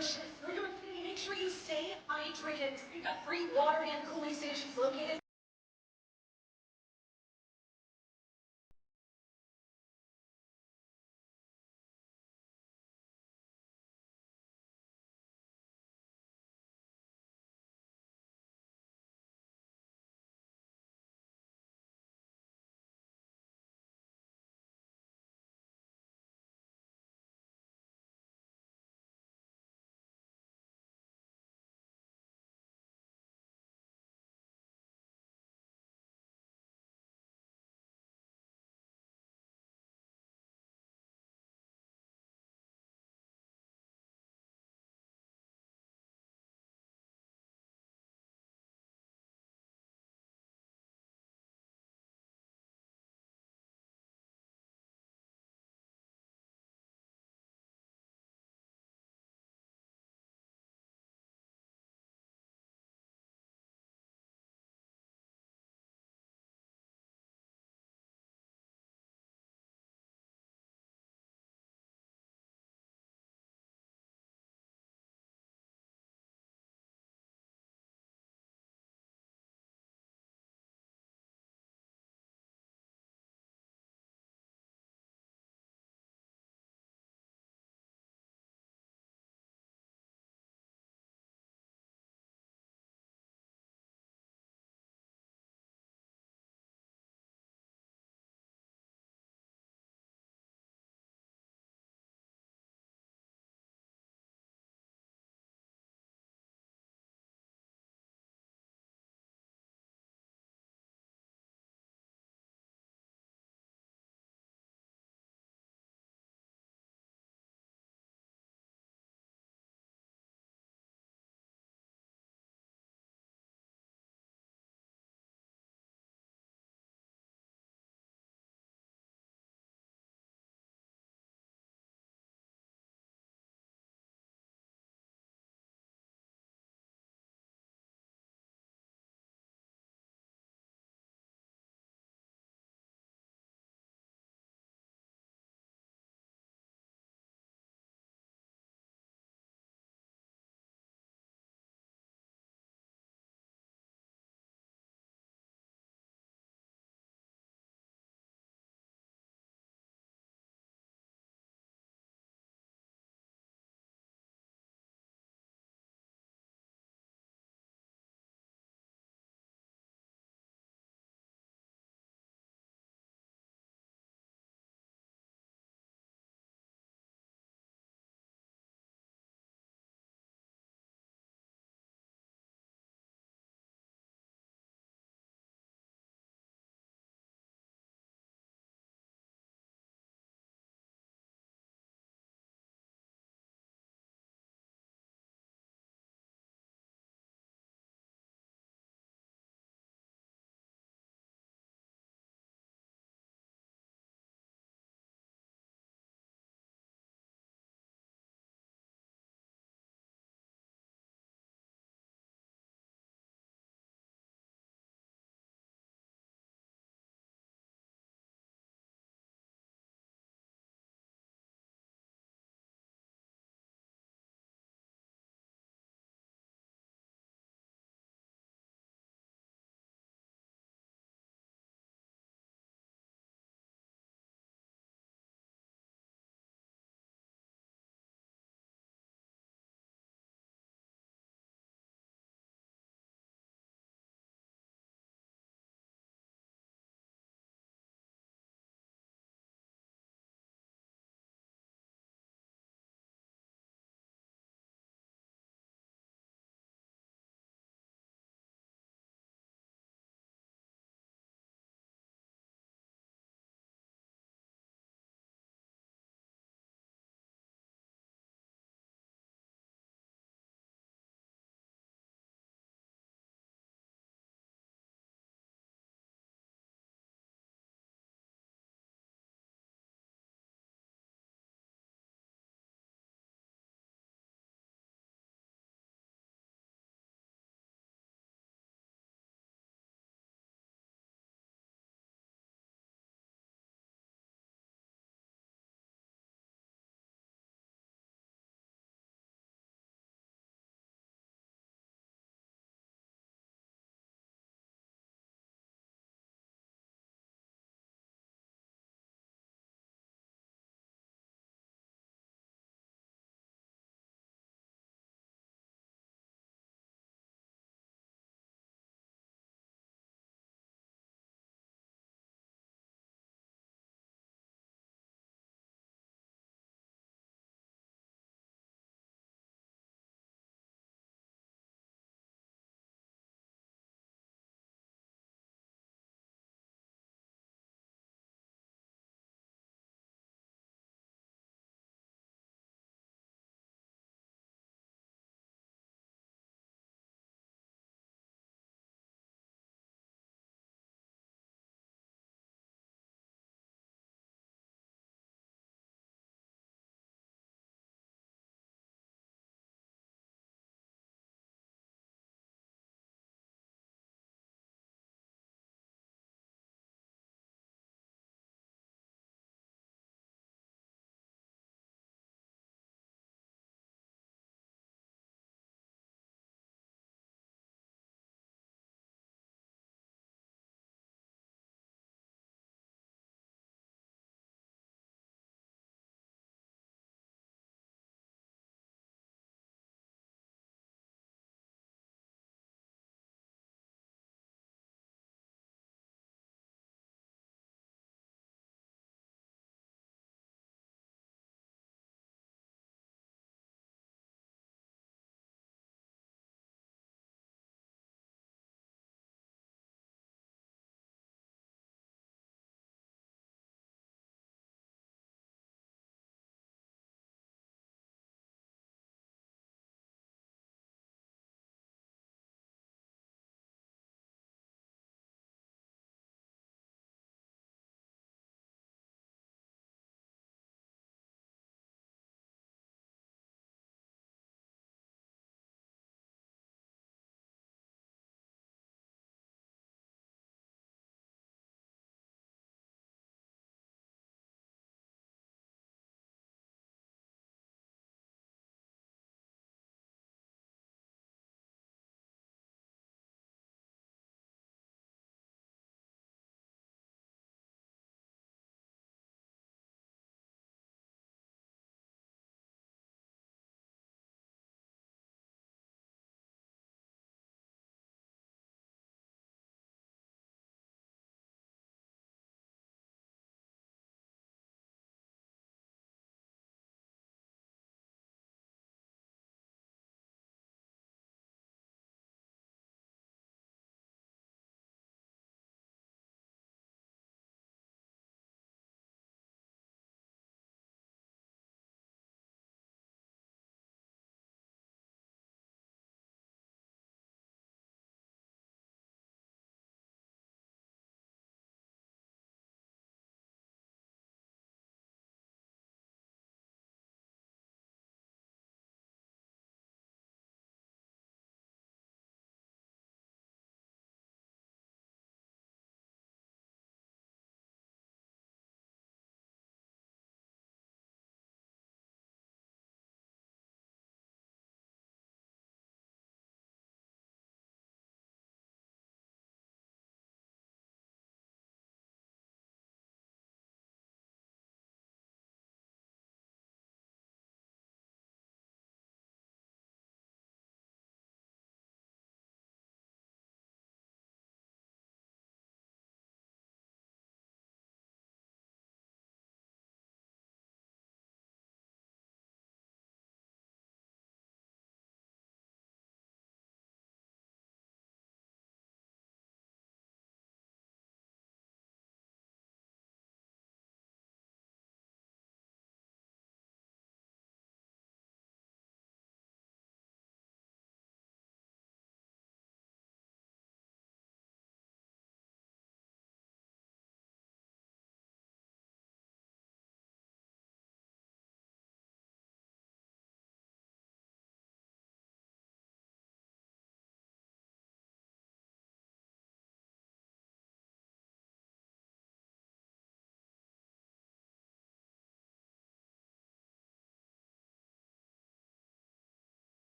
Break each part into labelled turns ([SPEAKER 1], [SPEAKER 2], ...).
[SPEAKER 1] Make sure you stay hydrated. We've got free water and cooling stations located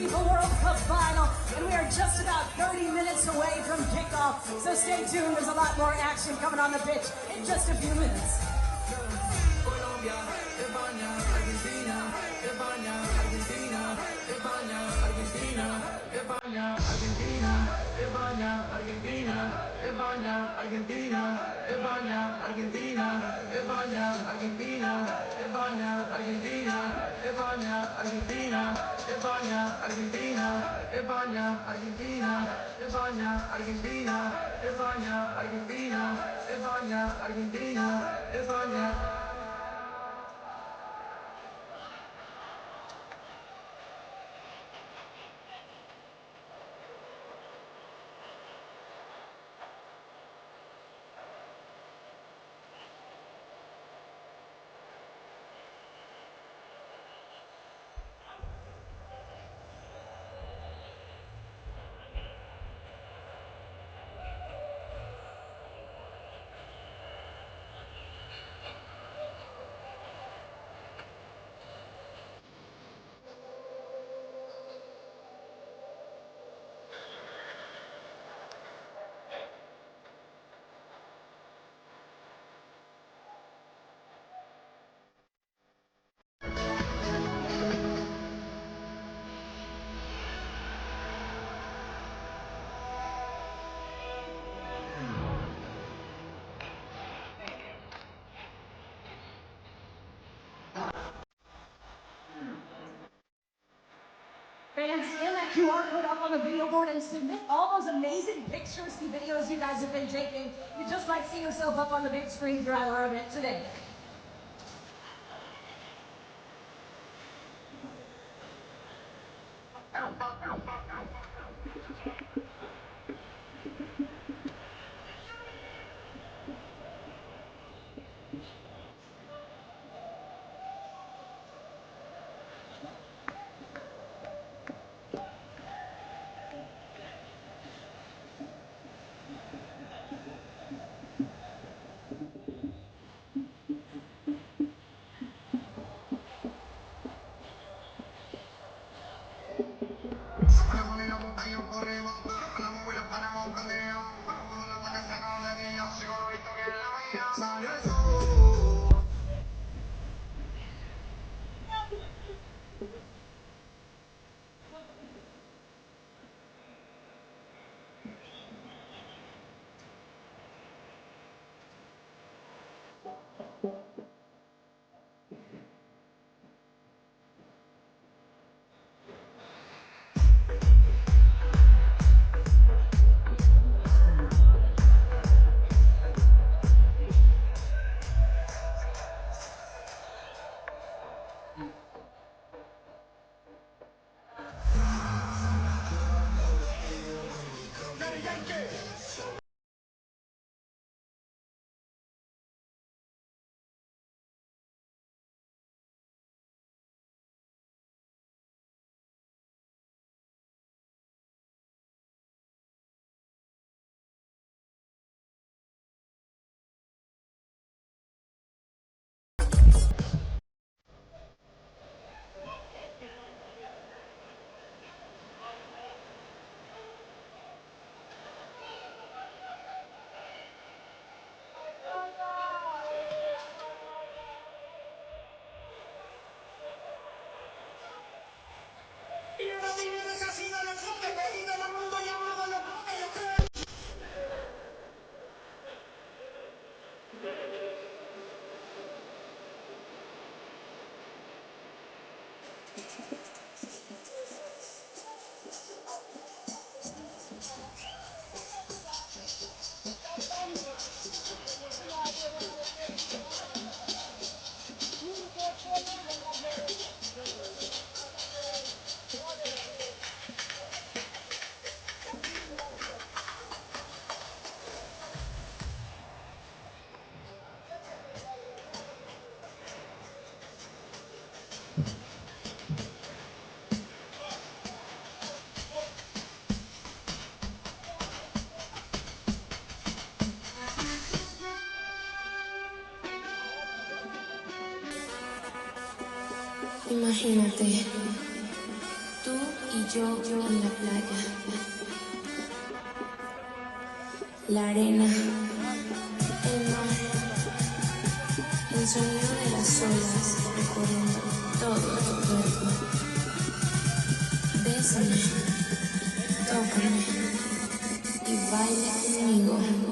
[SPEAKER 1] FIFA World Cup Final, and we are just about 30 minutes away from kickoff. So stay tuned, there's a lot more action coming on the pitch in just a few minutes.
[SPEAKER 2] Colombia, España, Argentina, España, Argentina, España, Argentina, España, Argentina, España, Argentina, España, Argentina, España, Argentina, España, Argentina, España, Argentina, España, Argentina, España, Argentina, España, Argentina, España, Argentina, España, Argentina, España, Argentina, España.
[SPEAKER 1] Fans, scan that QR code up on the video board and submit all those amazing pictures and videos you guys have been taking. You just might see yourself up on the big screen throughout our event today.
[SPEAKER 3] Imagínate, tú y Yo en la playa, la arena, el mar, el sonido de las olas recorriendo todo tu cuerpo. Bésame, tócame y baila conmigo.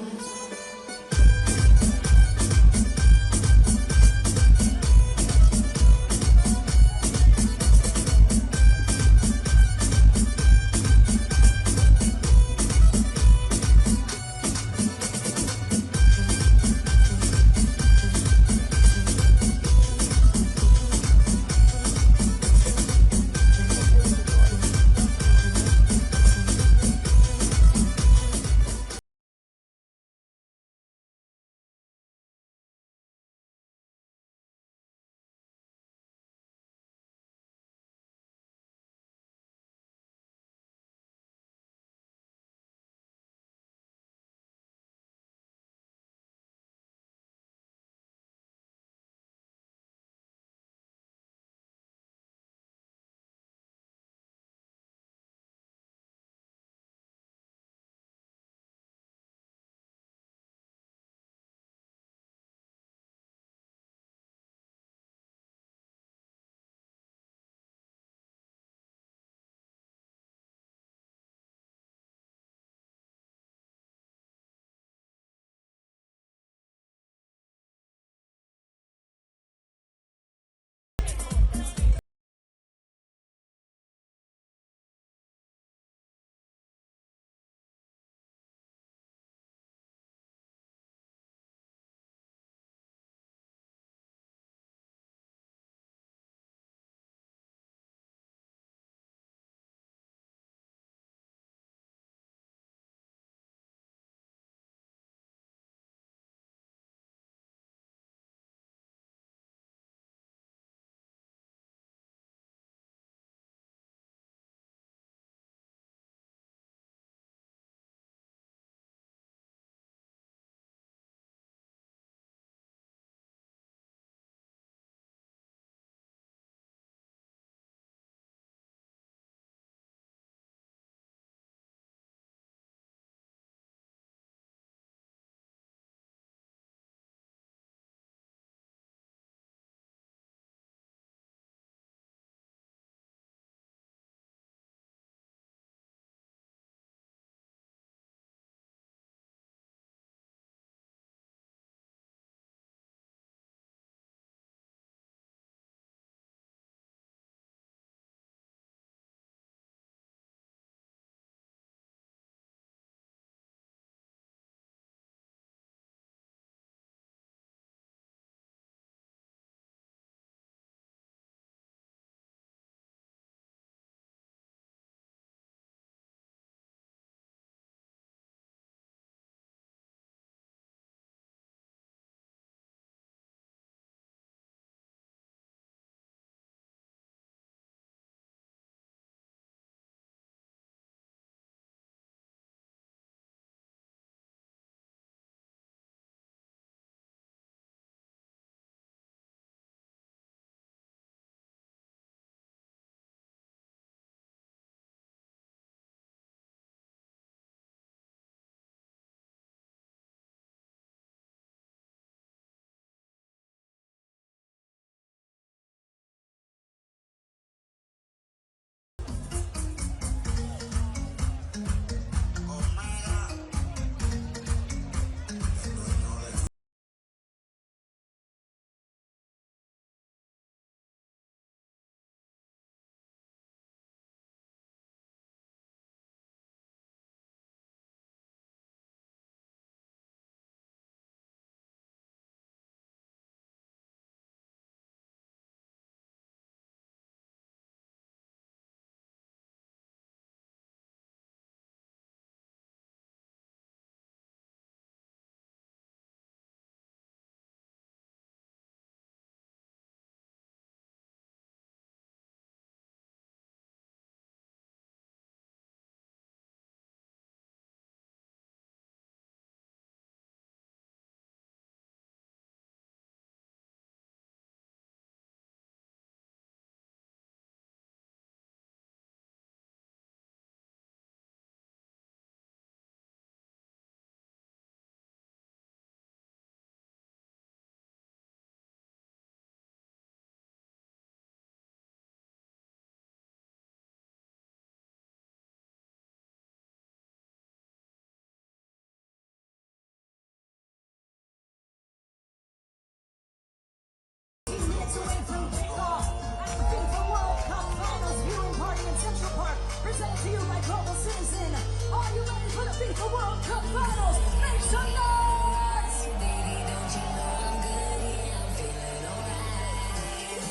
[SPEAKER 1] away from kickoff at the FIFA World Cup Finals viewing party in Central Park, presented to you by Global Citizen. Are you ready for the FIFA World Cup Finals? Make some noise! Baby, don't you know I'm good? Yeah, I'm feeling alright.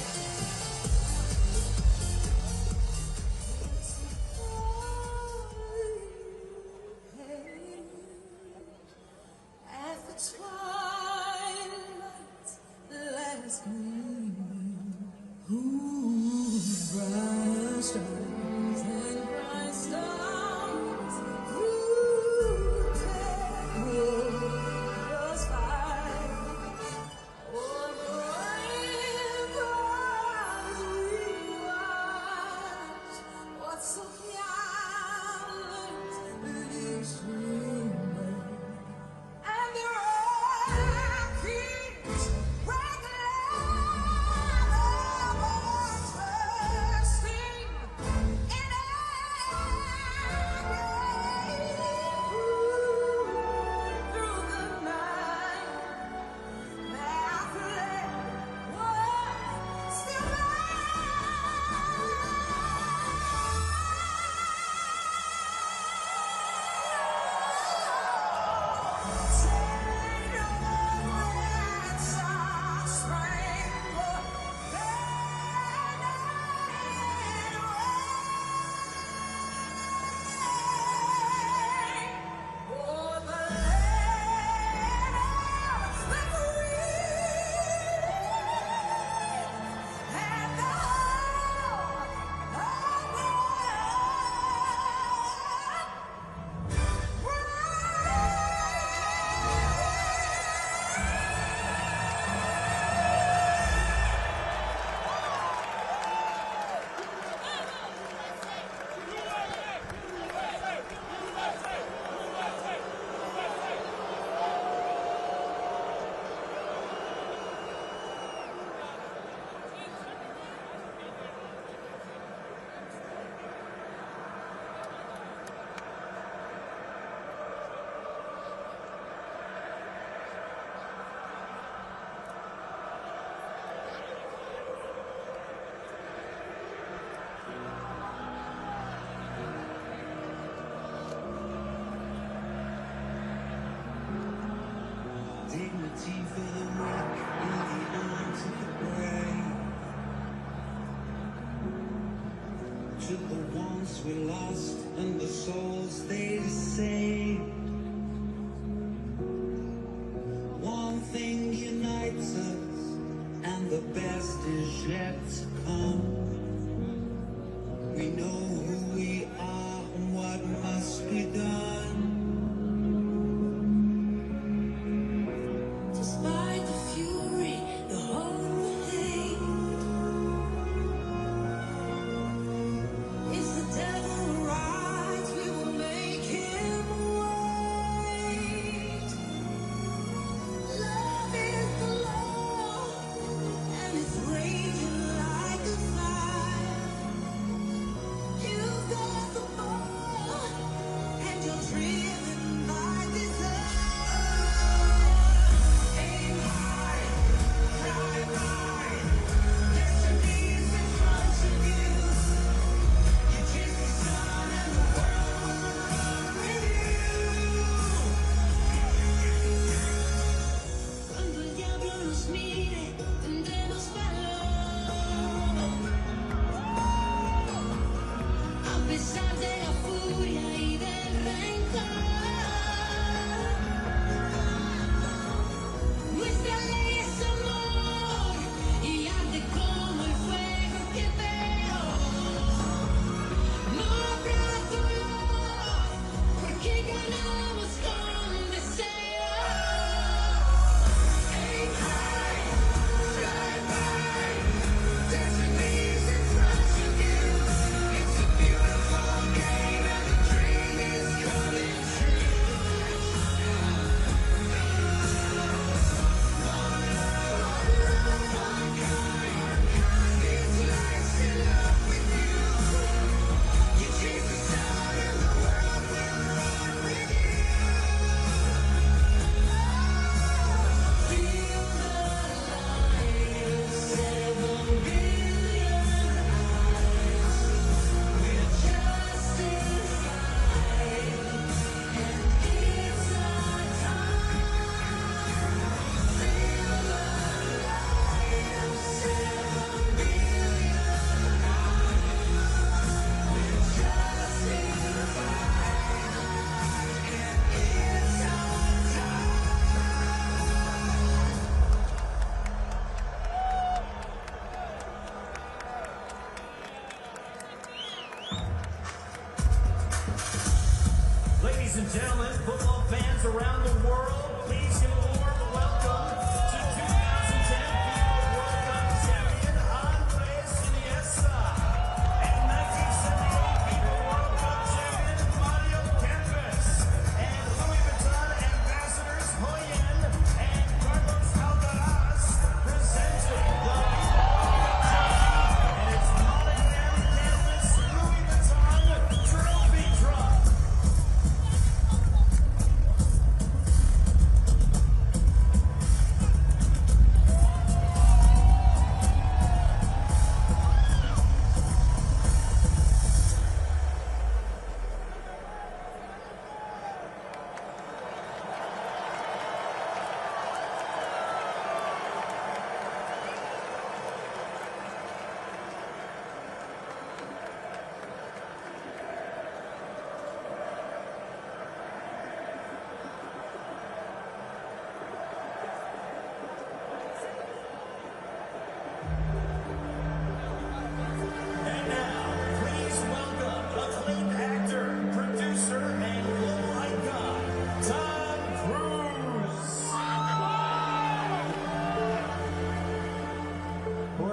[SPEAKER 1] At the twilight's last gleaming, bright stars and bright stars, perilous fight. On the ramparts we watch, what so gallant leaves dreaming. And the rockets break lava bursting in agony through the night. Their flame was still
[SPEAKER 2] Dignity for the weak in the arms of the brave. To the ones we lost and the souls they saved. One thing unites us, and the best is yet to come. We know who we are and what must be done.
[SPEAKER 3] Despite the fury, the hope, the hate,
[SPEAKER 1] Is the devil right? We will make him wait. Love is the law, and it's raging like a fire.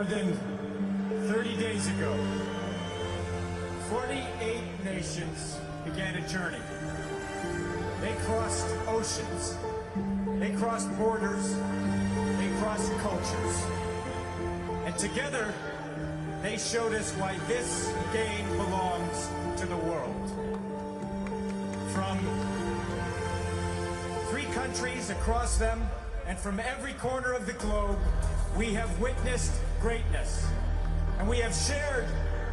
[SPEAKER 4] More than 30 days ago, 48 nations began a journey. They crossed oceans, they crossed borders, they crossed cultures. And together, they showed us why this game belongs to the world. From 3 countries across them, and from every corner of the globe, we have witnessed greatness. And we have shared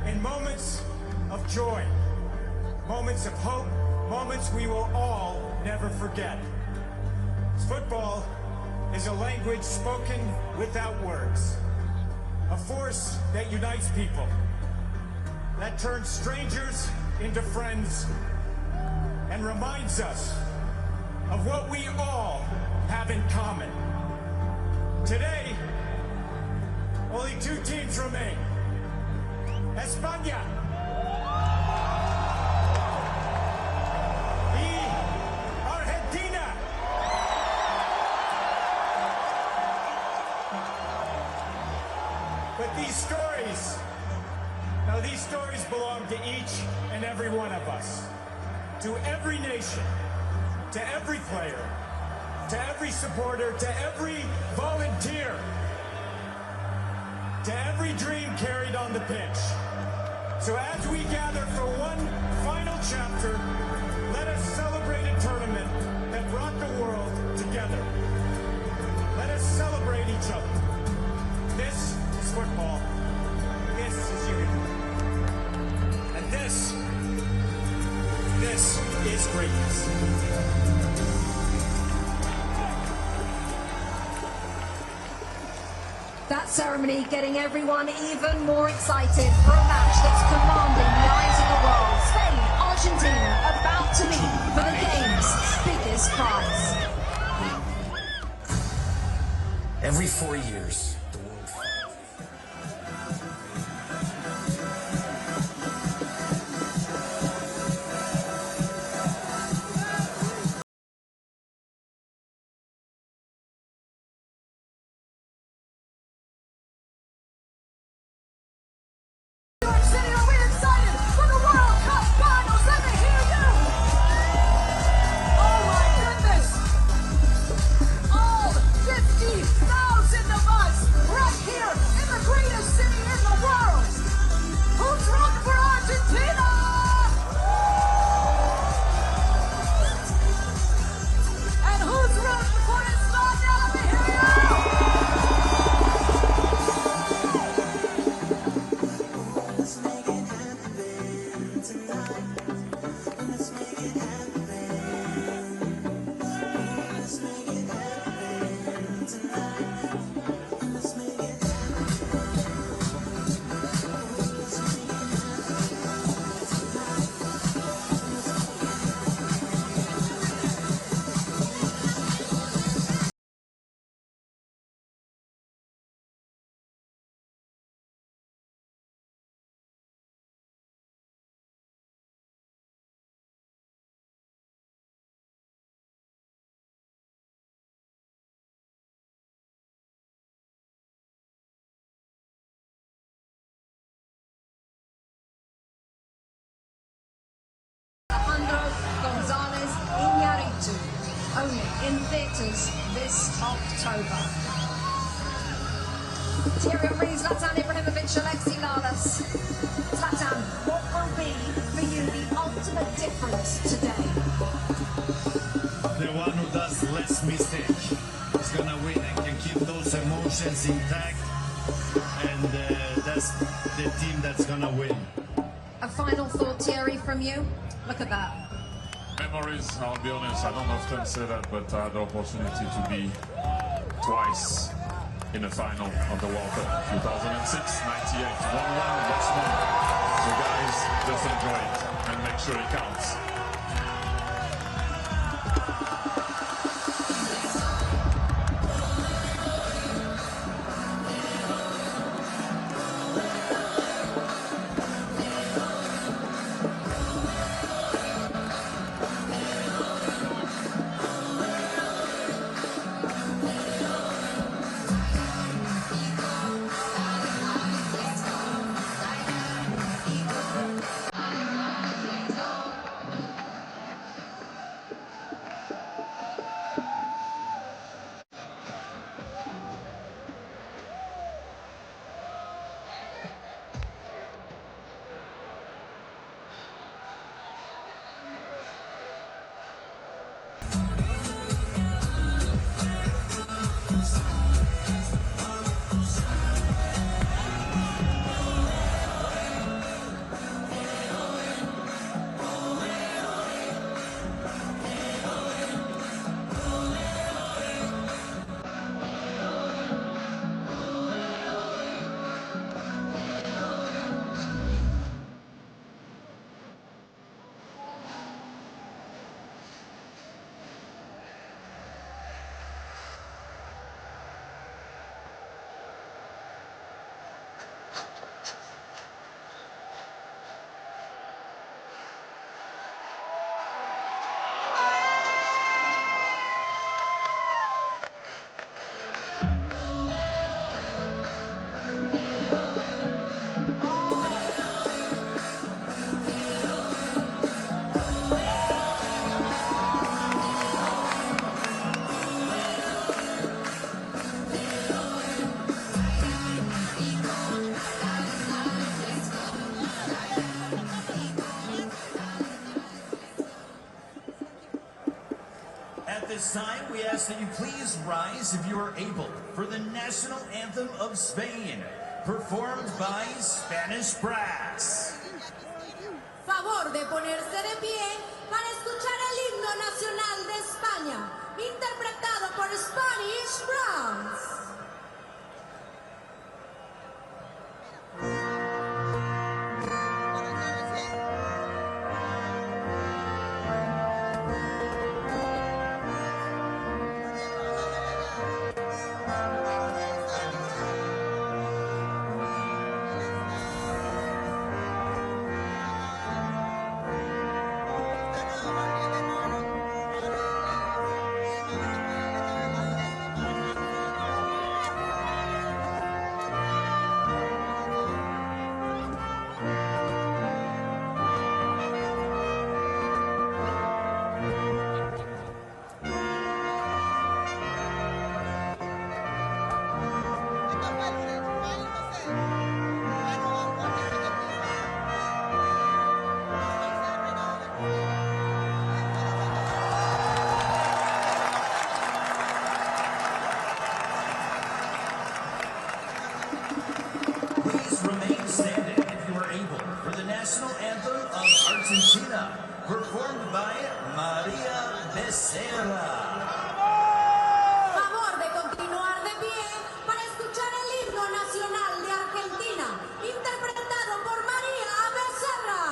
[SPEAKER 4] in moments of joy, moments of hope, moments we will all never forget. Football is a language spoken without words, a force that unites people, that turns strangers into friends, and reminds us of what we all have in common. Today, only 2 teams remain. España y Argentina. But these stories belong to each and every one of us. To every nation, to every player, to every supporter, to every volunteer, to every dream carried on the pitch. So as we gather for one final chapter, let us celebrate a tournament that brought the world together. Let us celebrate each other. This is football. This is unity. And this is greatness.
[SPEAKER 1] That ceremony getting everyone even more excited for a match that's commanding the eyes of the world. Spain, Argentina, about to meet for the game's biggest prize.
[SPEAKER 5] Every 4 years, the world...
[SPEAKER 1] City, are we excited for the World Cup Finals? Let me hear you! Oh my goodness! All 50,000 of us right here in the greatest city in the world! Who's rooting for Argentina? And who's rooting for España? Let me hear you! Only in theatres this October. Thierry Henry, Zlatan Ibrahimovic, Alexi Lalas. Zlatan, what will be for you the ultimate difference today?
[SPEAKER 6] The one who does less mistake is gonna win and can keep those emotions intact, and that's the team that's gonna win.
[SPEAKER 1] A final thought, Thierry, from you? Look at that.
[SPEAKER 7] Memories, I'll be honest, I don't often say that, but I had the opportunity to be twice in the final of the World Cup. 2006, 98, 1-1, Boston. So guys, just enjoy it and make sure it counts.
[SPEAKER 5] this time, we ask that you please rise if you are able for the national anthem of Spain, performed by Spanish brass.
[SPEAKER 3] Favor de ponerse de pie para escuchar el himno nacional de España, interpretado por Spanish Brass.
[SPEAKER 5] National anthem of Argentina, performed by Maria Becerra.
[SPEAKER 3] Favor de continuar de pie para escuchar el himno nacional de Argentina, interpretado por María Becerra.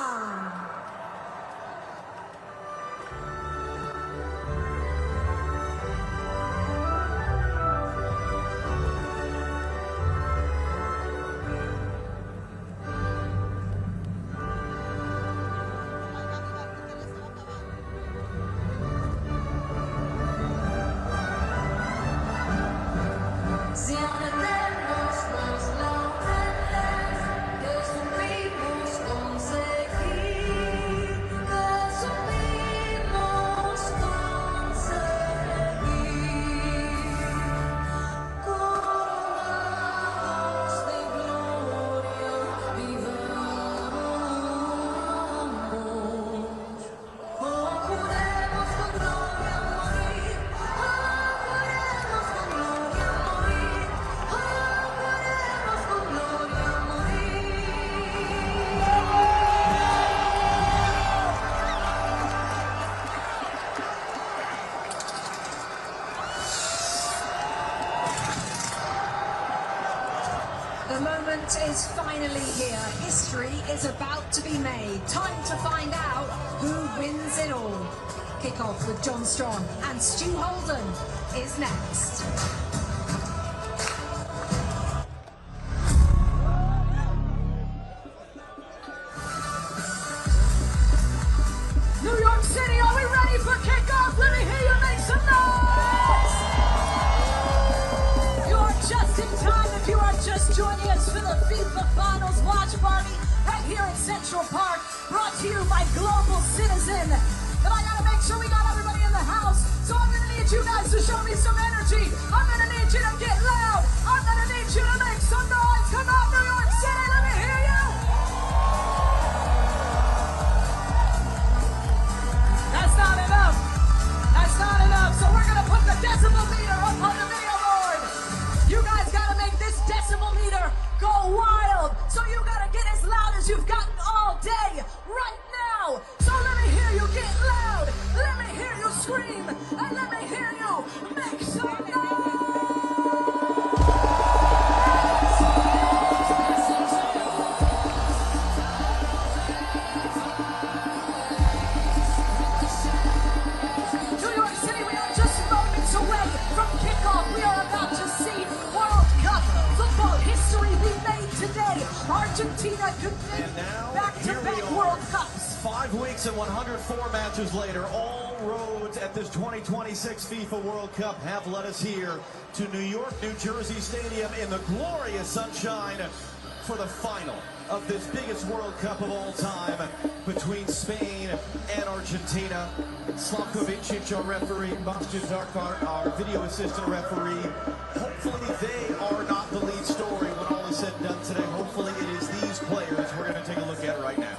[SPEAKER 1] The moment is finally here. History is about to be made. Time to find out who wins it all. Kick-off with John Strong and Stu Holden is next. New York City, are we ready for kickoff? Let me hear you make some noise! You're just in time if you are just joining us for the FIFA Finals watch party right here in Central Park, brought to you by Global Citizen. But I gotta make sure we got everybody in the house, so I'm gonna need you guys to show me some energy. I'm gonna need you to get loud. I'm gonna need you to make some noise. Come on, New York City, let me hear you! That's not enough. That's not enough. So we're gonna put the decibel meter up on the video board. You guys gotta make this decibel meter go wild. So you gotta get as loud as you've gotten all day, right now. So let me hear you get loud. Let me hear you scream. And let me hear you make some noise. We are about to see World Cup football history be made today. Argentina could make back-to-back World Cups.
[SPEAKER 8] 5 weeks and 104 matches later, all roads at this 2026 FIFA World Cup have led us here to New York, New Jersey Stadium in the glorious sunshine for the final of this biggest World Cup of all time between Spain and Argentina. Slavko Vincic, our referee, Bastian Zarkar, our video assistant referee. Hopefully they are not the lead story when all is said and done today. Hopefully it is these players we're going to take a look at right now.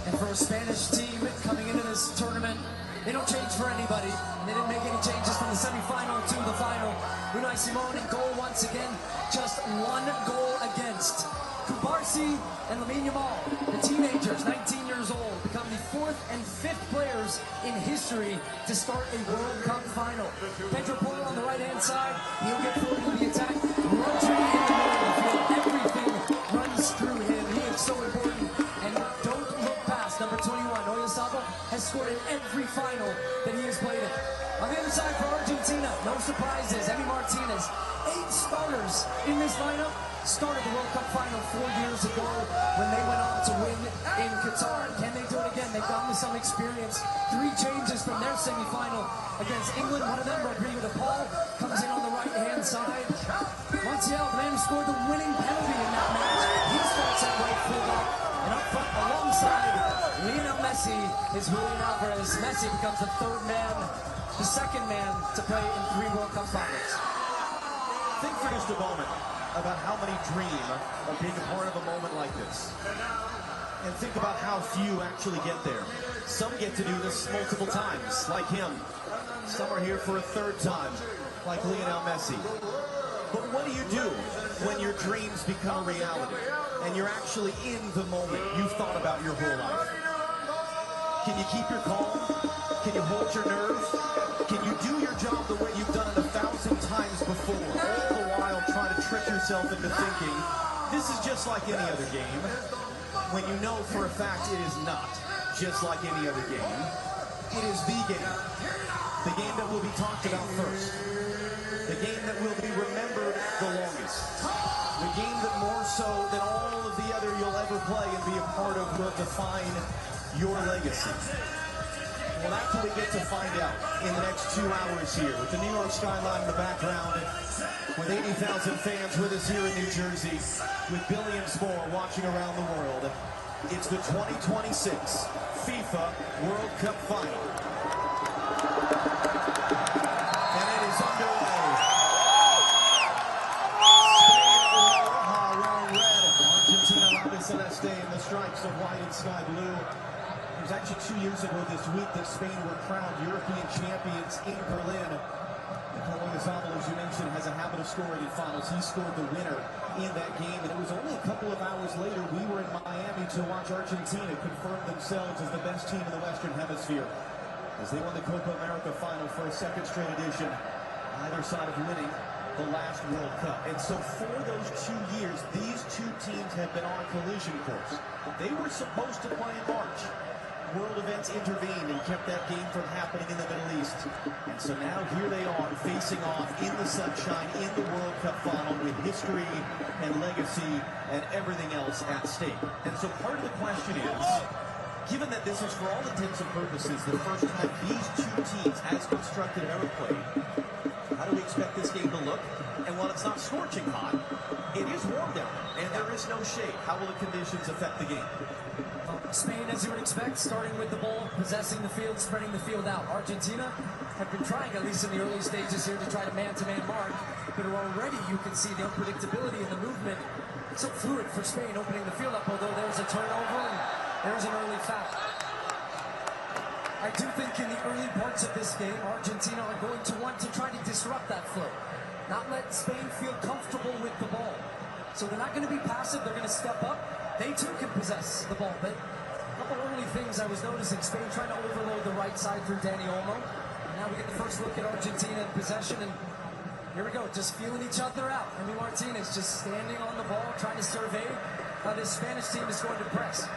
[SPEAKER 9] And for a Spanish team coming into this tournament, They don't change for anybody. They didn't make any changes from the semifinal to the final. Unai Simon in goal once again. Just one goal against. Kubarsi and Lamine Yamal, the teenagers, 19 years old, become the 4th and 5th players in history to start a World Cup final. Pedro Porro on the right-hand side, he'll get forward to the attack. Rodri in the middle of the field, everything runs through him. He is so important. And don't look past number 21, Oyarzabal has scored in every final that he has played in. On the other side for Argentina, no surprises, Emi Martinez. 8 starters in this lineup. Started the World Cup Final 4 years ago when they went on to win in Qatar. Can they do it again? They've gone with some experience. 3 changes from their semifinal against England. One of them, Rodrigo de Paul, comes in on the right-hand side. Montiel, the man who scored the winning penalty in that match, he starts at right fullback. And up front, alongside Lionel Messi, is Julian Alvarez. Messi becomes the 3rd man, the 2nd man to play in 3 World Cup Finals.
[SPEAKER 8] Think for just a moment about how many dream of being a part of a moment like this. And think about how few actually get there. Some get to do this multiple times, like him. Some are here for a 3rd time, like Lionel Messi. But what do you do when your dreams become a reality and you're actually in the moment you've thought about your whole life? Can you keep your calm? Can you hold your nerve? Can you do your job the way you've done it 1,000 times before, all the while trying to trick yourself into thinking this is just like any other game, when you know for a fact it is not just like any other game. It is the game that will be talked about first, the game that will be remembered the longest, the game that more so than all of the other you'll ever play and be a part of will define your legacy. Well, that's what we get to find out in the next 2 hours here with the New York skyline in the background, with 80,000 fans with us here in New Jersey, with billions more watching around the world. It's the 2026 FIFA World Cup Final. And it is underway. Spain wearing red. Argentina Albi Celeste in the stripes of white and sky blue. It was actually 2 years ago this week that Spain were crowned European champions in Berlin. Oyarzabal, as you mentioned, has a habit of scoring in finals. He scored the winner in that game, and it was only a couple of hours later we were in Miami to watch Argentina confirm themselves as the best team in the Western Hemisphere as they won the Copa America final for a 2nd straight edition, either side of winning the last World Cup. And so for those 2 years, these 2 teams have been on collision course. They were supposed to play in March. World events intervened and kept that game from happening in the Middle East. And so now here they are facing off in the sunshine in the World Cup final with history and legacy and everything else at stake. And so part of the question is, given that this is for all intents and purposes the first time these 2 teams as constructed ever played, how do we expect this game to look? And while it's not scorching hot, it is warm down there, and there is no shade. How will the conditions affect the game?
[SPEAKER 9] Spain, as you would expect, starting with the ball, possessing the field, spreading the field out. Argentina have been trying, at least in the early stages here, to try to man-to-man mark, but already you can see the unpredictability in the movement. So fluid for Spain, opening the field up, although there's a turnover and there's an early foul. I do think in the early parts of this game, Argentina are going to want to try to disrupt that flow, not let Spain feel comfortable with the ball. So they're not going to be passive, they're going to step up. They too can possess the ball, but a couple early things I was noticing. Spain trying to overload the right side through Dani Olmo. And now we get the first look at Argentina in possession, and here we go, just feeling each other out. Emi Martinez just standing on the ball, trying to survey how this Spanish team is going to press.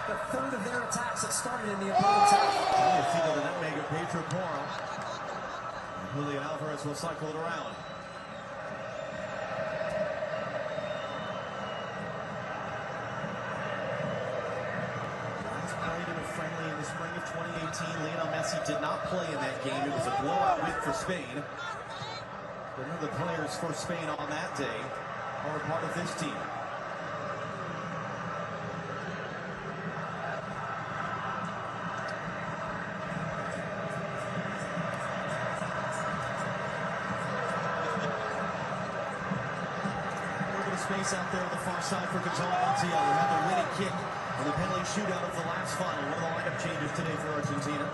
[SPEAKER 9] The 3rd of their attacks have started in the opponent's half.
[SPEAKER 8] You feel the nutmeg of Pedro Porro. And Julian Alvarez will cycle it around. Spring of 2018, Lionel Messi did not play in that game. It was a blowout win for Spain. But none of the players for Spain on that day are a part of this team. Look at the space out there on the far side for Gonzalo Montiel, who had the winning kick in the penalty shootout of the last final. One of the lineup changes today for Argentina.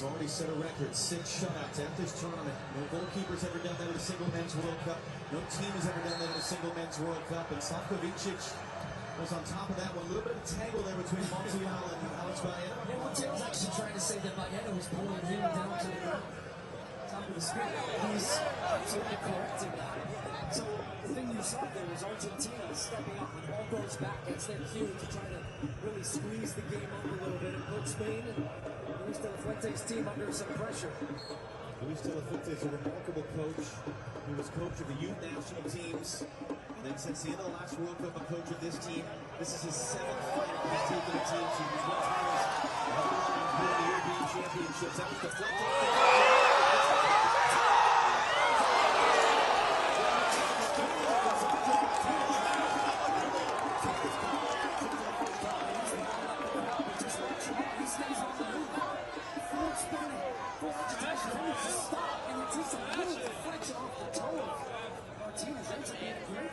[SPEAKER 8] has already set a record, 6 shutouts at this tournament. No goalkeeper's ever done that at a single men's World Cup. No team has ever done that at a single men's World Cup. And Slavkovic was on top of that one. A little bit of a tangle there between Montiel and Alex Baena.
[SPEAKER 9] Yeah, Montiel's actually trying to say that Baena was pulling him down to the ground. Top of the screen. He's absolutely correcting that. So the thing you saw there was Argentina stepping up when all goes back. That's their cue to try to really squeeze the game up a little bit and put Spain and Luis de la Fuente's team under some pressure.
[SPEAKER 8] Luis de la Fuente is a remarkable coach. He was coach of the youth national teams. And then since the end of the last World Cup, a coach of this team. This is his 7th final he's taken a team to. He's won titles in the European Championships. That was deflected.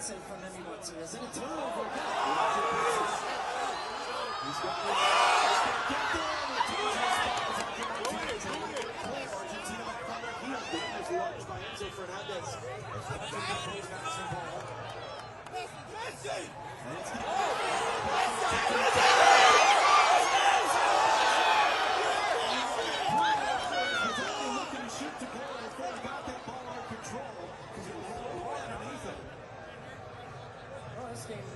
[SPEAKER 9] From Emi Martinez and a turnover.
[SPEAKER 8] He's got Argentina back on their heels. Damage launched by Enzo Fernandez.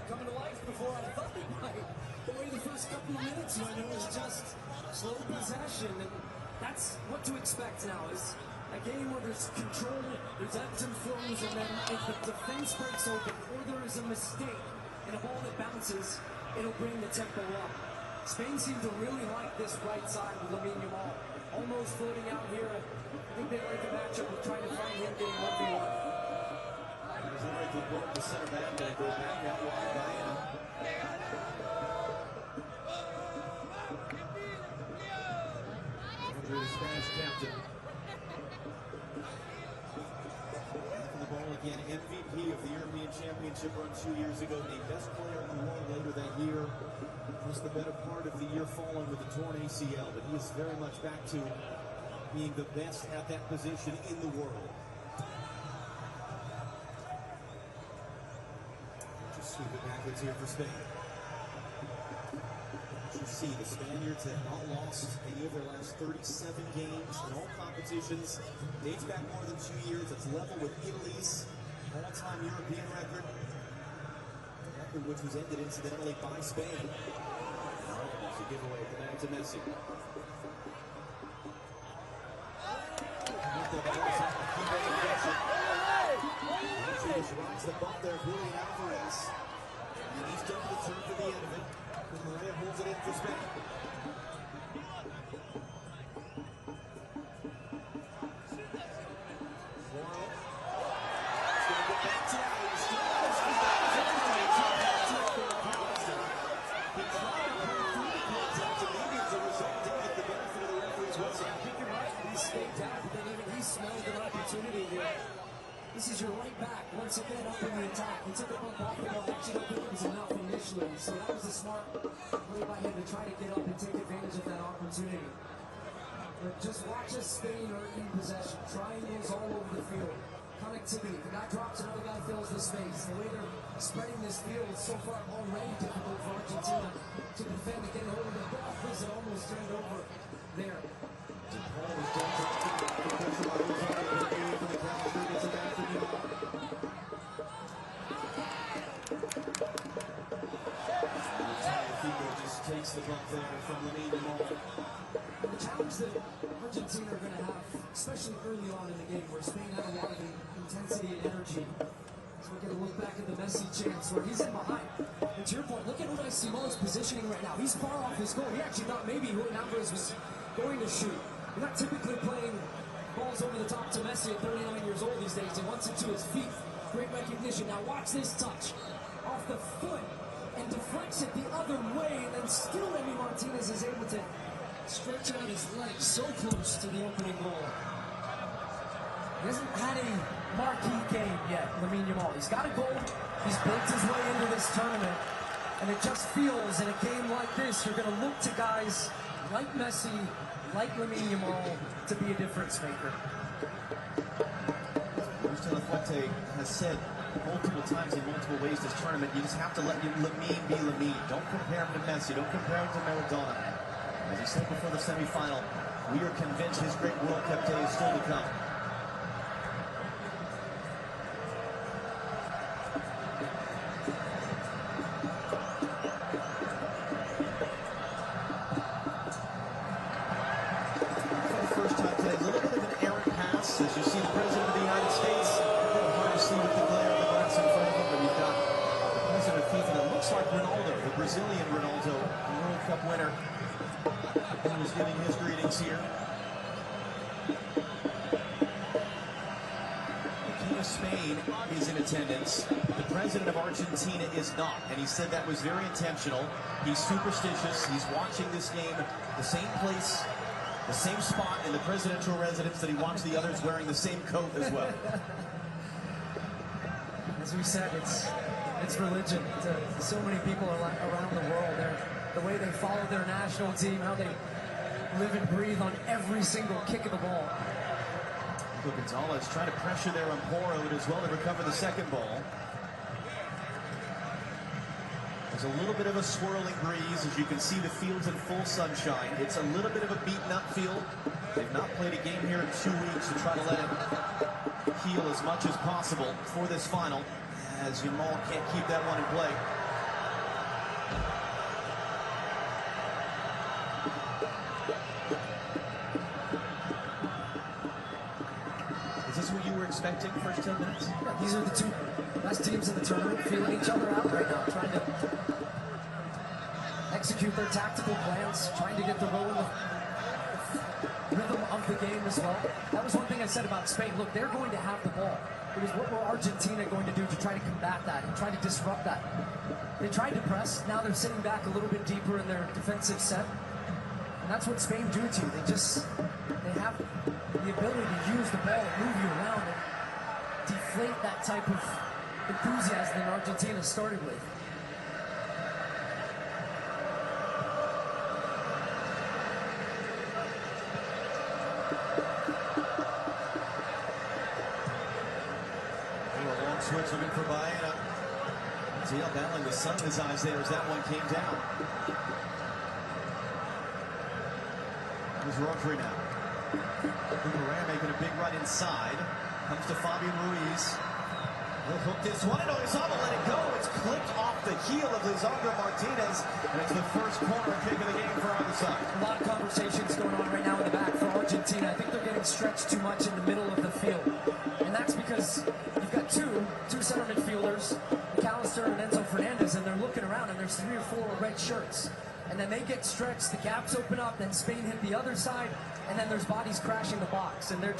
[SPEAKER 9] Coming to life before I thought it might. The way the first couple of minutes went, it was just slow possession, and that's what to expect now. Is a game where there's control, there's ebbs and flows, and then if the defense breaks open or there is a mistake in a ball that bounces, it'll bring the tempo up. Spain seemed to really like this right side with Lamine Yamal, almost floating out here. I think they like the matchup of trying to find him getting 1v1.
[SPEAKER 8] The center back and go back out wide by him. Andre, the Spanish captain. Back in the ball again, MVP of the European Championship run 2 years ago, named best player in the world later that year. Was the better part of the year falling with the torn ACL, but he is very much back to being the best at that position in the world. Sweep it backwards here for Spain. As you see, the Spaniards have not lost any of their last 37 games in all competitions. Dates back more than 2 years. It's level with Italy's all-time European record. Which was ended incidentally by Spain. It's a giveaway at the back to Messi. Just rides the bump there, Julian Alvarez. And he's done the turn to the end of it. And Maria holds it in for Spain. Morrow. He's going to get back to that. He's still on his feet. He tried to pull through the contact, and maybe as a result, didn't get the benefit of the referee's whistle.
[SPEAKER 9] I think you're right. He stayed down, but then even he smelled an opportunity here. This is your right back, once again up in the attack. He took a bump off the ball, actually don't think it was enough initially. So that was a smart play by him to try to get up and take advantage of that opportunity. But just watch as Spain are in possession. Triangles all over the field. Connectivity. The guy drops, another guy fills the space. The way they're spreading this field is so far already difficult for Argentina to defend and get hold of the ball because it almost turned over there.
[SPEAKER 8] Just takes the bump there from Lamine Yamal.
[SPEAKER 9] The challenge that Argentina are going to have, especially early on in the game, where Spain had a lot of intensity and energy. So we're going to look back at the Messi chance where he's in behind. And to your point, look at Unai Simon's positioning right now. He's far off his goal. He actually thought maybe Julian Alvarez was going to shoot. You're not typically playing balls over the top to Messi at 39 years old these days. He wants it to his feet. Great recognition. Now watch this touch. Off the foot and deflects it the other way. And then still Emi Martinez is able to stretch out his legs so close to the opening goal. He hasn't had a marquee game yet, Lamine Yamal. He's got a goal. He's built his way into this tournament. And it just feels in a game like this, you're going to look to guys like Messi, like Lamine Yamal to be a difference maker.
[SPEAKER 8] Fuente has said multiple times in multiple ways this tournament, you just have to let Lamine be Lamine. Don't compare him to Messi. Don't compare him to Maradona. As he said before the semifinal, we are convinced his great World Cup day is still to come. For the first time today, a little bit of an errant pass as you see the President of the United States. A little hard to see with the glare of the glass in front of him, but you've got the President of FIFA that looks like Ronaldo, the Brazilian Ronaldo, the World Cup winner. He was giving his greetings here. The King of Spain is in attendance. The President of Argentina is not, and he said that was very intentional. He's superstitious. He's watching this game the same place, the same spot in the presidential residence that he watched the others wearing the same coat as well.
[SPEAKER 9] As we said, it's religion to so many people around the world. The way they follow their national team, how they live and breathe on every single kick of the ball.
[SPEAKER 8] Gonzalez trying to pressure there on Poro as well to recover the second ball. There's a little bit of a swirling breeze as you can see the field's in full sunshine. It's a little bit of a beaten up field. They've not played a game here in 2 weeks to try to let it heal as much as possible for this final, as Yamal can't keep that one in play. Is this what you were expecting first 10 minutes?
[SPEAKER 9] Yeah, these are the two best teams in the tournament, feeling each other out right now, trying to execute their tactical plans, trying to get the rhythm of the game as well. That was one thing I said about Spain. Look, they're going to have the ball. It was what were Argentina going to do to try to combat that and try to disrupt that? They tried to press. Now they're sitting back a little bit deeper in their defensive set. And that's what Spain do to you. They have the ability to use the ball and move you around and deflate that type of enthusiasm that Argentina started with.
[SPEAKER 8] Switch looking for Baena. Zia battling the sun in his eyes there as that one came down. Here's Rodri now. Boomerang making a big run inside. Comes to Fabian Ruiz. He'll hook this one, and Oizaba let it go. It's clipped off the heel of Lisandro Martinez, and it's the first corner kick of the game for either side.
[SPEAKER 9] A lot of conversations going on right now in the back for Argentina. I think they're getting stretched too much in the middle of the field. And that's because you've got two center midfielders, McAllister and Enzo Fernandez, and they're looking around, and there's 3 or 4 red shirts. And then they get stretched, the gaps open up, then Spain hit the other side, and then there's bodies crashing the box. And they're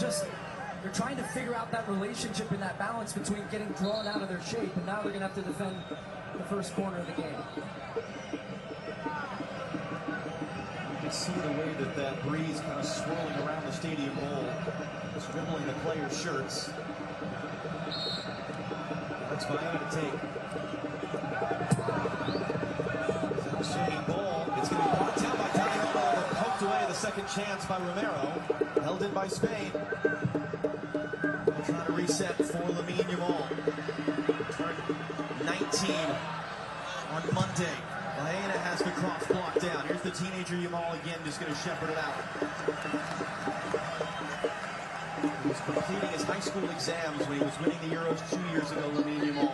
[SPEAKER 9] trying to figure out that relationship and that balance between getting drawn out of their shape, and now they're going to have to defend the first corner of the game.
[SPEAKER 8] You can see the way that breeze kind of swirling around the stadium bowl, scribbling the players' shirts. That's Baena to take. Swinging ball. It's going to be brought down by Daniel, but poked away the second chance by Romero. Held in by Spain. They're trying to reset for Lamine Yamal. Turned 19 on Monday. Baena has the cross blocked down. Here's the teenager Yamal again, just going to shepherd it out. He was completing his high school exams when he was winning the Euros 2 years ago, Lamine Yamal.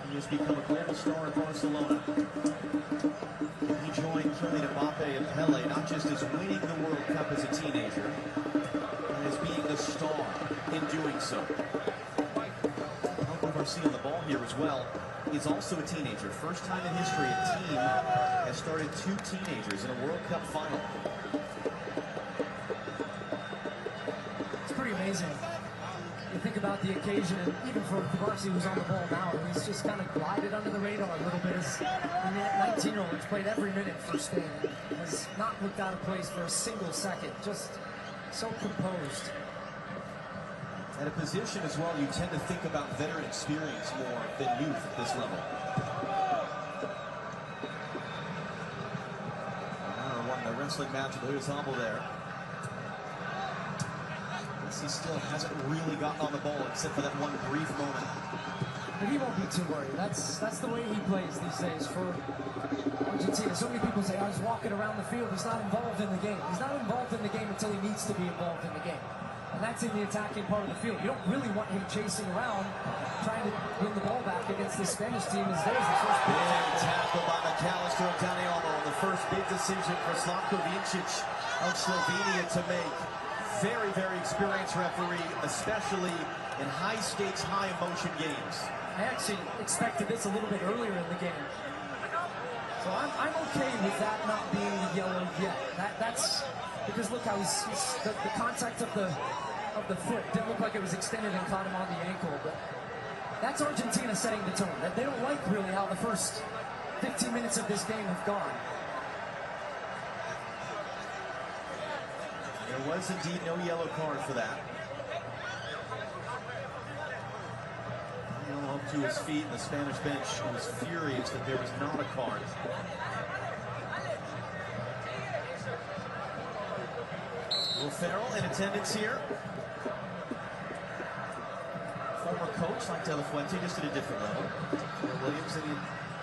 [SPEAKER 8] He has become a global star in Barcelona. He joined Kylian Mbappe and Pele, not just as winning the World Cup as a teenager, but as being the star in doing so. Alvaro Garcia on the ball here as well is also a teenager. First time in history a team has started 2 teenagers in a World Cup final.
[SPEAKER 9] Amazing. You think about the occasion, and even for Kubarsi, who's on the ball now, he's just kind of glided under the radar a little bit. As the 19-year-old has played every minute for Spain, has not looked out of place for a single second, just so composed.
[SPEAKER 8] At a position as well, you tend to think about veteran experience more than youth at this level. Won the rest wrestling match with Oyarzabal there. Messi still hasn't really gotten on the ball except for that one brief moment.
[SPEAKER 9] But he won't be too worried. That's the way he plays these days for Argentina. So many people say, I was walking around the field. He's not involved in the game. He's not involved in the game until he needs to be involved in the game. And that's in the attacking part of the field. You don't really want him chasing around, trying to win the ball back against this Spanish team as there's the first big
[SPEAKER 8] tackle by McAllister and Danielmo. The first big decision for Slavko Vincic of Slovenia to make. Very, very experienced referee, especially in high-stakes, high-emotion games.
[SPEAKER 9] I actually expected this a little bit earlier in the game. So I'm okay with that not being the yellow yet. That's because look how the contact of the foot didn't look like it was extended and caught him on the ankle. But that's Argentina setting the tone. They don't like really how the first 15 minutes of this game have gone.
[SPEAKER 8] There was indeed no yellow card for that. Up to his feet, and the Spanish bench was furious that there was not a card. Will Ferrell in attendance here. Former coach like De La Fuente, just at a different level. Williams in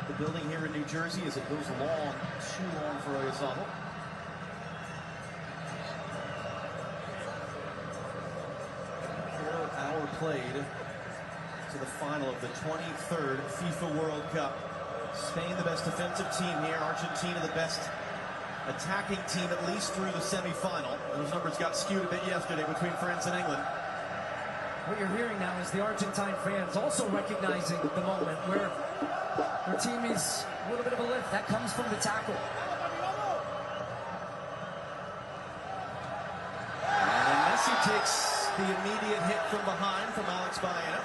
[SPEAKER 8] the building here in New Jersey as it goes long, too long for Oyarzabal. Hour played to the final of the 23rd FIFA World Cup. Spain the best defensive team here. Argentina the best attacking team, at least through the semi-final. Those numbers got skewed a bit yesterday between France and England.
[SPEAKER 9] What you're hearing now is the Argentine fans also recognizing the moment where their team is a little bit of a lift. That comes from the tackle.
[SPEAKER 8] And Messi takes the immediate hit from behind from Alex Baena.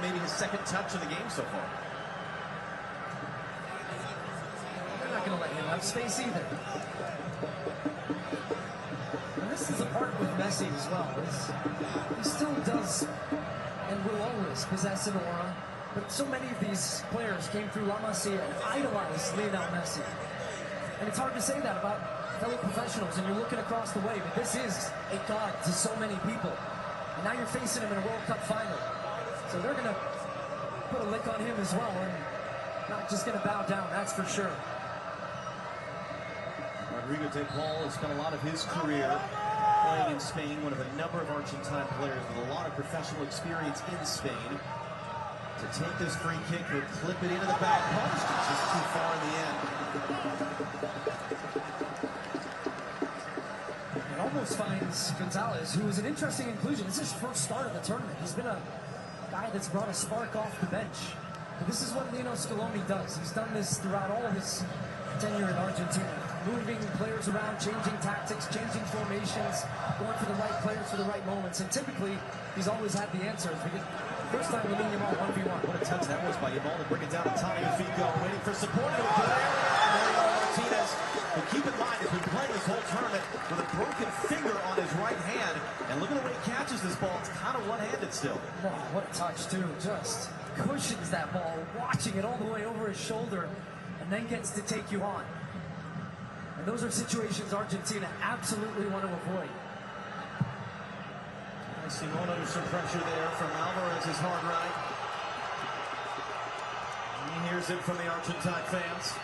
[SPEAKER 8] Maybe his second touch of the game so far.
[SPEAKER 9] They're not going to let him have space either. And this is a part with Messi as well. He still does and will always possess an aura. But so many of these players came through La Masia and idolized Lionel Messi. And it's hard to say that about fellow professionals, and you're looking across the way, but this is a god to so many people. And now you're facing him in a World Cup final. So they're going to put a lick on him as well, and not just going to bow down, that's for sure.
[SPEAKER 8] Rodrigo de Paul has spent a lot of his career playing in Spain, one of a number of Argentine players with a lot of professional experience in Spain. To take this free kick, he'll clip it into the back post. It's just too far in the end.
[SPEAKER 9] It almost finds Gonzalez, who was an interesting inclusion. This is his first start of the tournament. He's been a guy that's brought a spark off the bench. But this is what Lionel Scaloni does. He's done this throughout all his tenure in Argentina. Moving players around, changing tactics, changing formations, going for the right players for the right moments. And typically, he's always had the answers. First time Lamine Yamal 1v1.
[SPEAKER 8] What a touch that was by Yamal to bring it down to Tagliafico, waiting for support. And a good area Martinez. But keep in mind, he's been playing this whole tournament with a broken finger on his right hand. And look at the way he catches this ball. It's kind of one-handed still.
[SPEAKER 9] Oh, what a touch, too. Just cushions that ball, watching it all the way over his shoulder, and then gets to take you on. And those are situations Argentina absolutely want to avoid.
[SPEAKER 8] Simone under some pressure there from Alvarez's hard right. He hears it from the Argentine fans.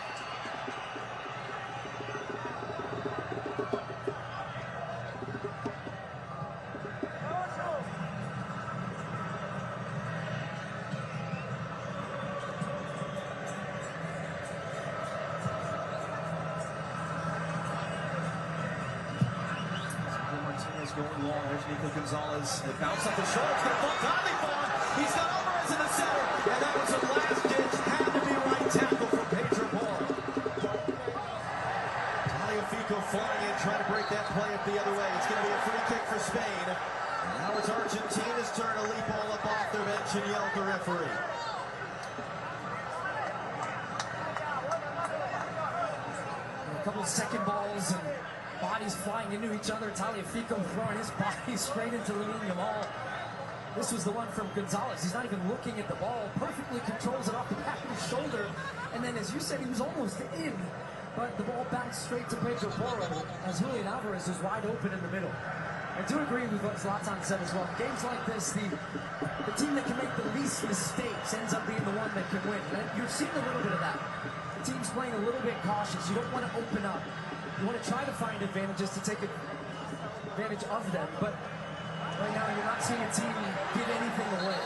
[SPEAKER 8] Going long, there's Nico Gonzalez. It bounced off the shoulder, it's going to fall diving for him. He's got Alvarez in the center, and that was a last-ditch, had to be right tackle from Pedro Porro. Tagliafico flying in, trying to break that play up the other way. It's going to be a free kick for Spain. And now it's Argentina's turn to leap all up off their bench and yell at the referee.
[SPEAKER 9] A couple of second balls and bodies flying into each other. Tagliafico throwing his body straight into Lamine Yamal. This was the one from Gonzalez. He's not even looking at the ball. Perfectly controls it off the back of his shoulder. And then, as you said, he was almost in but the ball bounced straight to Pedro Porro as Julian Alvarez is wide open in the middle. I do agree with what Zlatan said as well. Games like this, the team that can make the least mistakes ends up being the one that can win. And you're seeing a little bit of that. The team's playing a little bit cautious. You don't want to open up. You want to try to find advantages to take advantage of them. But right now, you're not seeing a team give anything away.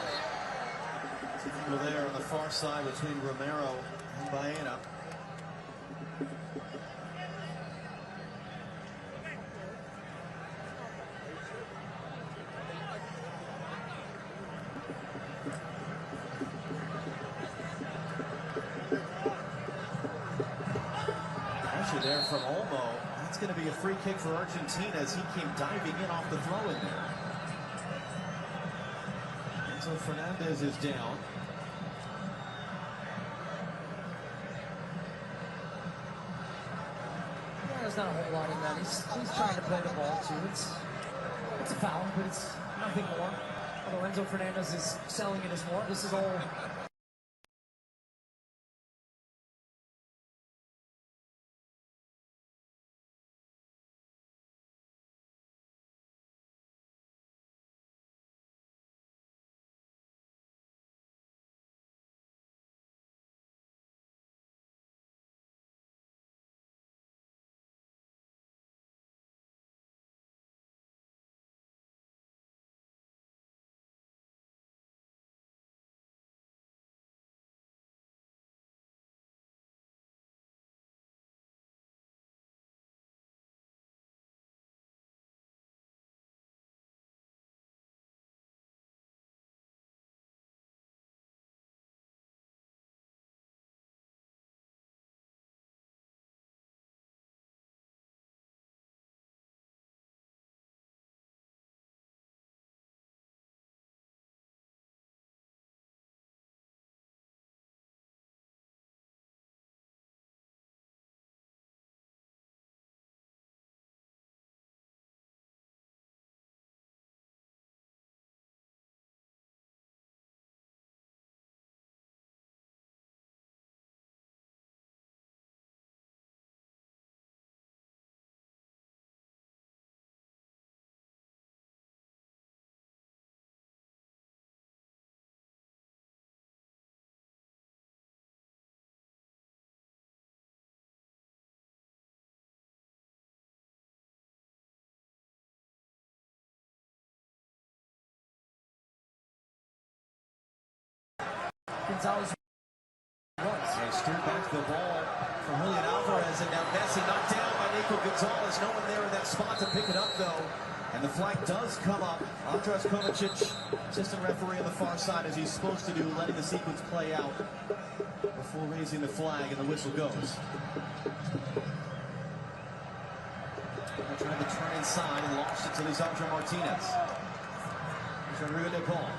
[SPEAKER 8] We're there on the far side between Romero and Baena. Pressure there from Olmo. That's going to be a free kick for Argentina as he came diving in off the throw in there. Enzo Fernandez is down.
[SPEAKER 9] There's not a whole lot in that. He's trying to play the ball too. It's a foul, but it's nothing more. Although Enzo Fernandez is selling it as more. This is all. Gonzalez was.
[SPEAKER 8] They steered back the ball from Julian Alvarez, and now Messi knocked down by Nico Gonzalez. No one there in that spot to pick it up, though. And the flag does come up. Andras Kovacic, assistant referee on the far side, as he's supposed to do, letting the sequence play out before raising the flag, and the whistle goes. Trying to turn inside and lost it to Lisandro Martinez. Here's Rodrigo de Paul.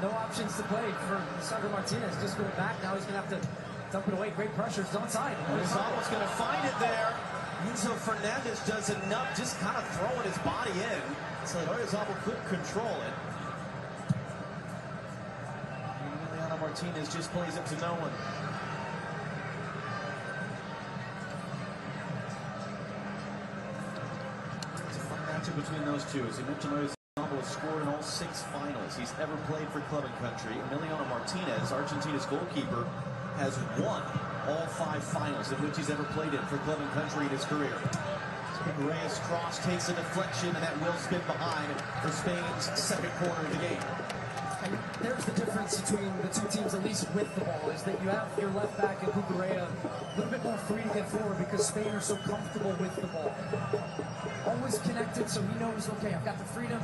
[SPEAKER 9] No options to play for Lisandro Martinez. Just going back now, he's going to have to dump it away. Great pressure. It's onside.
[SPEAKER 8] He's almost going to find it there. Enzo Fernandez does enough, just kind of throwing his body in, so that Oyarzabal couldn't control it. Emiliano Martinez just plays it to no one. It's a fun matchup between those two. As you mentioned, Oyarzabal has scored in all 6 finals he's ever played for club and country. Emiliano Martinez, Argentina's goalkeeper, has won all 5 finals in which he's ever played in for club and country in his career. Reyes' cross takes a deflection, and that will spin behind for Spain's second corner of the game.
[SPEAKER 9] And there's the difference between the two teams, at least with the ball, is that you have your left back in Cucurella a little bit more free to get forward because Spain are so comfortable with the ball. Always connected, so he knows, okay, I've got the freedom.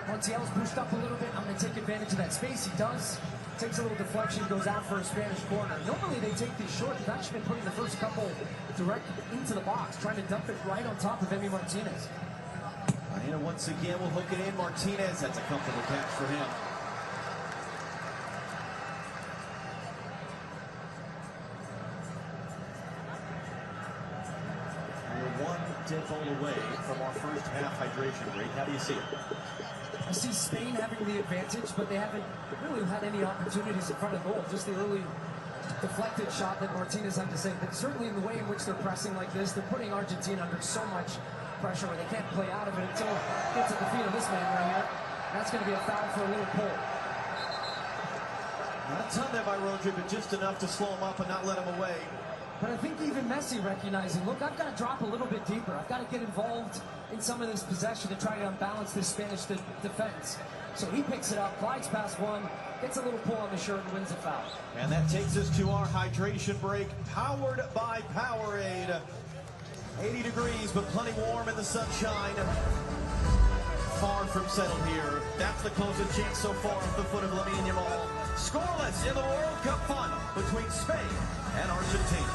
[SPEAKER 9] Montiel's pushed up a little bit. I'm going to take advantage of that space. He does. Takes a little deflection, goes out for a Spanish corner. Normally they take these short. They've actually been putting the first couple direct into the box, trying to dump it right on top of Emi Martinez.
[SPEAKER 8] Baena once again will hook it in. Martinez, that's a comfortable catch for him. 1/10 away from our first half hydration break. How do you see it?
[SPEAKER 9] I see Spain having the advantage, but they haven't really had any opportunities in front of goal. Just the early deflected shot that Martinez had to save. But certainly in the way in which they're pressing like this, they're putting Argentina under so much pressure where they can't play out of it until it gets at the feet of this man right here. That's going to be a foul for a little pull.
[SPEAKER 8] Not a ton there by Rodri, but just enough to slow him up and not let him away.
[SPEAKER 9] But I think even Messi recognizing, look, I've got to drop a little bit deeper. I've got to get involved in some of this possession to try to unbalance this Spanish defense. So he picks it up, glides past one, gets a little pull on the shirt and wins the foul.
[SPEAKER 8] And that takes us to our hydration break, powered by Powerade. 80 degrees, but plenty warm in the sunshine. Far from settled here. That's the closest chance so far at the foot of Lamine Yamal. Scoreless in the World Cup Final between Spain and Argentina.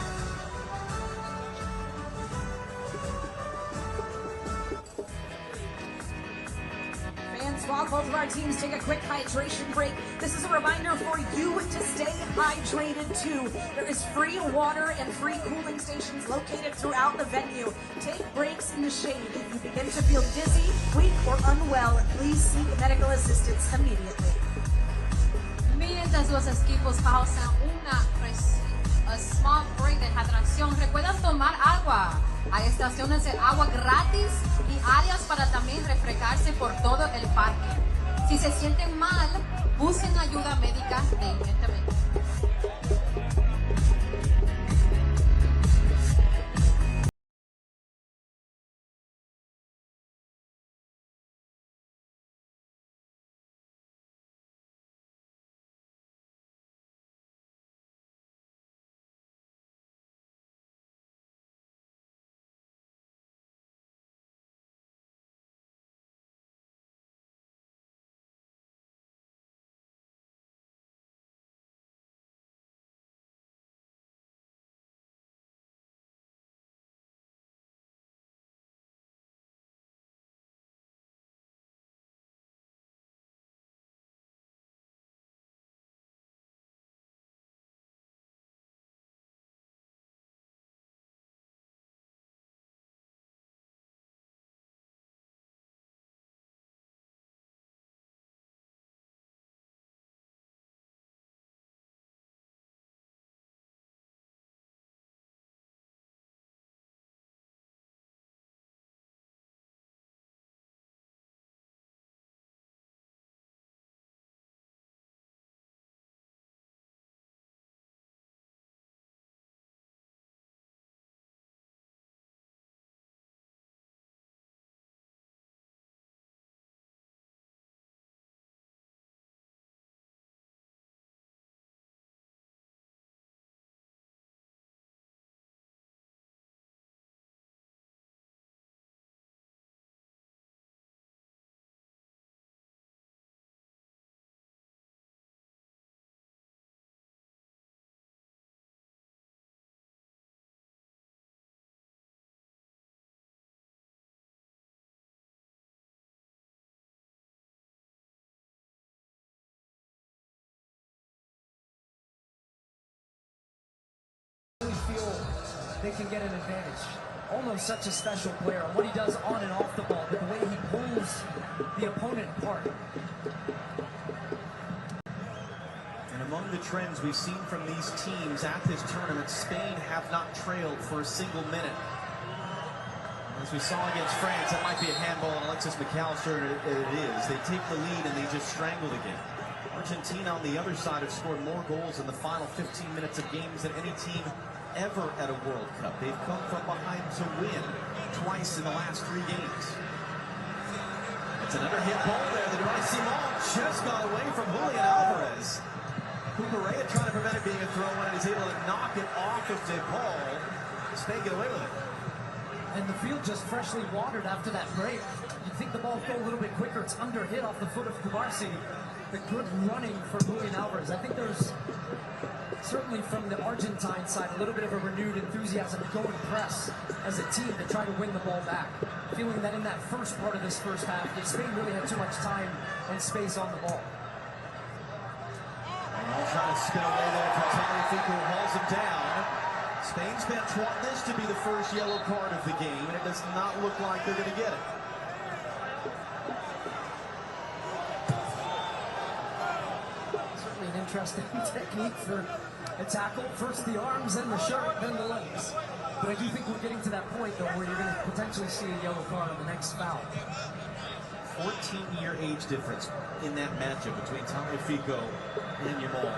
[SPEAKER 1] Fans, while both of our teams take a quick hydration break, this is a reminder for you to stay hydrated too. There is free water and free cooling stations located throughout the venue. Take breaks in the shade. If you begin to feel dizzy, weak, or unwell, please seek medical assistance immediately.
[SPEAKER 3] Mientras los equipos pausan a small break de hidratación, recuerden tomar agua. Hay estaciones de agua gratis y áreas para también refrescarse por todo el parque. Si se sienten mal, busquen ayuda médica de inmediatamente.
[SPEAKER 9] Feel they can get an advantage. Almost such a special player. What he does on and off the ball, the way he pulls the opponent apart.
[SPEAKER 8] And among the trends we've seen from these teams at this tournament, Spain have not trailed for a single minute. As we saw against France, that might be a handball on Alexis McAllister, it is. They take the lead and they just strangle the game. Argentina on the other side have scored more goals in the final 15 minutes of games than any team ever at a World Cup. They've come from behind to win twice in the last 3 games. It's another hit ball there. The Simon just got away from Julian Alvarez. Cucurella trying to prevent it being a throw when he's able to knock it off of De Paul. Spain get away with it.
[SPEAKER 9] And the field just freshly watered after that break. You'd think the ball would go a little bit quicker. It's under hit off the foot of Cubarsi. The good running for Julian Alvarez. I think there's certainly from the Argentine side a little bit of a renewed enthusiasm to go and press as a team to try to win the ball back. Feeling that in that first part of this first half, that Spain really had too much time and space on the ball.
[SPEAKER 8] And all trying to spin away there from Tagliafico, who hauls him down. Spain's bench want this to be the first yellow card of the game, and it does not look like they're going to get it.
[SPEAKER 9] Certainly an interesting technique for a tackle. First the arms, then the shirt, then the legs. But I do think we're getting to that point, though, where you're going to potentially see a yellow card on the next foul.
[SPEAKER 8] 14-year age difference in that matchup between Tagliafico and Yamal.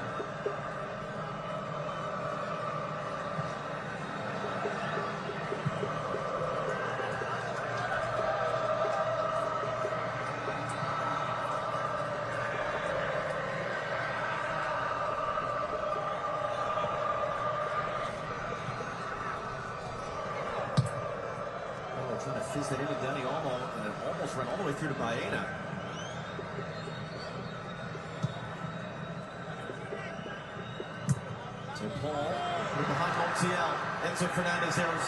[SPEAKER 8] Trying to fizz that into Dani Olmo, and it almost ran all the way through to Baena. To Paul, behind Montiel. Enzo Fernandez there was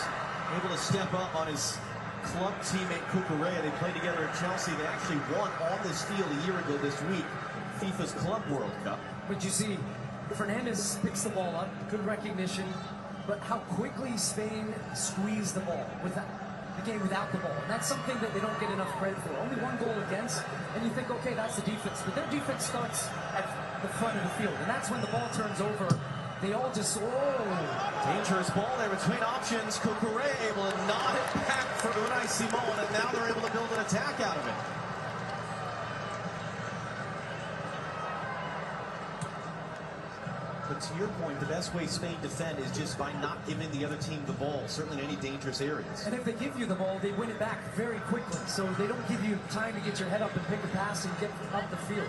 [SPEAKER 8] able to step up on his club teammate Cucurella. They played together at Chelsea. They actually won on this field a year ago this week, FIFA's Club World Cup.
[SPEAKER 9] But you see, Fernandez picks the ball up, good recognition, but how quickly Spain squeezed the ball with that. The game without the ball. And that's something that they don't get enough credit for. Only one goal against, and you think, okay, that's the defense. But their defense starts at the front of the field, and that's when the ball turns over. They all just,
[SPEAKER 8] Dangerous ball there between options. Cucurella able to nod it back for Unai Simon, and now they're able to build an attack out of it. But to your point, the best way Spain defend is just by not giving the other team the ball, certainly in any dangerous areas.
[SPEAKER 9] And if they give you the ball, they win it back very quickly. So they don't give you time to get your head up and pick a pass and get up the field.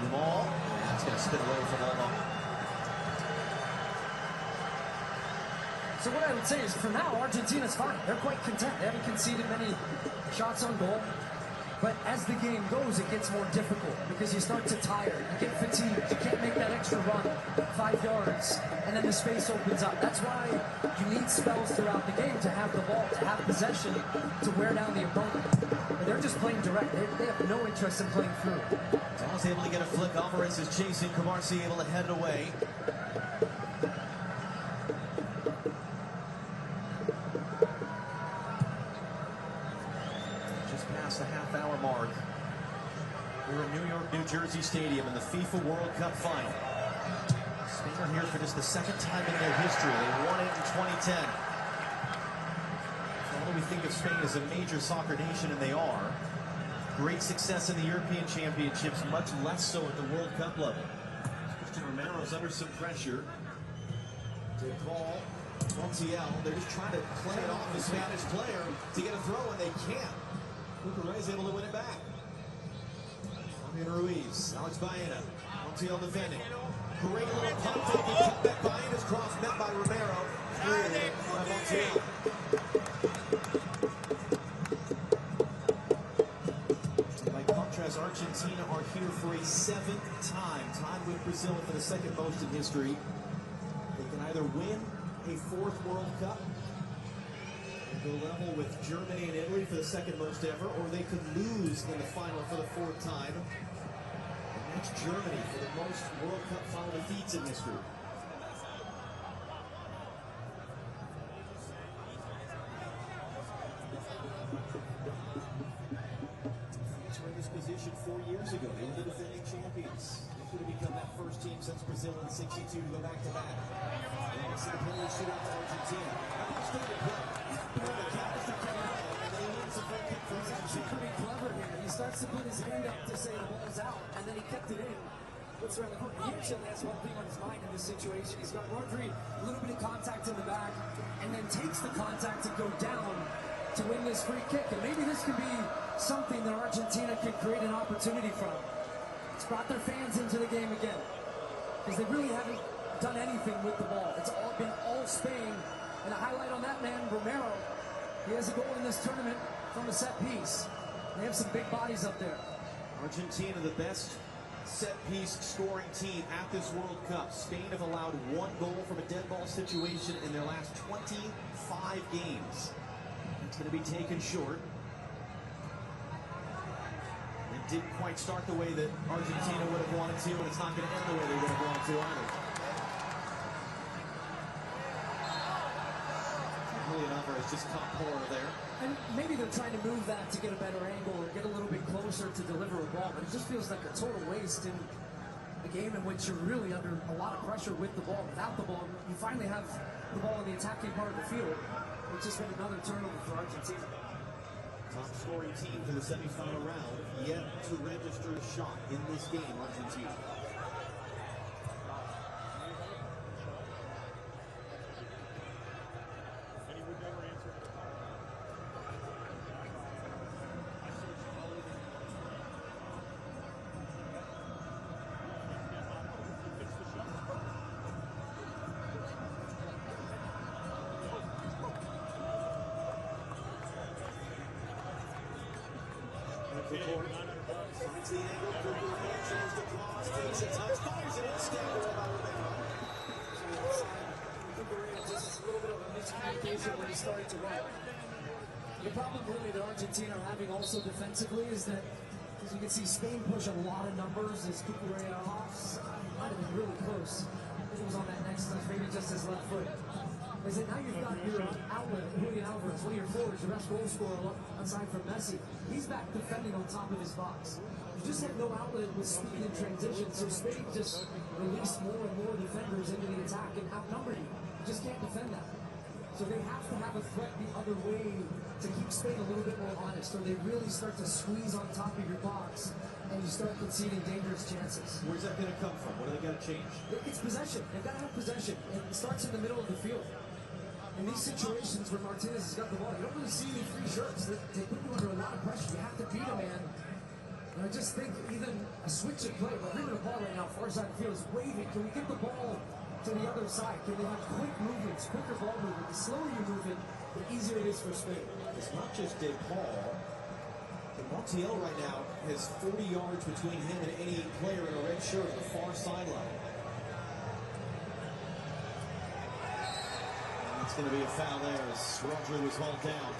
[SPEAKER 8] Yamal, that's going to spin away from Olmo.
[SPEAKER 9] So what I would say is, for now, Argentina's fine. They're quite content. They haven't conceded many shots on goal. But as the game goes, it gets more difficult because you start to tire, you get fatigued, you can't make that extra run, 5 yards, and then the space opens up. That's why you need spells throughout the game to have the ball, to have possession, to wear down the opponent. But they're just playing direct. They have no interest in playing through.
[SPEAKER 8] Dallas able to get a flick. Alvarez is chasing. Camarsi able to head it away. The half-hour mark. We're in New York, New Jersey Stadium in the FIFA World Cup Final. Spain are here for just the second time in their history. They won it in 2010. Although we think of Spain as a major soccer nation, and they are, great success in the European Championships, much less so at the World Cup level. Christian Romero's under some pressure. To call Montiel. They're just trying to play it off the Spanish player to get a throw, and they can't. Cucurella is able to win it back. Fabian Ruiz, Alex Baena, Montiel defending. Great little pump fake and cut back. Baena's cross met by Romero. Through by Montiel. By contrast, Argentina are here for a 7th time, tied with Brazil for the second most in history. They can either win a 4th World Cup, go level with Germany and Italy for the second most ever, or they could lose in the final for the 4th time. And that's Germany for the most World Cup final defeats in history. They were in this position 4 years ago. They were the defending champions. They could have become that first team since Brazil in '62 to go back-to-back. And it's a penalty shootout to Argentina.
[SPEAKER 9] He's actually pretty clever here. He starts to put his hand up to say the ball's out, and then he kept it in. Looks around the corner. He actually has one thing on his mind in this situation. He's got Rodri, a little bit of contact in the back, and then takes the contact to go down to win this free kick. And maybe this could be something that Argentina can create an opportunity from. It's brought their fans into the game again, because they really haven't done anything with the ball. It's all been all Spain. And a highlight on that man, Romero. He has a goal in this tournament from a set piece. They have some big bodies up there.
[SPEAKER 8] Argentina, the best set-piece scoring team at this World Cup. Spain have allowed 1 goal from a dead ball situation in their last 25 games. It's going to be taken short. It didn't quite start the way that Argentina would have wanted to, and it's not going to end the way they would have wanted to either. Julian Alvarez just caught Porter there.
[SPEAKER 9] And maybe they're trying to move that to get a better angle or get a little bit closer to deliver a ball, but it just feels like a total waste in a game in which you're really under a lot of pressure with the ball. Without the ball, you finally have the ball in the attacking part of the field. It's just been another turnover for Argentina.
[SPEAKER 8] Top scoring team for the semifinal round, yet to register a shot in this game, Argentina. Finds the angle, Kukurea changed across, takes a touch, fires it instead.
[SPEAKER 9] Kukurea just a little bit of a miscommunication when he started to run. The problem really that Argentina are having also defensively is that, as you can see, Spain push a lot of numbers as Kukurea pops. Might have been really close. I think it was on that next touch, maybe just his left foot. Is that now you've got your outlet, Julian Alvarez, one of your forwards, your best goal scorer aside from Messi. He's back defending on top of his box. You just had no outlet with speed and transition, so Spain just released more and more defenders into the attack and outnumbered you. You just can't defend that. So they have to have a threat the other way to keep Spain a little bit more honest, or they really start to squeeze on top of your box and you start conceding dangerous chances.
[SPEAKER 8] Where's that going to come from? What do they got to change?
[SPEAKER 9] It's possession. They've got to have possession. And it starts in the middle of the field. In these situations where Martinez has got the ball, you don't really see any free shirts. They put you under a lot of pressure. You have to beat a man. And I just think even a switch of play, we're bringing the ball right now, far side of the field is waving. Can we get the ball to the other side? Can they have quick movements, quicker ball movement? The slower you move it, the easier it is for Spain.
[SPEAKER 8] It's not just De Paul. Montiel right now has 40 yards between him and any player in a red shirt on the far sideline. It's going to be a foul there as Rodri was hauled down.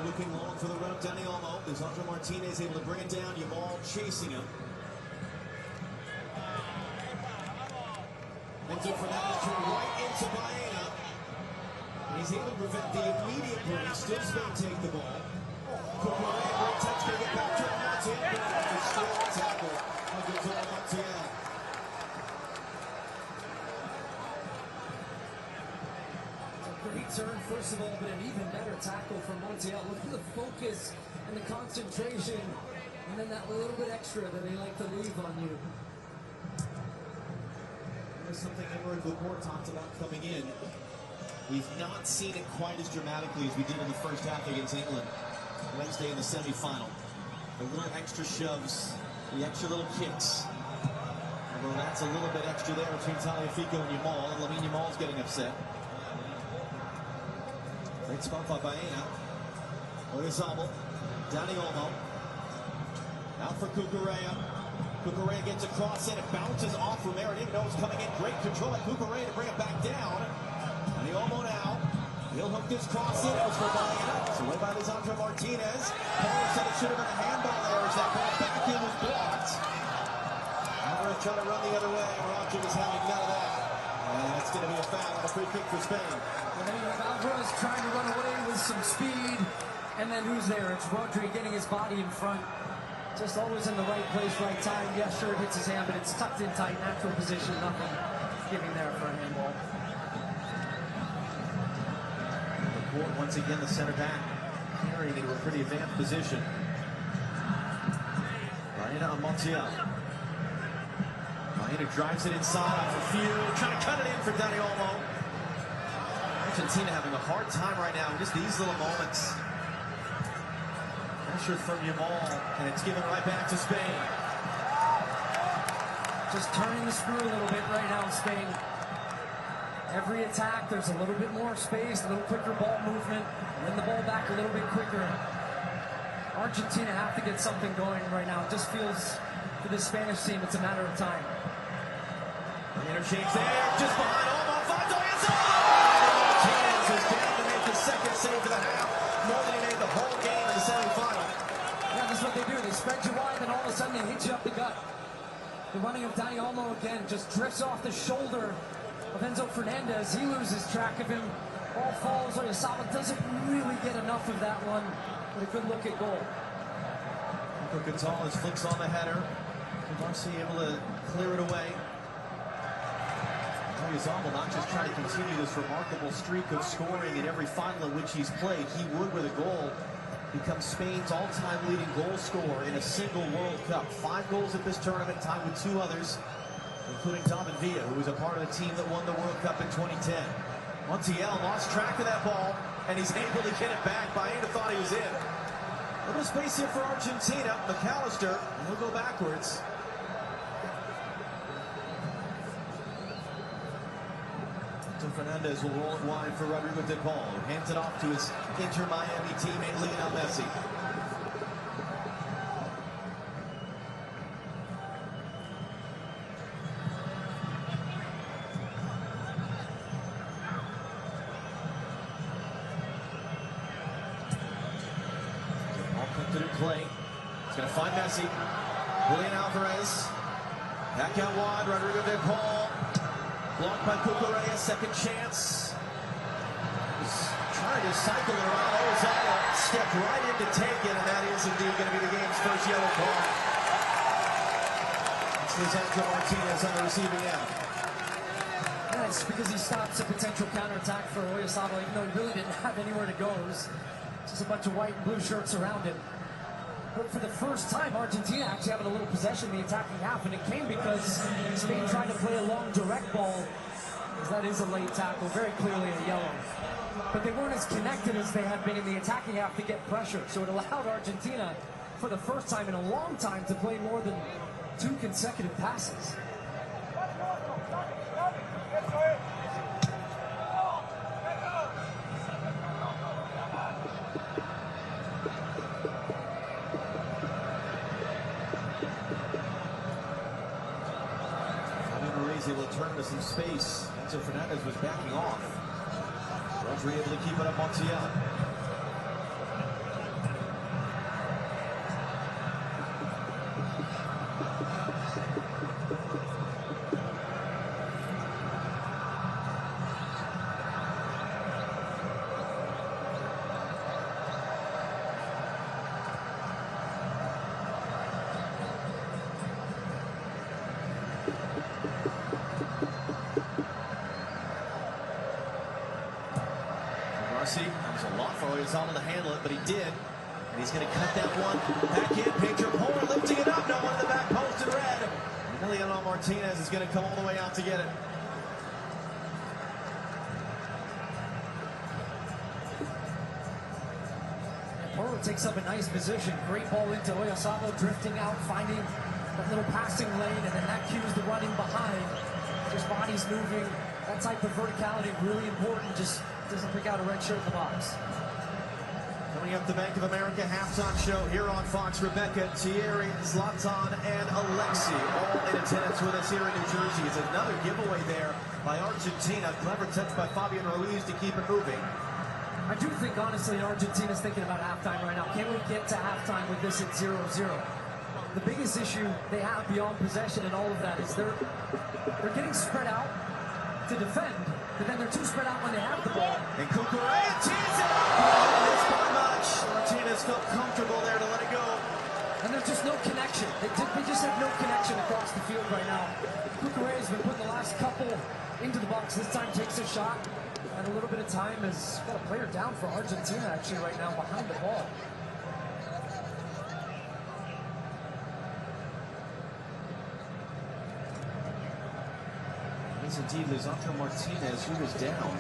[SPEAKER 8] Looking long for the run of Dani Olmo. Lisandro Martinez able to bring it down. Yamal chasing him. Enzo Fernandez right into Baena. And he's able to prevent the immediate break. Still Spain take the ball. Kukurea, great touch, going to get back to Montiel. But a strong tackle of Gonzalo Montiel.
[SPEAKER 9] Great turn, first of all, but an even better tackle from Montiel. Look at the focus and the concentration, and then that little bit extra that they like to leave on you.
[SPEAKER 8] There's something Emerick Laporte talked about coming in. We've not seen it quite as dramatically as we did in the first half against England Wednesday in the semi-final. The little extra shoves, the extra little kicks. Although that's a little bit extra there between Tagliafico and Yamal, and Lamine Yamal's getting upset. Great spot by Baena. Oyarzabal. Dani Olmo. Out for Kukurea. Kukurea gets across it. It bounces off Romero. Didn't know it was coming in. Great control by Kukurea to bring it back down. Dani Olmo now. He'll hook this cross in. It was for Baena. It's away by Lisandro Martinez. Paul said it should have been a handball there as that ball back in was blocked. Alvarez trying to run the other way. Roger was having none of that. And it's going to be a foul and a free kick for Spain.
[SPEAKER 9] Alvarez trying to run away with some speed, and then who's there? It's Rodri getting his body in front. Just always in the right place, right time. Yeah, sure, it hits his hand, but it's tucked in tight, natural position, nothing giving there for a handball.
[SPEAKER 8] Laporte, once again, the center back, carrying into a pretty advanced position. Baena on Montiel. Baena drives it inside off a few, trying to cut it in for Dani Olmo. Argentina having a hard time right now, just these little moments. Pressure from Yamal, and it's given right back to Spain.
[SPEAKER 9] Just turning the screw a little bit right now, Spain. Every attack, there's a little bit more space, a little quicker ball movement, win the ball back a little bit quicker. Argentina have to get something going right now. It just feels for this Spanish team, it's a matter of time.
[SPEAKER 8] Interchange there, just behind Olmo, finds Oyarzabal! Chance is down to make his second save of the half, more than he made the whole game in the semifinal.
[SPEAKER 9] Yeah, this is what they do. They spread you wide, then all of a sudden they hit you up the gut. The running of Dani Olmo again just drifts off the shoulder of Enzo Fernandez. He loses track of him. Ball falls. Oyarzabal doesn't really get enough of that one, but a good look at goal.
[SPEAKER 8] Nico Gonzalez flicks on the header. Marcy able to clear it away. Oyarzabal not just trying to continue this remarkable streak of scoring in every final in which he's played. He would, with a goal, become Spain's all-time leading goal scorer in a single World Cup. 5 goals at this tournament, tied with 2 others, including David Villa, who was a part of the team that won the World Cup in 2010. Montiel lost track of that ball, and he's able to get it back. Baena thought he was in. A little space here for Argentina. McAllister, and he'll go backwards. Fernandez will roll it wide for Rodrigo de Paul, who hands it off to his Inter Miami teammate Lionel Messi. Ball put it in play. He's going to find Messi. Julian Alvarez. Back out wide, Rodrigo de Paul. Blocked by Cucurella, second chance. He's trying to cycle it around. Oyarzabal stepped right in to take it, and that is indeed going to be the game's first yellow card. It's Lisandro Martinez on the receiving end.
[SPEAKER 9] Nice, because he stops a potential counterattack for Oyarzabal, even though he really didn't have anywhere to go. It was just a bunch of white and blue shirts around him. But for the first time, Argentina actually having a little possession in the attacking half, and it came because Spain tried to play a long direct ball, because that is a late tackle, very clearly a yellow. But they weren't as connected as they had been in the attacking half to get pressure, so it allowed Argentina, for the first time in a long time, to play more than 2 consecutive passes.
[SPEAKER 8] Able to turn to some space. Enzo Fernandez was backing off. Rodri able to keep it up Montiel. That was a lot for Oyarzabal to handle it, but he did. And he's going to cut that one back in. Pedro Porro lifting it up. No one in the back post in red. And Emiliano Martinez is going to come all the way out to get it.
[SPEAKER 9] Porro takes up a nice position. Great ball into Oyarzabal, drifting out, finding that little passing lane, and then that cues the running behind. Just bodies moving. That type of verticality, really important. Just doesn't pick out a red shirt in the box.
[SPEAKER 8] Coming up, the Bank of America halftime show here on Fox. Rebecca, Thierry, Zlatan, and Alexi all in attendance with us here in New Jersey. It's another giveaway there by Argentina. Clever touch by Fabian Ruiz to keep it moving.
[SPEAKER 9] I do think, honestly, Argentina's thinking about halftime right now. Can we get to halftime with this at 0-0? The biggest issue they have beyond possession and all of that is they're getting spread out to defend, but then they're too spread out when they have the ball.
[SPEAKER 8] And Cucurella tees it up! It's by much. Martinez felt comfortable there to let it go.
[SPEAKER 9] And there's just no connection. They just have no connection across the field right now. Cucurella's been putting the last couple into the box. This time takes a shot, and a little bit of time has got a player down for Argentina actually right now behind the ball.
[SPEAKER 8] It's indeed Lisandro Martinez who is down.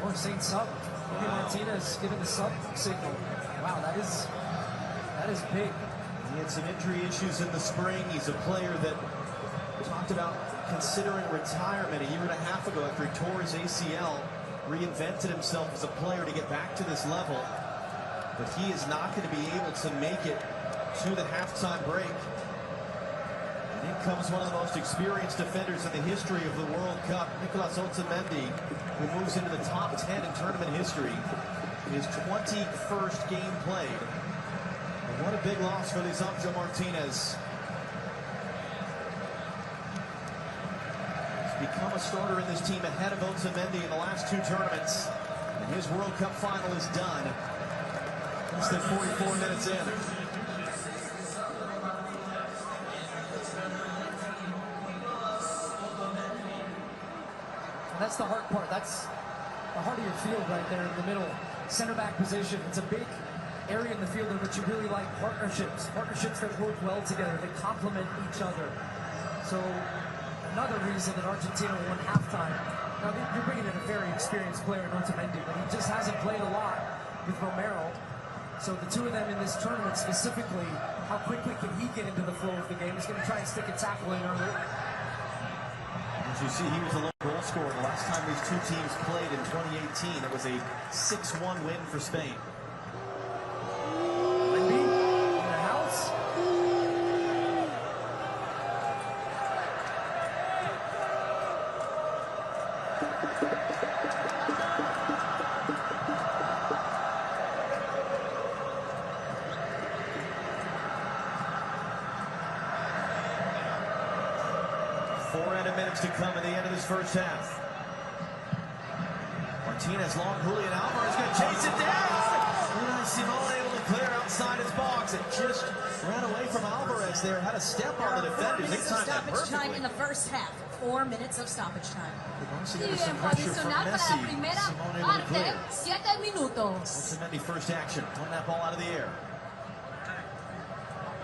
[SPEAKER 9] Or Saint sub. Maybe Martinez giving the sub signal. Wow, that is big.
[SPEAKER 8] He had some injury issues in the spring. He's a player that talked about considering retirement a year and a half ago after he tore his ACL, reinvented himself as a player to get back to this level. but he is not going to be able to make it to the halftime break. And in comes one of the most experienced defenders in the history of the World Cup, Nicolas Otamendi, who moves into the top 10 in tournament history. His 21st game played. And what a big loss for Lisandro Martinez. He's become a starter in this team ahead of Otamendi in the last 2 tournaments. And his World Cup final is done. Less than 44 minutes in.
[SPEAKER 9] And that's the hard part. That's the heart of your field right there in the middle. Center back position. It's a big area in the field in which you really like partnerships. Partnerships that work well together. They complement each other. So another reason that Argentina won halftime. Now you're bringing in a very experienced player in Otamendi, but he just hasn't played a lot with Romero. So the two of them in this tournament specifically, how quickly can he get into the flow of the game? He's going to try and stick a tackle in early.
[SPEAKER 8] As you see, he was a lone goal scorer. The last time these two teams played in 2018, it was a 6-1 win for Spain.
[SPEAKER 9] Maybe in the house.
[SPEAKER 8] 4 minutes to come at the end of this first half. Martinez long, Julian Alvarez going to chase it down. Unai Simon able to clear outside his box. It just ran away from Alvarez there. Had a step on the defenders.
[SPEAKER 1] 4 minutes of stoppage time in the first half. 4 minutes of stoppage time.
[SPEAKER 3] Tiempo adicional para la primera parte, 7 minutos.
[SPEAKER 8] Otamendi first action. Won that ball out of the air.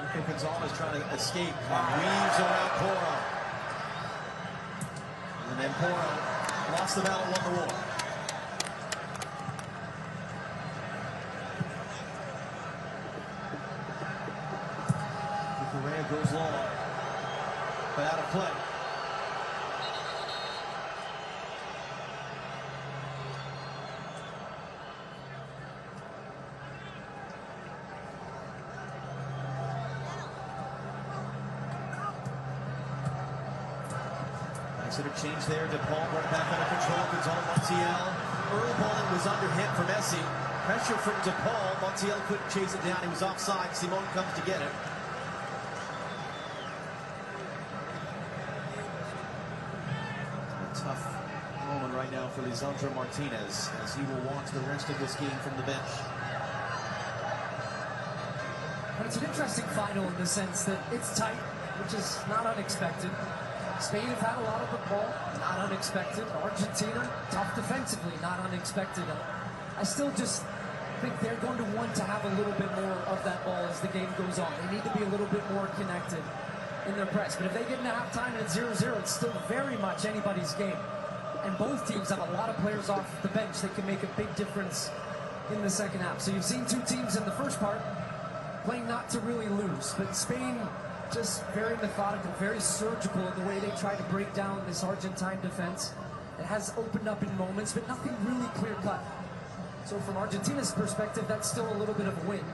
[SPEAKER 8] Nico Gonzalez trying to escape. Weaves around Porro. And then Porro lost the battle, won the war. Correa goes long, but out of play. Nice interchange there. DePaul brought back under control. Gonzalo Montiel. Early ball that was under hit for Messi. Pressure from DePaul. Montiel couldn't chase it down. He was offside. Simon comes to get it. Tough moment right now for Lisandro Martinez as he will watch the rest of this game from the bench.
[SPEAKER 9] But it's an interesting final in the sense that it's tight, which is not unexpected. Spain have had a lot of the ball, not unexpected. Argentina, tough defensively, not unexpected. I still just think they're going to want to have a little bit more of that ball as the game goes on. They need to be a little bit more connected in their press. But if they get into halftime and it's 0-0, it's still very much anybody's game. And both teams have a lot of players off the bench that can make a big difference in the second half. So you've seen two teams in the first part playing not to really lose. But Spain just very methodical, very surgical in the way they try to break down this Argentine defense. It has opened up in moments, but nothing really clear-cut. So from Argentina's perspective, that's still a little bit of a win,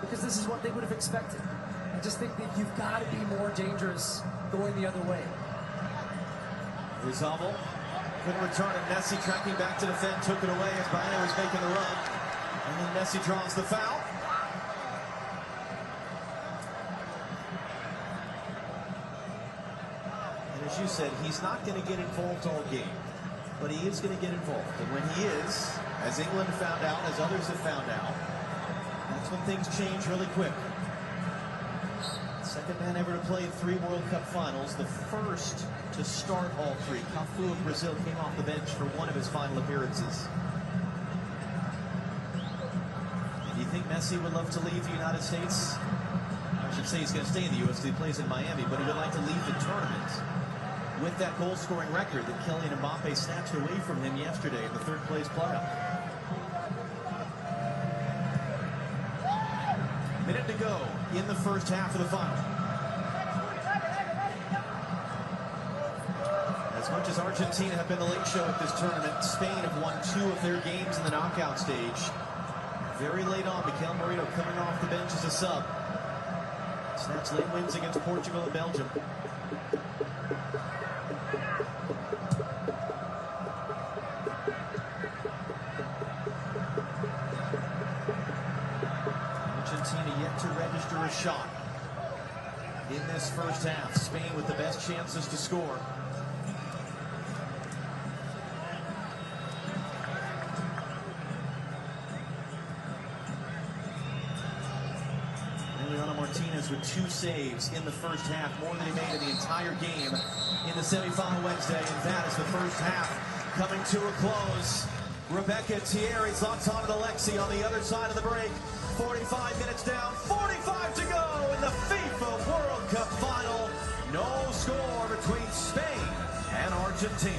[SPEAKER 9] because this is what they would have expected. I just think that you've got to be more dangerous going the other way.
[SPEAKER 8] Rizabal couldn't return it. Messi tracking back to defend, took it away as Baena was making the run. And then Messi draws the foul. And as you said, he's not going to get involved all game, but he is going to get involved. And when he is, as England found out, as others have found out, that's when things change really quick. Second man ever to play in 3 World Cup finals, the first to start all 3. Cafu of Brazil came off the bench for one of his final appearances. And do you think Messi would love to leave the United States? I should say he's going to stay in the U.S. because he plays in Miami, but he would like to leave the tournament with that goal-scoring record that Kylian Mbappe snatched away from him yesterday in the third-place playoff. Minute to go in the first half of the final. As much as Argentina have been the late show at this tournament, Spain have won 2 of their games in the knockout stage. Very late on, Mikel Merino coming off the bench as a sub. Snaps late wins against Portugal and Belgium. Argentina yet to register a shot in this first half. Spain with the best chances to score. Martinez with 2 saves in the first half, more than he made in the entire game in the semifinal Wednesday, and that is the first half coming to a close. Rebecca Thierry's locked onto the Lexi on the other side of the break. 45 minutes down, 45 to go in the FIFA World Cup Final. No score between Spain and Argentina.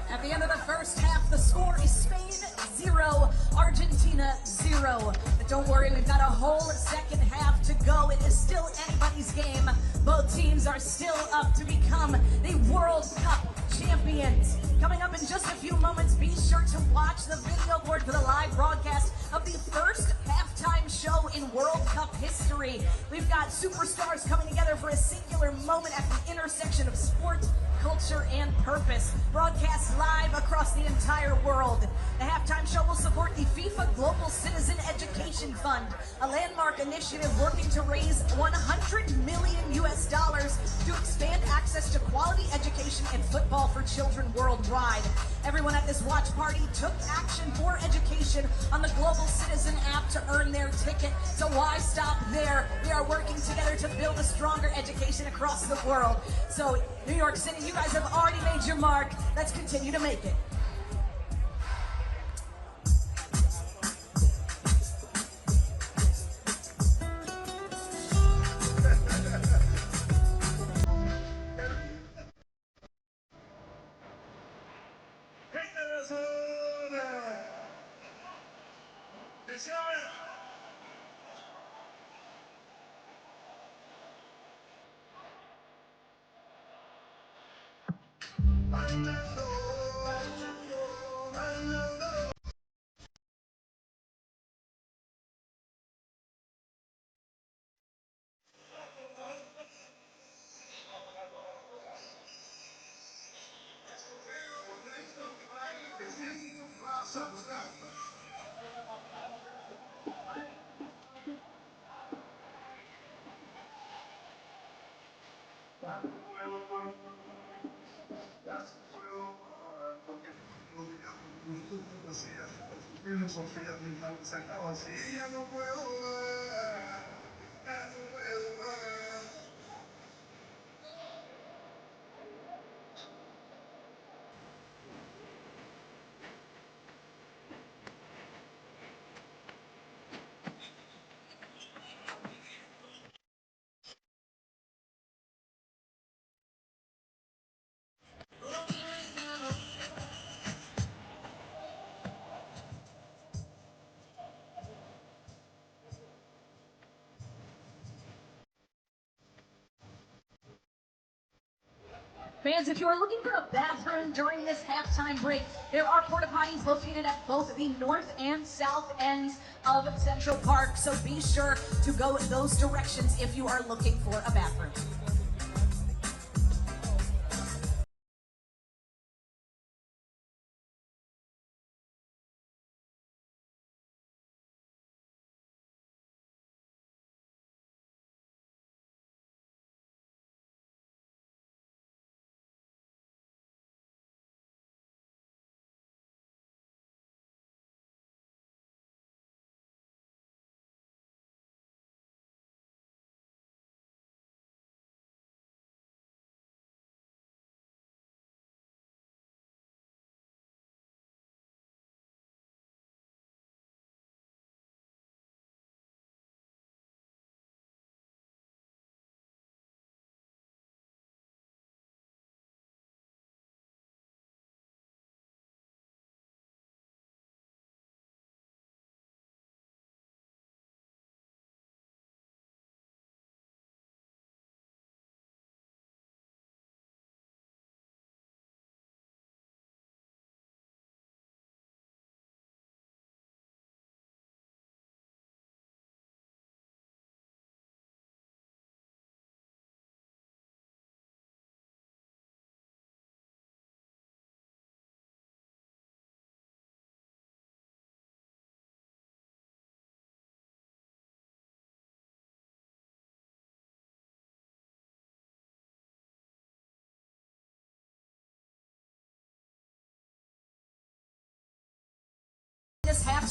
[SPEAKER 1] At the end of the first half, the score is Spain 0, Argentina 0. But don't worry, we've got a whole second half to go. It is still anybody's game. Both teams are still up to become the World Cup champions. Coming up in just a few moments, be sure to watch the video board for the live broadcast of the first halftime show in World Cup history. We've got superstars coming together for a singular moment at the intersection of sport, culture, and purpose. Broadcast live across the entire world. The halftime show will support the FIFA Global Citizen Education Fund, a landmark initiative working to raise $100 million to expand access to quality education and football for children worldwide. Everyone at this watch party took action for education on the Global Citizen app to earn their ticket. So why stop there? We are working together to build a stronger education across the world. So New York City, you guys have already made your mark. Let's continue to make it. Fans, if you are looking for a bathroom during this halftime break, there are porta potties located at both the north and south ends of Central Park, so be sure to go those directions if you are looking for a bathroom.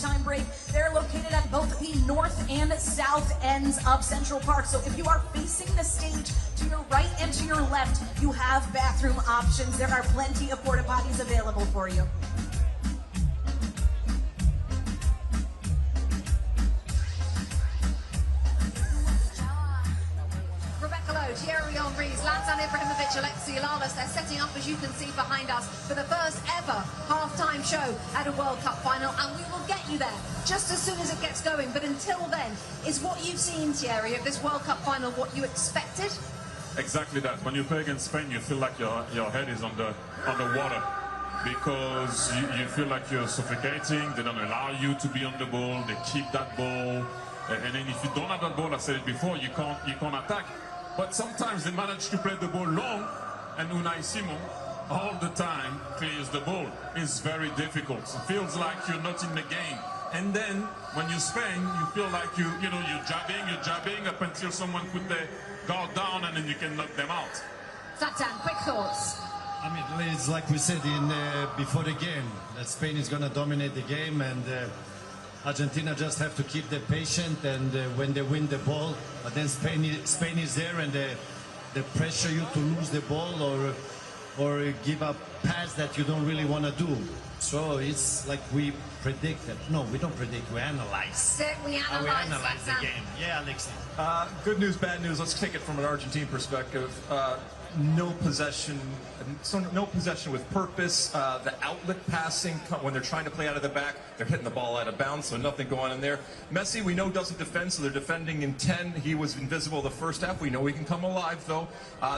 [SPEAKER 1] Sunshine Break. They're located at both the north and south ends of Central Park. So if you are facing the stage to your right and to your left, you have bathroom options. There are plenty of porta potties available for you.
[SPEAKER 3] Thierry Henry, Zlatan Ibrahimovic, Alexi Lalas, they're setting up, as you can see behind us, for the first ever halftime show at a World Cup final, and we will get you there just as soon as it gets going. But until then, is what you've seen, Thierry, of this World Cup final what you expected?
[SPEAKER 7] Exactly that. When you play against Spain, you feel like your head is on the water, because you feel like you're suffocating. They don't allow you to be on the ball. They keep that ball, and then if you don't have that ball, I said it before, you can't attack. But sometimes they manage to play the ball long, and Unai Simon all the time clears the ball. It's very difficult. It feels like you're not in the game. And then when you're Spain, you feel like you're jabbing up until someone put their guard down, and then you can knock them out.
[SPEAKER 3] Zlatan, quick thoughts.
[SPEAKER 6] I mean, it's like we said before the game, that Spain is going to dominate the game, and Argentina just have to keep the patient, and when they win the ball, but then Spain is there, and they pressure you to lose the ball or give a pass that you don't really want to do. So it's like we predicted. No, we don't predict. We analyze.
[SPEAKER 3] We analyze
[SPEAKER 6] the game. Yeah, Alexi.
[SPEAKER 8] Good news, bad news. Let's take it from an Argentine perspective. No possession with purpose. The outlet passing, when they're trying to play out of the back, they're hitting the ball out of bounds, so nothing going on in there. Messi, we know, doesn't defend, so they're defending in 10. He was invisible the first half. We know he can come alive, though.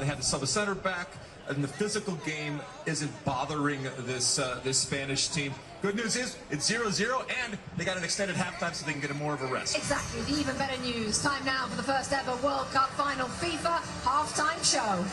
[SPEAKER 8] They had to sub a center back, and the physical game isn't bothering this Spanish team. Good news is it's 0-0, and they got an extended halftime so they can get more of a rest.
[SPEAKER 3] Exactly. The even better news. Time now for the first ever World Cup final FIFA halftime show.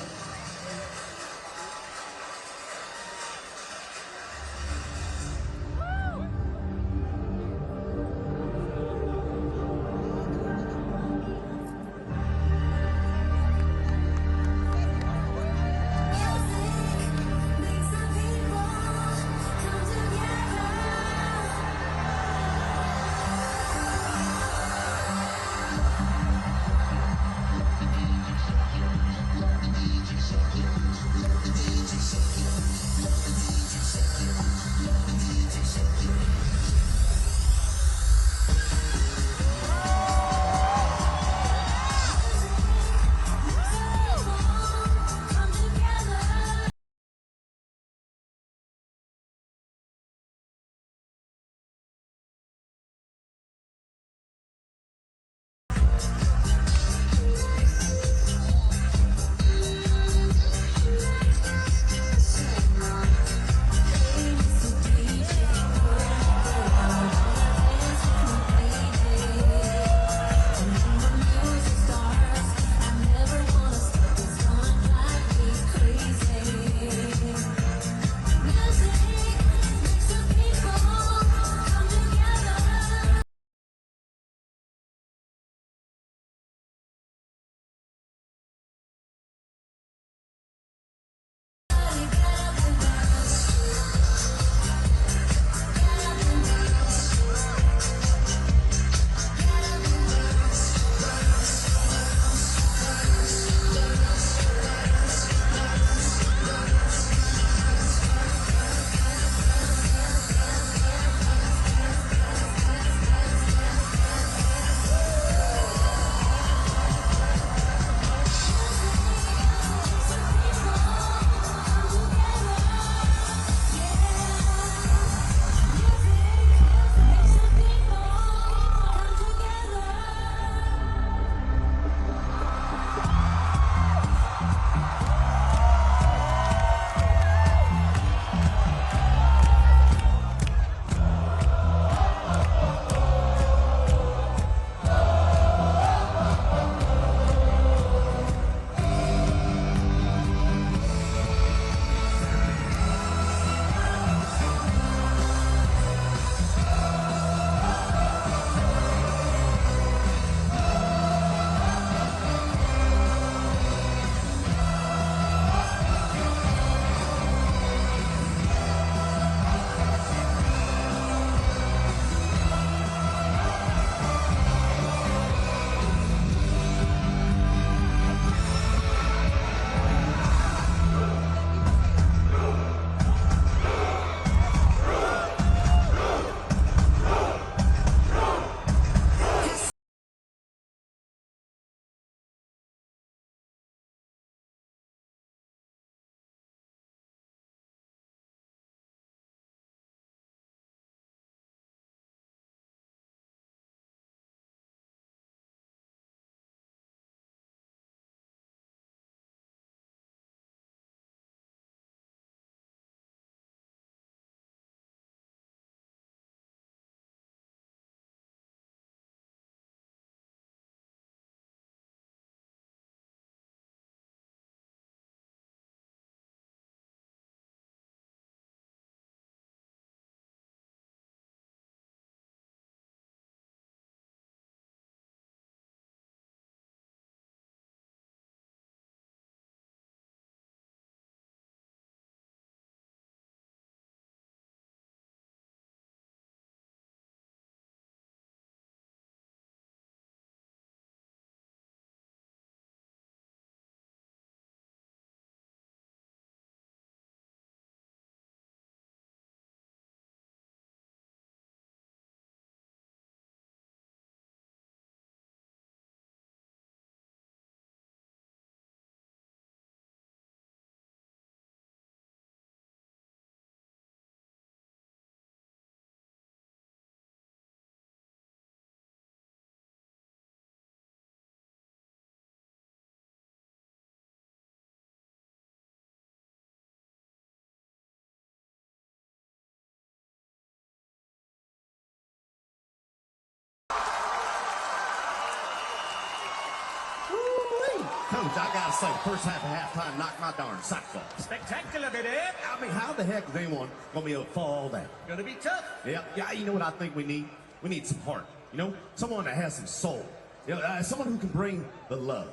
[SPEAKER 8] Coach, I gotta say, the first half of halftime knocked my darn socks off.
[SPEAKER 4] Spectacular, baby.
[SPEAKER 8] I mean, how the heck is anyone gonna be able to fall that?
[SPEAKER 4] Gonna be tough.
[SPEAKER 8] Yeah, you know what I think we need? We need some heart. You know, someone that has some soul. You know, someone who can bring the love.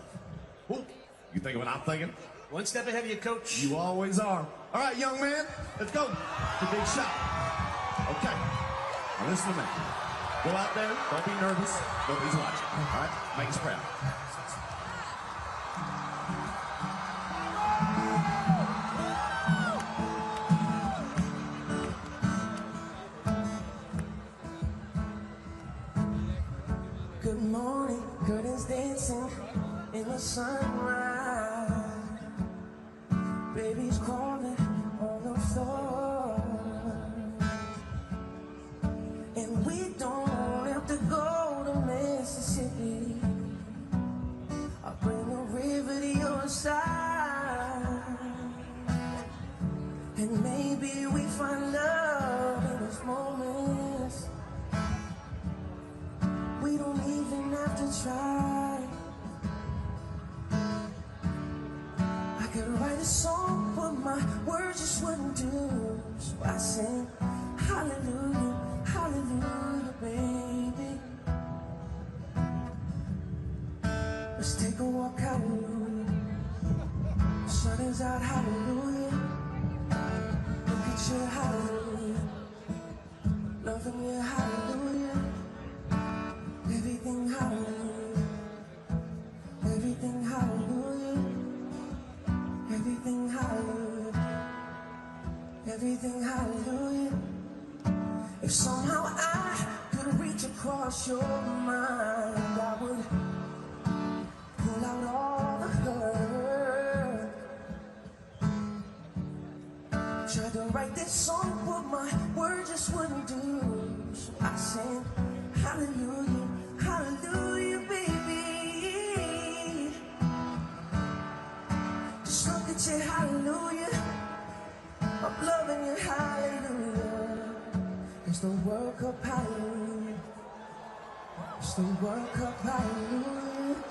[SPEAKER 8] Ooh, you think of what I'm thinking?
[SPEAKER 4] One step ahead of you, Coach.
[SPEAKER 8] You always are. All right, young man, let's go. The big shot. Okay. Now listen to me. Go out there. Don't be nervous. Nobody's watching. All right? Make us proud.
[SPEAKER 10] Good morning, curtains dancing in the sunrise. Baby's crawling on the floor, and we don't have to go to Mississippi. I'll bring the river to your side, and maybe we find love in those moments. We don't even have to try. I could write a song, but my words just wouldn't do. So I sing hallelujah, hallelujah, baby. Let's take a walk, hallelujah. The sun is out, hallelujah. Look at you, hallelujah. Loving you, hallelujah. Everything hallelujah, everything hallelujah, everything hallelujah, everything hallelujah. If somehow I could reach across your mind, I would pull out all the hurt. Tried to write this song, but my words just wouldn't do. So I sang hallelujah, hallelujah, baby. Just look at you, hallelujah. I'm loving you, hallelujah. It's the World Cup, hallelujah. It's the World Cup, hallelujah.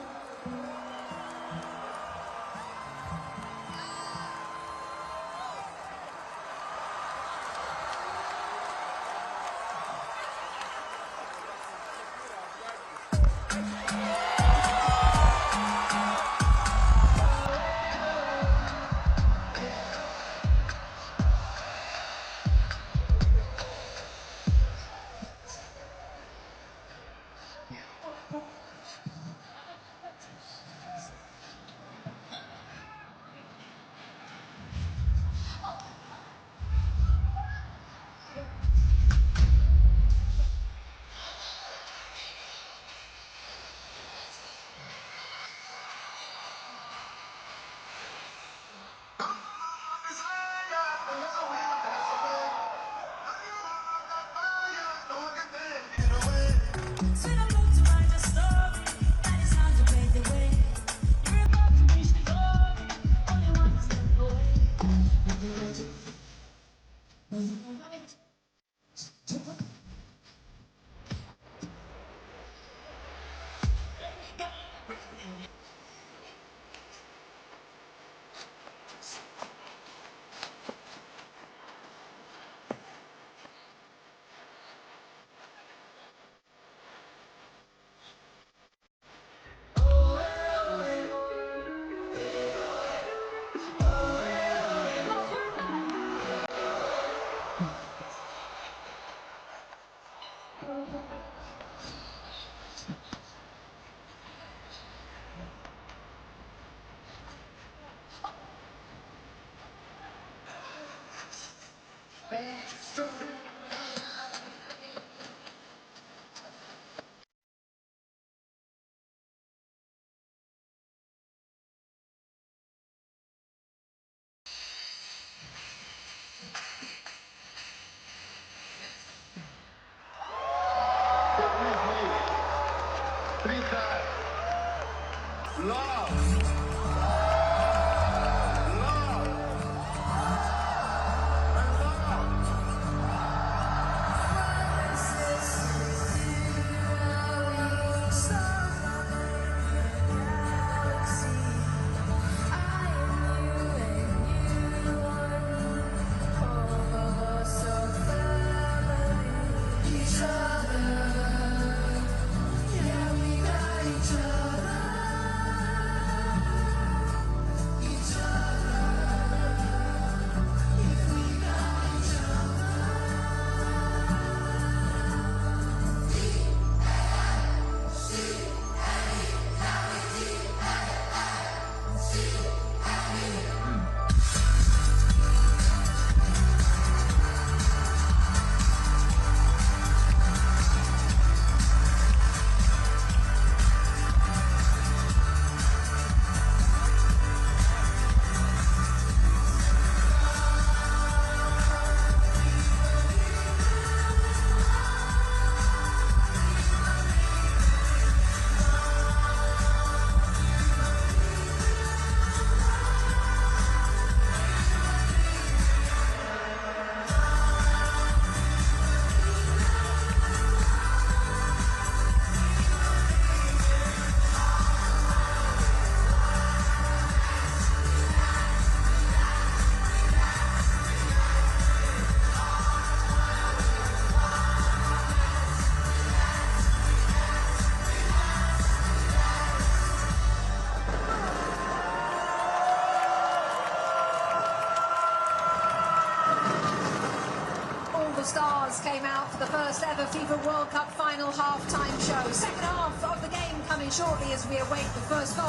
[SPEAKER 1] FIFA World Cup Final halftime show. Second half of the game coming shortly as we await the first goal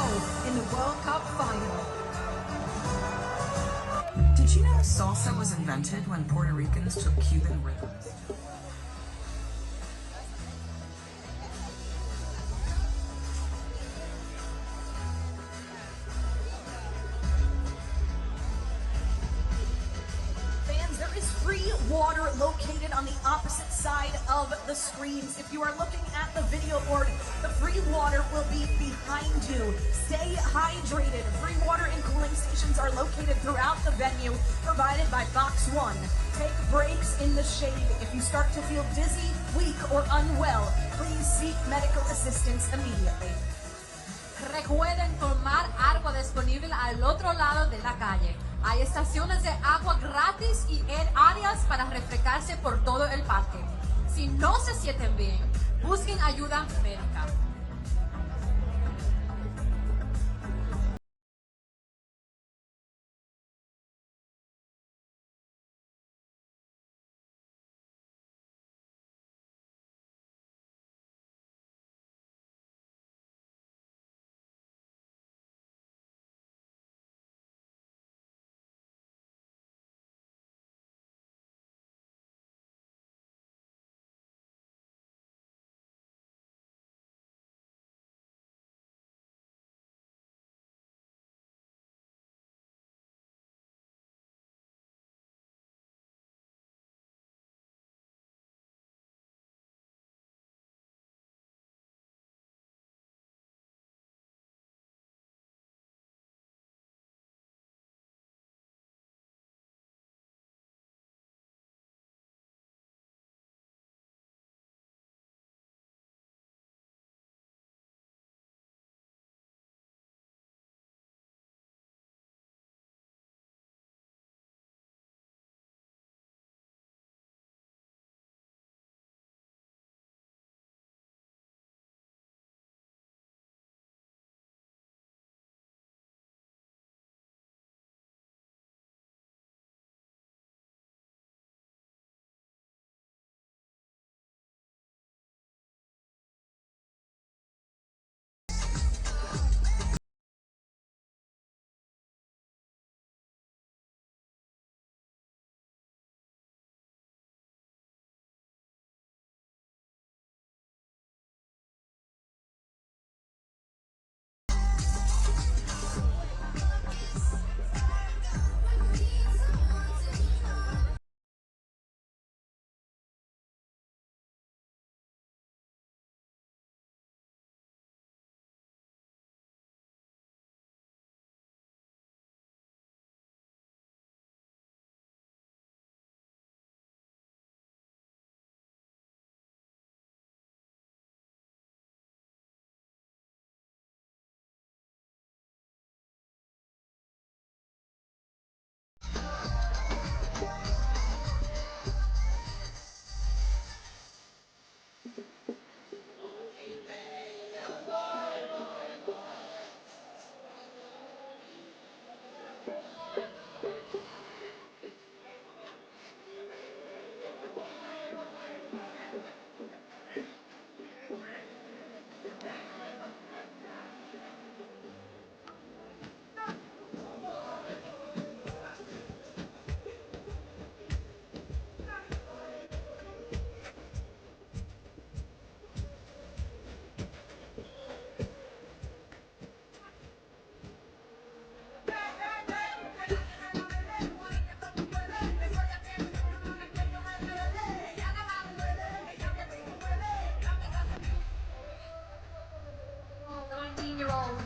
[SPEAKER 1] in the World Cup Final.
[SPEAKER 11] Did you know salsa was invented when Puerto Ricans took Cuban rhythms?
[SPEAKER 1] Fans, there is free water located on the opposite side of the screens. If you are looking at the video board, the free water will be behind you. Stay hydrated. Free water and cooling stations are located throughout the venue, provided by Box One. Take breaks in the shade. If you start to feel dizzy, weak, or unwell, please seek medical assistance immediately.
[SPEAKER 3] Recuerden tomar agua disponible al otro lado de la calle. Hay estaciones de agua gratis y áreas para refrescarse por todo el parque. Si no se sienten bien, busquen ayuda médica.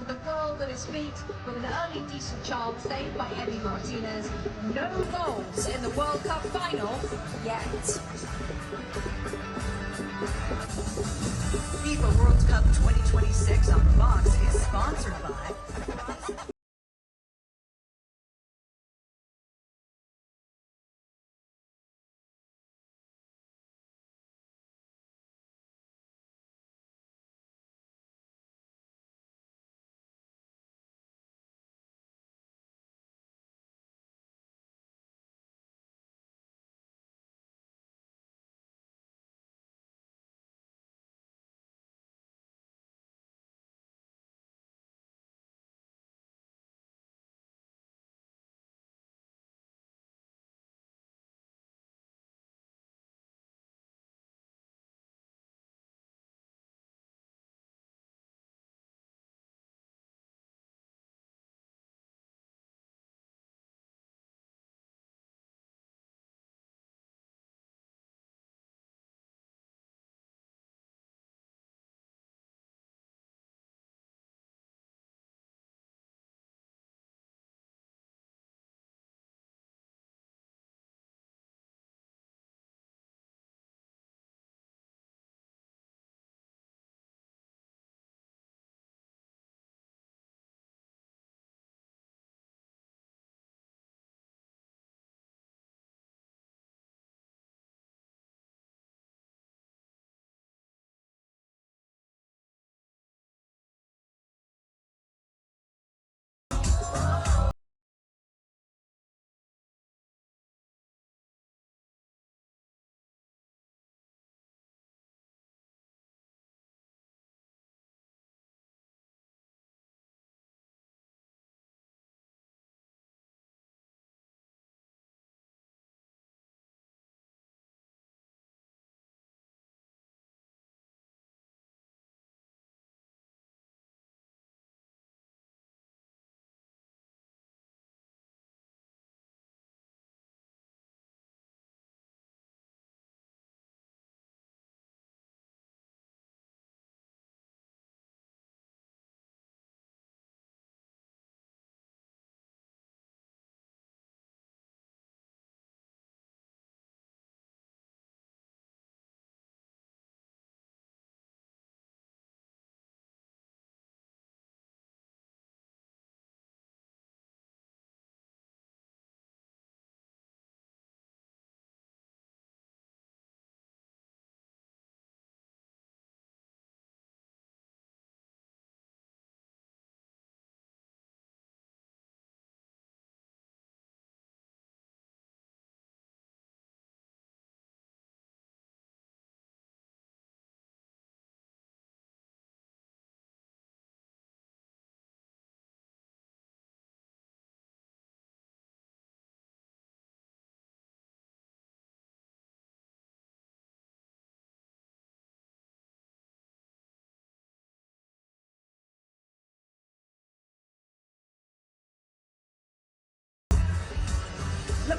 [SPEAKER 1] The world at his feet with an early decent chance saved by Eddie Martinez. No goals in the World Cup final yet.
[SPEAKER 11] FIFA World Cup 2026 on Fox is sponsored by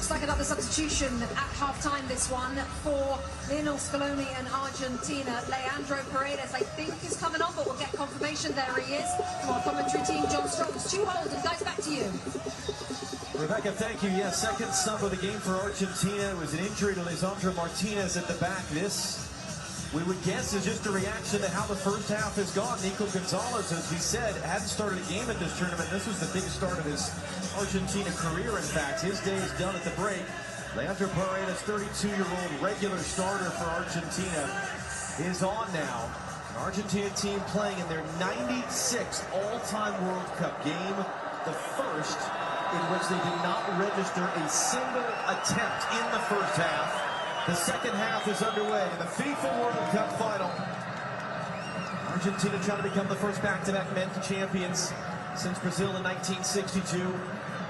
[SPEAKER 3] looks like another substitution at halftime, this one, for Lionel Scaloni and Argentina. Leandro Paredes, I think, is coming on, but we'll get confirmation. There he is. From our commentary team, John Strong's 2 holds, and guys, back to you.
[SPEAKER 8] Rebecca, thank you. Yes, second sub of the game for Argentina. It was an injury to Lisandro Martinez at the back. This, we would guess, is just a reaction to how the first half has gone. Nico Gonzalez, as we said, hadn't started a game at this tournament. This was the biggest start of his Argentina career, in fact. His day is done at the break. Leandro Paredes, 32-year-old regular starter for Argentina, is on now. An Argentina team playing in their 96th all-time World Cup game, the first in which they did not register a single attempt in the first half. The second half is underway in the FIFA World Cup Final. Argentina trying to become the first back-to-back men's champions since Brazil in 1962.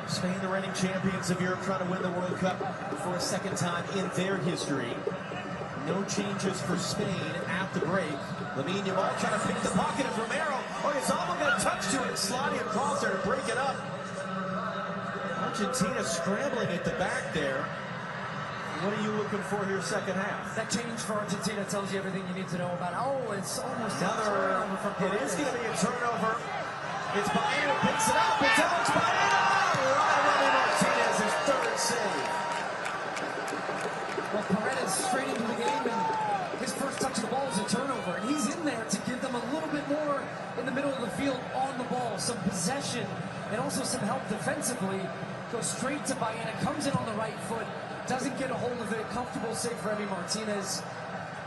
[SPEAKER 8] Spain, the reigning champions of Europe, trying to win the World Cup for a second time in their history. No changes for Spain at the break. Lamine Yamal trying to pick the pocket of Romero. Oh, he's almost got a touch to it, sliding across there to break it up. Argentina scrambling at the back there. What are you looking for here second half?
[SPEAKER 9] That change for Argentina tells you everything you need to know about. Oh, it's almost
[SPEAKER 8] another turnover from Paredes. It is going to be a turnover. It's Baena who picks it up. It's Alex Baena! Right, Martinez, his third save.
[SPEAKER 9] Well, Paredes straight into the game, and his first touch of the ball is a turnover, and he's in there to give them a little bit more in the middle of the field on the ball, some possession, and also some help defensively. Goes straight to Baena, comes in on the right foot, doesn't get a hold of it. Comfortable save for Emi Martinez.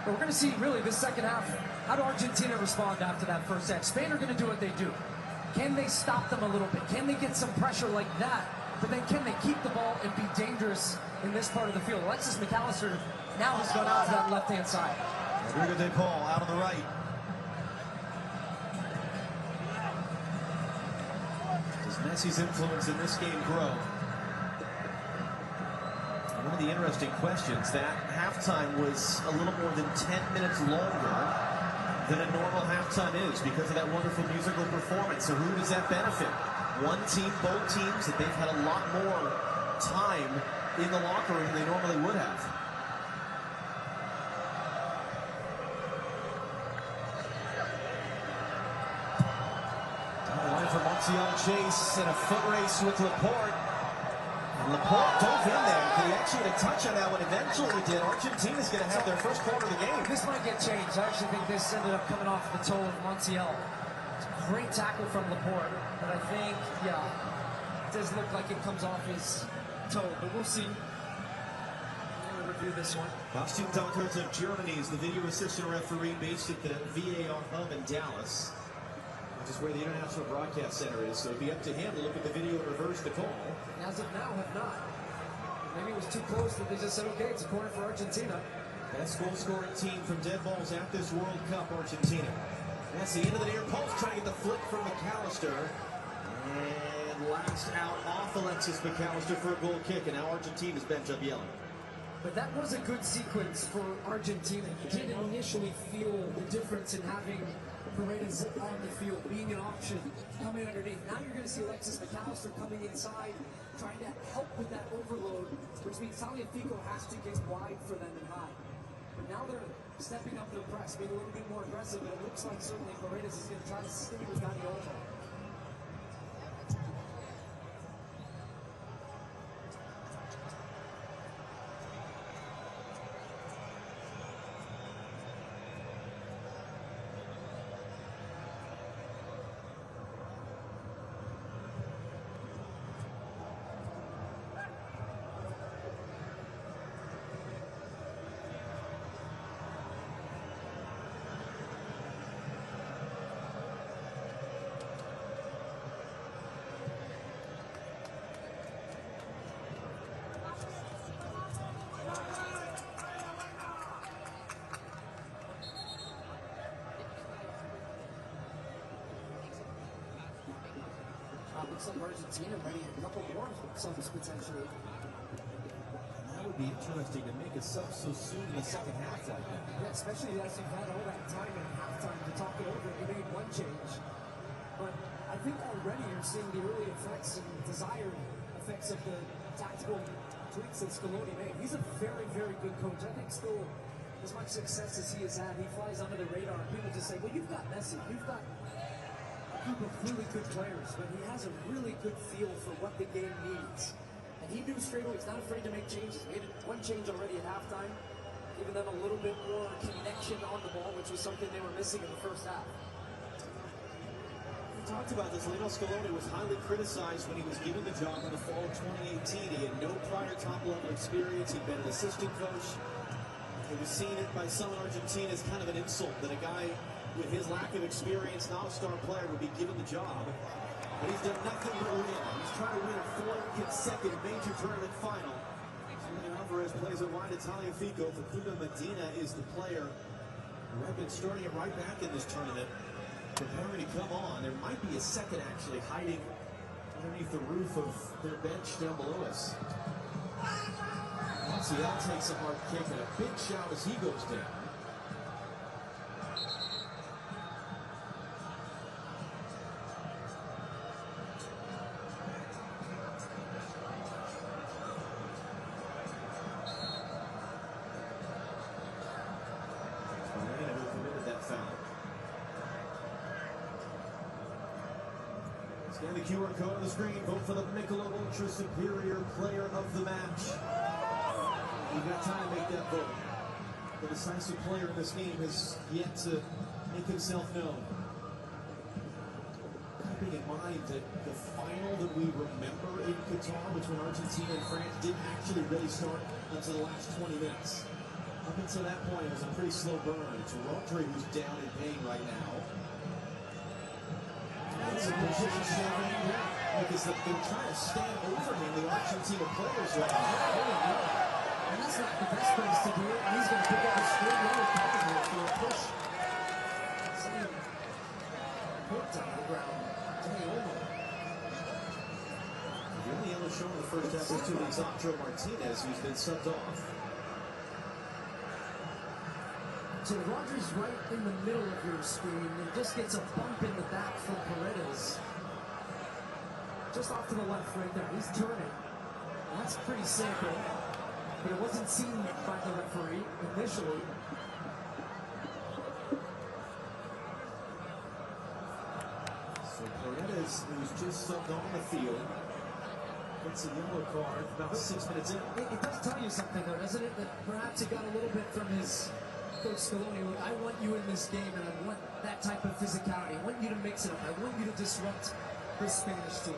[SPEAKER 9] But we're going to see, really, this second half, how do Argentina respond after that first set? Spain are going to do what they do. Can they stop them a little bit? Can they get some pressure like that? But then can they keep the ball and be dangerous in this part of the field? Alexis McAllister now has gone out to that left-hand side.
[SPEAKER 8] Rodrigo De Paul out on the right. Does Messi's influence in this game grow? One of the interesting questions, that halftime was a little more than 10 minutes longer than a normal halftime is because of that wonderful musical performance. So who does that benefit? One team, both teams, that they've had a lot more time in the locker room than they normally would have. Down the line for Montiel Chase and a foot race with Laporte. And Laporte dove in there. He actually had a touch on that one. Eventually he did. Argentina's going to have their first quarter of the game.
[SPEAKER 9] This might get changed. I actually think this ended up coming off the toe of Montiel. Great tackle from Laporte. But I think, yeah, it does look like it comes off his toe. But we'll see. We'll review this one.
[SPEAKER 8] Bastian Dankert of Germany is the video assistant referee based at the VAR hub in Dallas, which is where the International Broadcast Center is. So it'd be up to him to look at the video and reverse the call.
[SPEAKER 9] As of now, have not. Maybe it was too close that they just said, okay, it's a corner for Argentina.
[SPEAKER 8] Best goal-scoring team from dead balls at this World Cup, Argentina. That's the end of the near post, trying to get the flick from McAllister. And last out off Alexis McAllister for a goal kick, and now Argentina's bench up yelling.
[SPEAKER 9] But that was a good sequence for Argentina. You did initially feel the difference in having Paredes on the field, being an option, coming underneath. Now you're going to see Alexis McAllister coming inside, trying to help with that overload, which means Tagliafico has to get wide for them and high. But now they're stepping up their press, being a little bit more aggressive, and it looks like certainly Paredes is going to try to stay with Dani Olmo. Looks like Argentina ready a couple more subs potentially.
[SPEAKER 8] And that would be interesting to make a sub so soon in the second half like that.
[SPEAKER 9] Yeah, especially as you've had all that time at halftime to talk it over. You made one change. But I think already you're seeing the early effects and desired effects of the tactical tweaks that Scaloni made. He's a very, very good coach. I think still, as much success as he has had, he flies under the radar. And people just say, well, you've got Messi, you've got a group of really good players, but he has a really good feel for what the game needs. And he knew straight away, he's not afraid to make changes. Made one change already at halftime, giving them a little bit more connection on the ball, which was something they were missing in the first half.
[SPEAKER 8] We talked about this. Lionel Scaloni was highly criticized when he was given the job in the fall of 2018. He had no prior top-level experience. He'd been an assistant coach. It was seen by some in Argentina as kind of an insult that a guy with his lack of experience, not a star player, would be given the job. But he's done nothing but win. He's trying to win a fourth consecutive major tournament final. Julian Alvarez plays it wide to Tagliafico. Facundo Medina is the player who had been starting it right back in this tournament, preparing to come on. There might be a second actually hiding underneath the roof of their bench down below us. Montiel takes a hard kick and a big shout as he goes down. Scan the QR code on the screen. Vote for the Michelob Ultra Superior Player of the Match. You've got time to make that vote. The decisive player in this game has yet to make himself known. Keeping in mind that the final that we remember in Qatar between Argentina and France didn't actually really start until the last 20 minutes. Up until that point, it was a pretty slow burn. It's Rodri who's down in pain right now. That's a position shoving because they're trying to stand over him, the Argentina players right now.
[SPEAKER 9] And that's not the best place to do it. And he's going to pick up a straight yellow card here for a push. Something put on the ground. Danny Olmo.
[SPEAKER 8] The only yellow shown in the first half is to Lisandro Martinez, who's been subbed off.
[SPEAKER 9] So Rodri's right in the middle of your screen and just gets a bump in the back from Paredes. Just off to the left right there. He's turning. That's pretty simple. But it wasn't seen by the referee initially.
[SPEAKER 8] So Paredes, who's just subbed on the field, gets a yellow card about 6 minutes in.
[SPEAKER 9] It does tell you something though, doesn't it? That perhaps he got a little bit from his coach Scaloni. Look, I want you in this game and I want that type of physicality. I want you to mix it up. I want you to disrupt this Spanish team.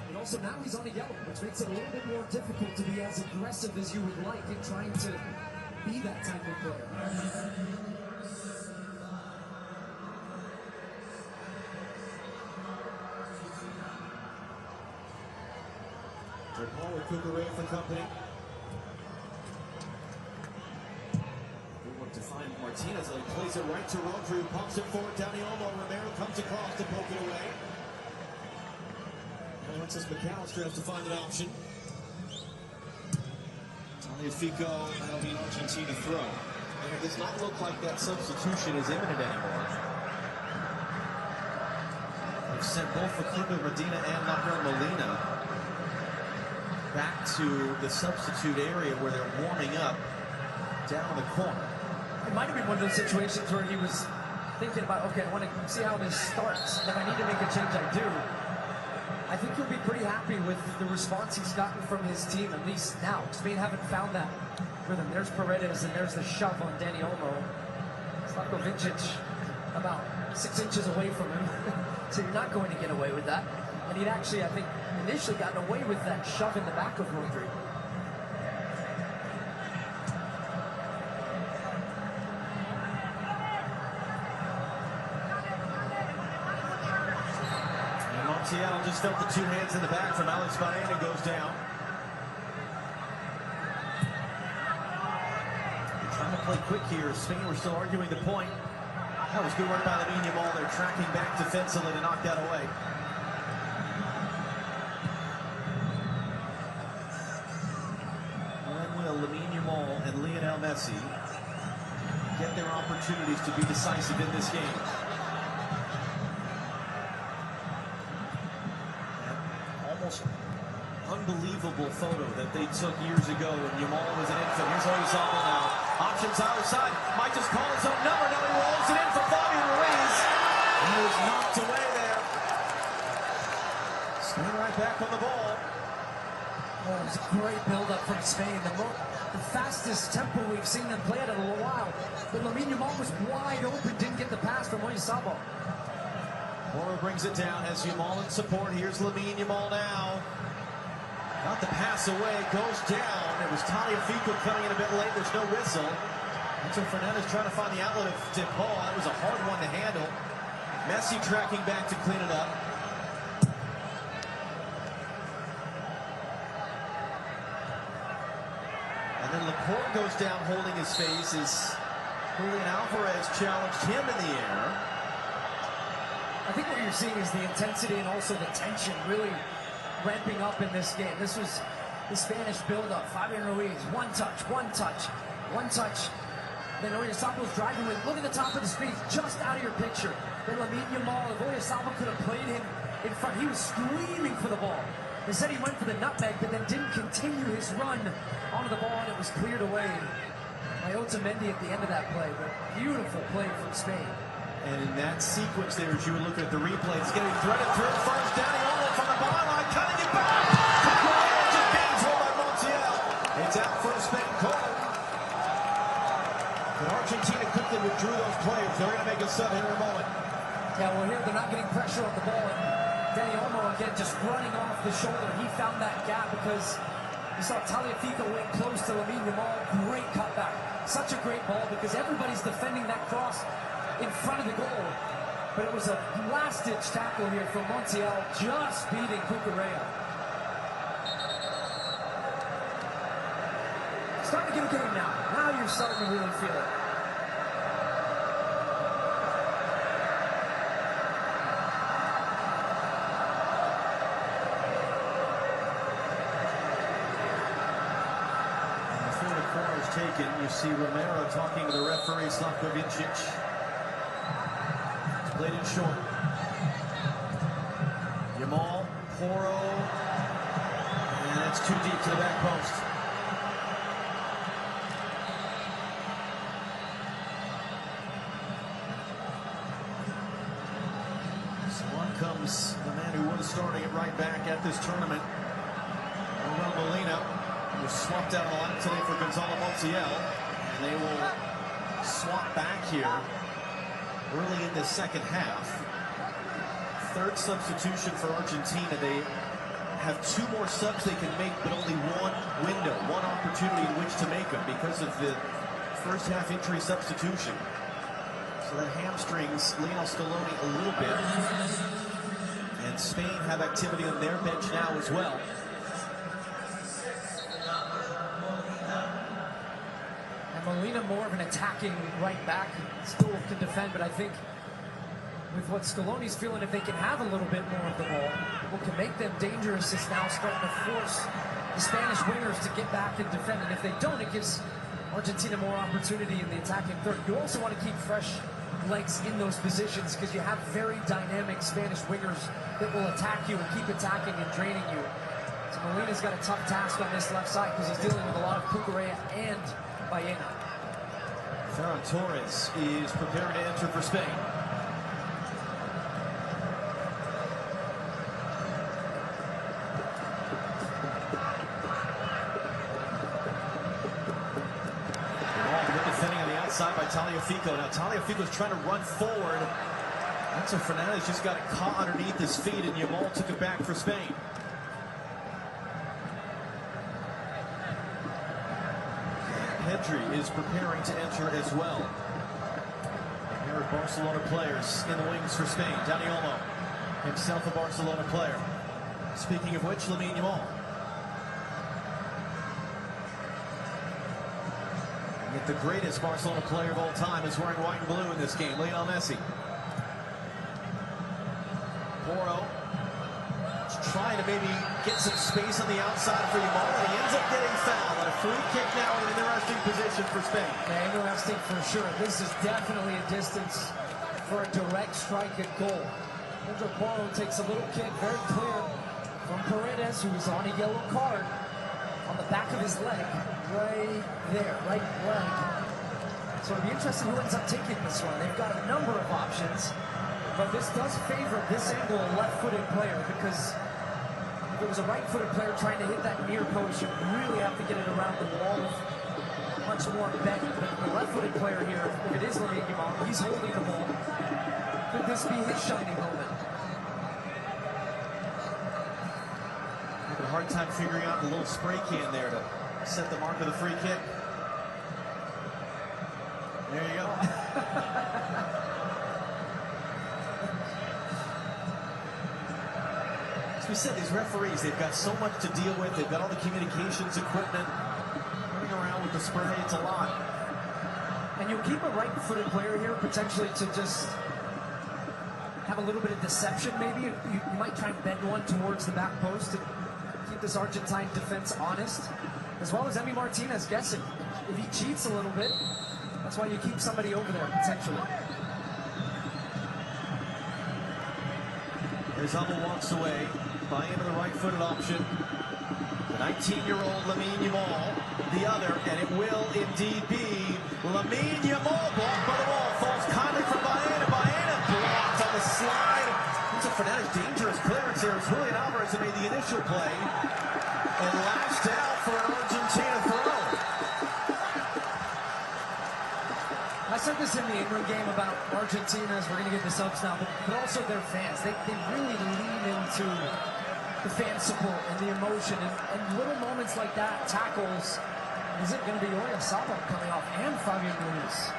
[SPEAKER 9] And also now he's on a yellow, which makes it a little bit more difficult to be as aggressive as you would like in trying to be that type of player.
[SPEAKER 8] Paul with Cucurella for company. We want to find Martinez. He plays it right to Rodri, who pumps it forward. Down the elbow. Romero comes across to poke it away. Alexis McAllister has to find an option. Tagliafico, that'll be an Argentina throw. And it does not look like that substitution is imminent anymore. They've sent both Facundo Medina and Nahuel Molina back to the substitute area where they're warming up down in the corner.
[SPEAKER 9] It might have been one of those situations where he was thinking about, okay, I want to see how this starts. If I need to make a change, I do. I think he'll be pretty happy with the response he's gotten from his team, at least now. Spain haven't found that rhythm. There's Paredes and there's the shove on Danny Olmo. Slavko Vincic about 6 inches away from him. So you're not going to get away with that. And he'd actually, I think, initially gotten away with that shove in the back of Rodri.
[SPEAKER 8] And Montiel just felt the 2 hands in the back from Alex Baena, goes down. They're trying to play quick here. Spain were still arguing the point. That was good work by Lamine Yamal. They're tracking back defensively to knock that away. Lamine Yamal and Lionel Messi get their opportunities to be decisive in this game. unbelievable photo that they took years ago when Yamal was an infant. Here's Oyarzabal now. Options either side. Might just call his own number. Now he rolls it in for Fabian Ruiz. And he was knocked away there. Spain right back on the ball.
[SPEAKER 9] Oh, it was a great build-up from Spain. The fastest tempo we've seen them play at in a little while. But Lamine Yamal was wide open, didn't get the pass from Oyarzabal.
[SPEAKER 8] Moro brings it down, has Yamal in support. Here's Lamine Yamal now. Got the pass away, goes down. It was Tagliafico coming in a bit late. There's no whistle. Enzo Fernandez trying to find the outlet of DePaul. That was a hard one to handle. Messi tracking back to clean it up. And then Laporte goes down holding his face as Julian Alvarez challenged him in the air.
[SPEAKER 9] I think what you're seeing is the intensity and also the tension really ramping up in this game. This was the Spanish build-up. Fabian Ruiz, one touch, one touch, one touch. Then Oyarzabal driving with, look at the top of the screen, just out of your picture. Then Lamine Yamal, if Oyarzabal could have played him in front, he was screaming for the ball. They said he went for the nutmeg, but then didn't continue his run onto the ball, and it was cleared away by Otamendi at the end of that play. But beautiful play from Spain.
[SPEAKER 8] And in that sequence there, as you were looking at the replay, it's getting threaded through first. Danny Olmo from the byline, cutting it back. Just being thrown by Montiel. It's out for a Spain corner. But Argentina quickly withdrew those players. They're going to make a sub here in a moment.
[SPEAKER 9] Yeah, well, here they're not getting pressure on the ball. And Danny Olmo, again, just running off the shoulder. He found that gap because you saw Tagliafico went close to Lamine Yamal. Great cutback. Such a great ball because everybody's defending that cross in front of the goal. But it was a last-ditch tackle here from Montiel, just beating Cucurella. Starting to get a game now. Now you're starting to really feel it.
[SPEAKER 8] And before the corner is taken, you see Romero talking to the referee, Slavko Vincic. Played in short. Yamal, Poro, and it's too deep to the back post. So on comes the man who was starting it right back at this tournament. Manuel Molina was swapped out on the line today for Gonzalo Montiel, and they will swap back here early in the second half. Third substitution for Argentina. They have two more subs they can make, but only one window, one opportunity in which to make them because of the first half injury substitution. So that hamstrings Lionel Scaloni a little bit. And Spain have activity on their bench now as well.
[SPEAKER 9] Molina more of an attacking right back, still can defend, but I think with what Scaloni's feeling, if they can have a little bit more of the ball, what can make them dangerous is now starting to force the Spanish wingers to get back and defend, and if they don't, it gives Argentina more opportunity in the attacking third. You also want to keep fresh legs in those positions because you have very dynamic Spanish wingers that will attack you and keep attacking and draining you. So Molina's got a tough task on this left side because he's dealing with a lot of Cucurella and Baena.
[SPEAKER 8] Ferran Torres is preparing to enter for Spain. Good defending on the outside by Tagliafico. Now Tagliafico's trying to run forward. Enzo Fernandez just got it caught underneath his feet, and Yamal took it back for Spain. Pedri is preparing to enter as well. Here are Barcelona players in the wings for Spain. Dani Olmo, himself a Barcelona player. Speaking of which, Lamine Yamal. And yet the greatest Barcelona player of all time is wearing white and blue in this game, Lionel Messi. Poro trying to maybe get some space on the outside for Yamal, and he ends up getting fouled. And a free kick now in an interesting position for Spain.
[SPEAKER 9] Yeah, interesting for sure. This is definitely a distance for a direct strike at goal. Pedro Poro takes a little kick, very clear from Paredes, who's on a yellow card, on the back of his leg, right there, right leg. So it'll be interesting who ends up taking this one. They've got a number of options, but this does favor this angle a left-footed player, because if it was a right-footed player trying to hit that near post, you really have to get it around the wall with much more bend. But the left-footed player here, if it is Lamine Yamal, he's holding the ball. Could this be his shining moment?
[SPEAKER 8] Having a hard time figuring out the little spray can there to set the mark of the free kick. There you go. As we said, these referees, they've got so much to deal with. They've got all the communications equipment. Running around with the spray, it's a lot.
[SPEAKER 9] And you'll keep a right-footed player here potentially to just have a little bit of deception maybe. You might try and bend one towards the back post to keep this Argentine defense honest, as well as Emi Martinez guessing. If he cheats a little bit, that's why you keep somebody over there potentially.
[SPEAKER 8] Oyarzabal walks away, buy into the right-footed option. The 19-year-old Lamine Yamal, the other, and it will indeed be Lamine Yamal, blocked by the wall, falls kindly from Baena, blocked on the slide. It's a Fernandez dangerous clearance there as Julian Alvarez had made the initial play, and lashed out for an Argentina throw.
[SPEAKER 9] I said this in the England game about Argentina, as we're going to get the subs now, but also their fans. They really lean into the fan support and the emotion, and little moments like that, tackles. Is it going to be Oyarzabal coming off and Fabian Ruiz?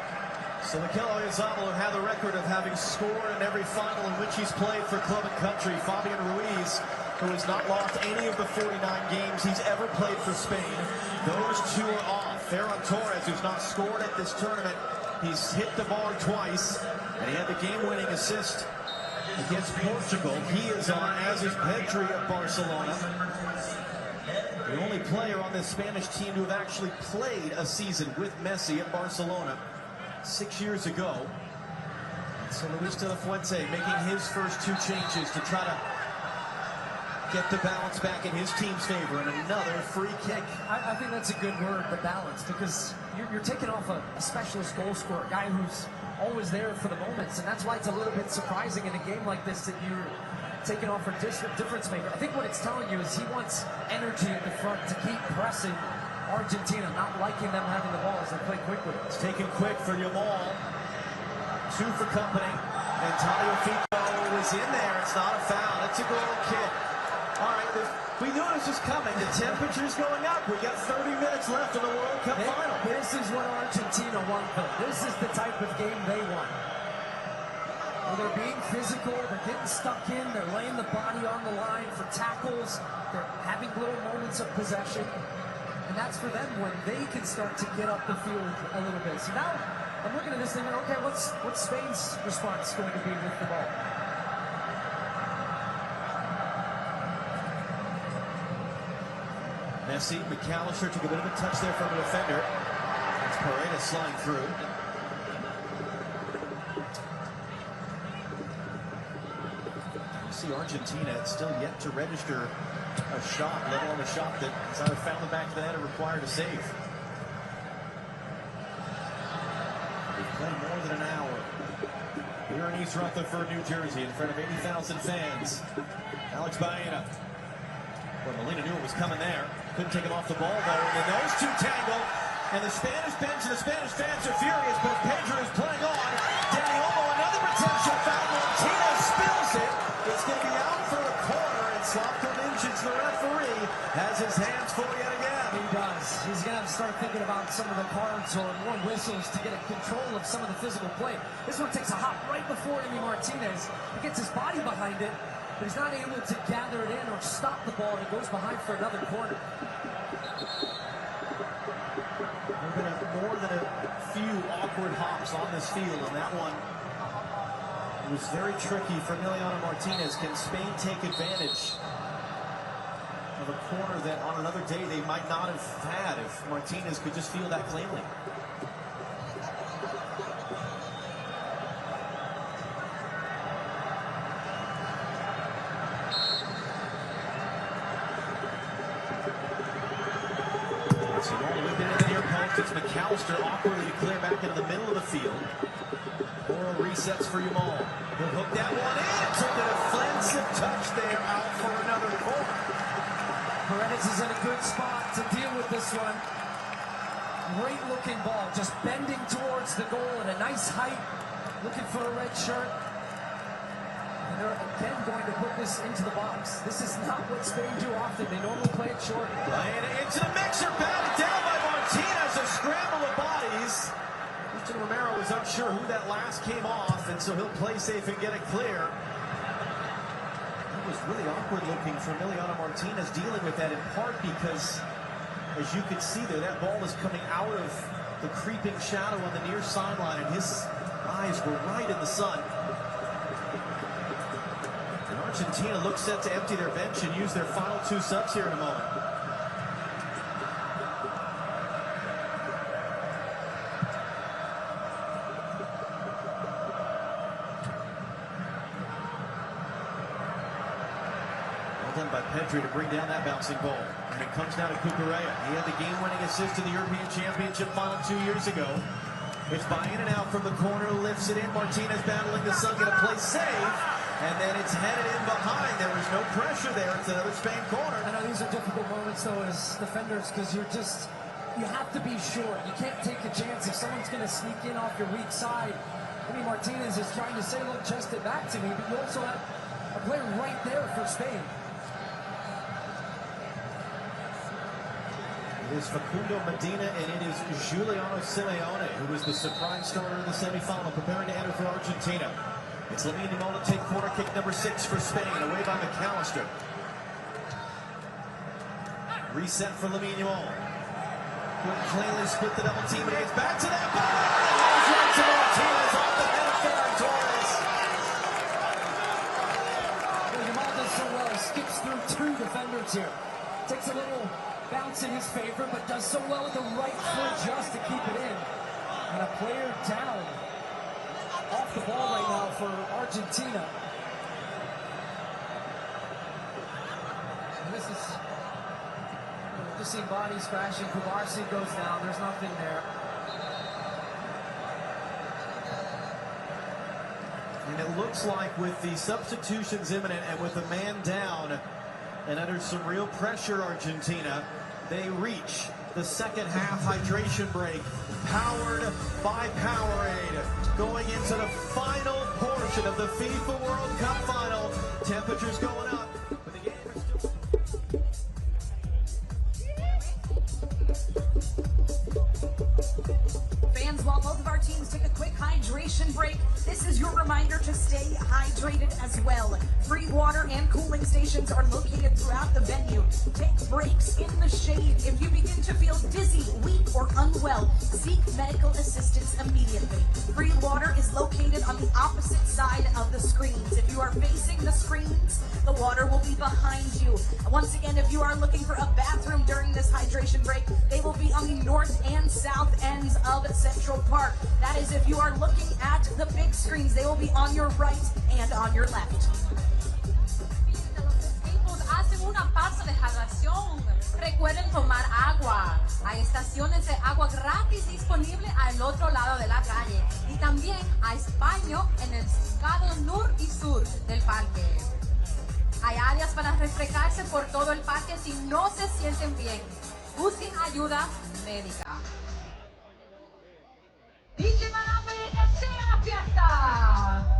[SPEAKER 8] So Mikel Oyarzabal, who had the record of having scored in every final in which he's played for club and country. Fabian Ruiz, who has not lost any of the 49 games he's ever played for Spain. Those two are off. Ferran Torres, who's not scored at this tournament, he's hit the bar twice, and he had the game-winning assist against Portugal. He is on, as is Pedri of Barcelona. The only player on this Spanish team to have actually played a season with Messi at Barcelona 6 years ago. So Luis de la Fuente making his first two changes to try to get the balance back in his team's favor, and another free kick.
[SPEAKER 9] I think that's a good word, the balance, because you're taking off a specialist goal scorer, a guy who's always there for the moments, and that's why it's a little bit surprising in a game like this that you're taking off a difference maker. I think what it's telling you is he wants energy at the front to keep pressing Argentina, not liking them having the ball as they play quickly.
[SPEAKER 8] It's taken quick for Yamal. Two for company, and Tagliafico was in there. It's not a foul. It's a goal kick. All right, we knew this was coming. The temperature's going up. We got 30 minutes left in the World Cup Final.
[SPEAKER 9] This is what Argentina want, though. This is the type of game they want. Well, they're being physical, they're getting stuck in, they're laying the body on the line for tackles, they're having little moments of possession, and that's for them when they can start to get up the field a little bit. So now, I'm looking at this thing, okay, what's Spain's response going to be with the ball?
[SPEAKER 8] Messi, McAllister took a bit of a touch there from the defender. It's Paredes sliding through. Argentina still yet to register a shot, let alone a shot that has either found the back of the net or required a save. We've played more than an hour here in East Rutherford, New Jersey, in front of 80,000 fans. Alex Baena. Well, Molina knew it was coming there. Couldn't take him off the ball, though. And then those two tangle, and the Spanish bench and the Spanish fans are furious, but Pedro is playing on. Dani Olmo, another potential foul. Martinez spills it. It's going to be out for a corner, and Slavko Minčić, the referee, has his hands full yet again.
[SPEAKER 9] He does. He's going to have to start thinking about some of the cards or more whistles to get a control of some of the physical play. This one takes a hop right before Emi Martinez. He gets his body behind it, but he's not able to gather it in or stop the ball, and it goes behind for another corner.
[SPEAKER 8] There have been more than a few awkward hops on this field, and that one was very tricky for Emiliano Martinez. Can Spain take advantage of a corner that on another day they might not have had if Martinez could just feel that cleanly? McAllister awkwardly to clear back into the middle of the field. Oral resets for Yamal. He'll hook that one in. Took an offensive touch there, out for another corner.
[SPEAKER 9] Paredes is in a good spot to deal with this one. Great looking ball, just bending towards the goal at a nice height, looking for a red shirt. And they're again going to put this into the box. This is not what Spain do often. They normally play it short.
[SPEAKER 8] Playing it into the mixer, batted down by Martinez. A scramble of bodies. Christian Romero was unsure who that last came off, and so he'll play safe and get it clear. That was really awkward looking for Emiliano Martinez, dealing with that in part because, as you can see there, that ball is coming out of the creeping shadow on the near sideline, and his eyes were right in the sun. And Argentina looks set to empty their bench and use their final two subs here in a moment. Done by Pedri to bring down that bouncing ball. And it comes down to Cucurella. He had the game-winning assist in the European Championship final 2 years ago. It's by in and out from the corner, lifts it in. Martinez battling the sun, gonna play safe. And then it's headed in behind. There was no pressure there. It's another Spain corner.
[SPEAKER 9] I know these are difficult moments though as defenders because you have to be sure. You can't take a chance if someone's gonna sneak in off your weak side. I mean, Martinez is trying to say, look, chest it back to me, but you also have a player right there for Spain.
[SPEAKER 8] It is Facundo Medina, and it is Giuliano Simeone, who was the surprise starter in the semifinal, preparing to enter for Argentina. It's Lamine Yamal to take corner kick number 6 for Spain, away by McAllister. Reset for Lamine Yamal. Couldn't cleanly split the double team, but he gets back to that ball. Goes right to Martinez off the head of Ferran Torres.
[SPEAKER 9] Well, Yamal does so well. He skips through 2 defenders here. Takes a little bounce in his favor, but does so well with the right foot just to keep it in. And a player down off the ball right now for Argentina. And this is, just seeing bodies crashing. Kubarsi goes down. There's nothing there.
[SPEAKER 8] And it looks like with the substitutions imminent and with a man down and under some real pressure, Argentina, they reach the second half hydration break, powered by Powerade, going into the final portion of the FIFA World Cup Final. Temperatures going up, but the game is still...
[SPEAKER 1] Fans, while both of our teams take a quick hydration break, this is your reminder to stay hydrated as well. Free water and cooling stations are located throughout the venue. Take breaks in the shade. If you begin to feel dizzy, weak, or unwell, seek medical assistance immediately. Free water is located on the opposite side of the screens. If you are facing the screens, the water will be behind you. Once again, if you are looking for a bathroom during this hydration break, they will be on the north and south ends of Central Park. That is if you are looking at the big screens, they will be on your right and on your left.
[SPEAKER 3] Los equipos hacen una pausa de hidratación. Recuerden tomar agua. Hay estaciones de agua gratis disponibles al otro lado de la calle. Y también hay baño en el lado norte y sur del parque. Hay áreas para refrescarse por todo el parque si no se sienten bien. Busquen ayuda médica. ¡Dice Maname, sea fiesta!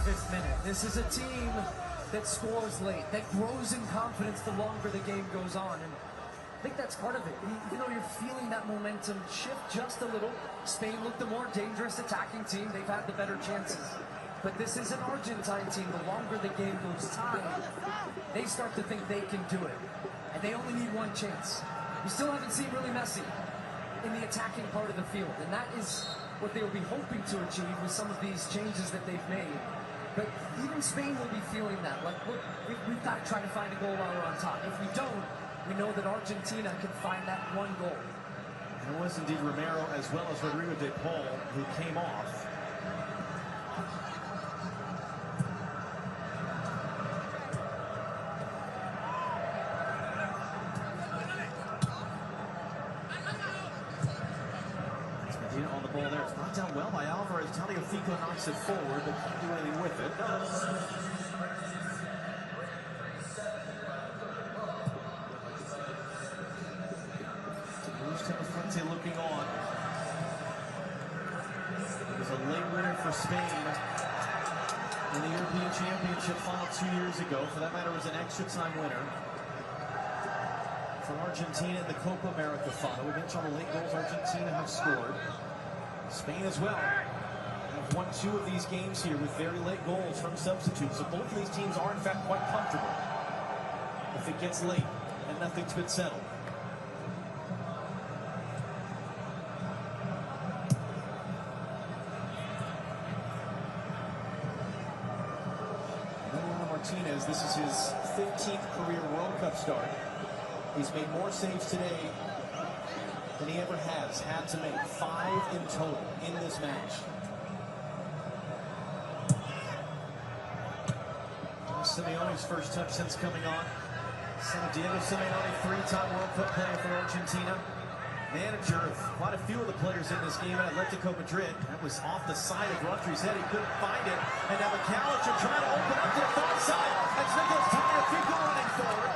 [SPEAKER 9] 75th minute. This is a team that scores late, that grows in confidence the longer the game goes on. And I think that's part of it. You know, you're feeling that momentum shift just a little. Spain looked the more dangerous attacking team. They've had the better chances. But this is an Argentine team. The longer the game goes time, they start to think they can do it. And they only need one chance. We still haven't seen really Messi in the attacking part of the field. And that is what they'll be hoping to achieve with some of these changes that they've made. But even Spain will be feeling that. Like, look, we've got to try to find a goal while we're on top. If we don't, we know that Argentina can find that one goal.
[SPEAKER 8] And it was indeed Romero as well as Rodrigo de Paul who came off. On the ball there. It's knocked down well by Alvarez. Tagliafico knocks it forward, but can't do anything with it. Luis Fuente looking on. It was a late winner for Spain in the European Championship final 2 years ago. For that matter, it was an extra time winner for Argentina in the Copa America final. We mentioned all the late goals Argentina have scored. Spain as well have won 2 of these games here with very late goals from substitutes. So both of these teams are in fact quite comfortable if it gets late and nothing's been settled. Martinez, this is his 15th career World Cup start. He's made more saves today than he ever has had to make. 5 in total in this match. Simeone's first touch since coming on. Diego Simeone, 3-time World Cup player for Argentina. Manager of quite a few of the players in this game at Atletico Madrid. That was off the side of Rodri's head. He couldn't find it. And now McAllister trying to open up to the far side. That's Nicolas Tagliafico running forward.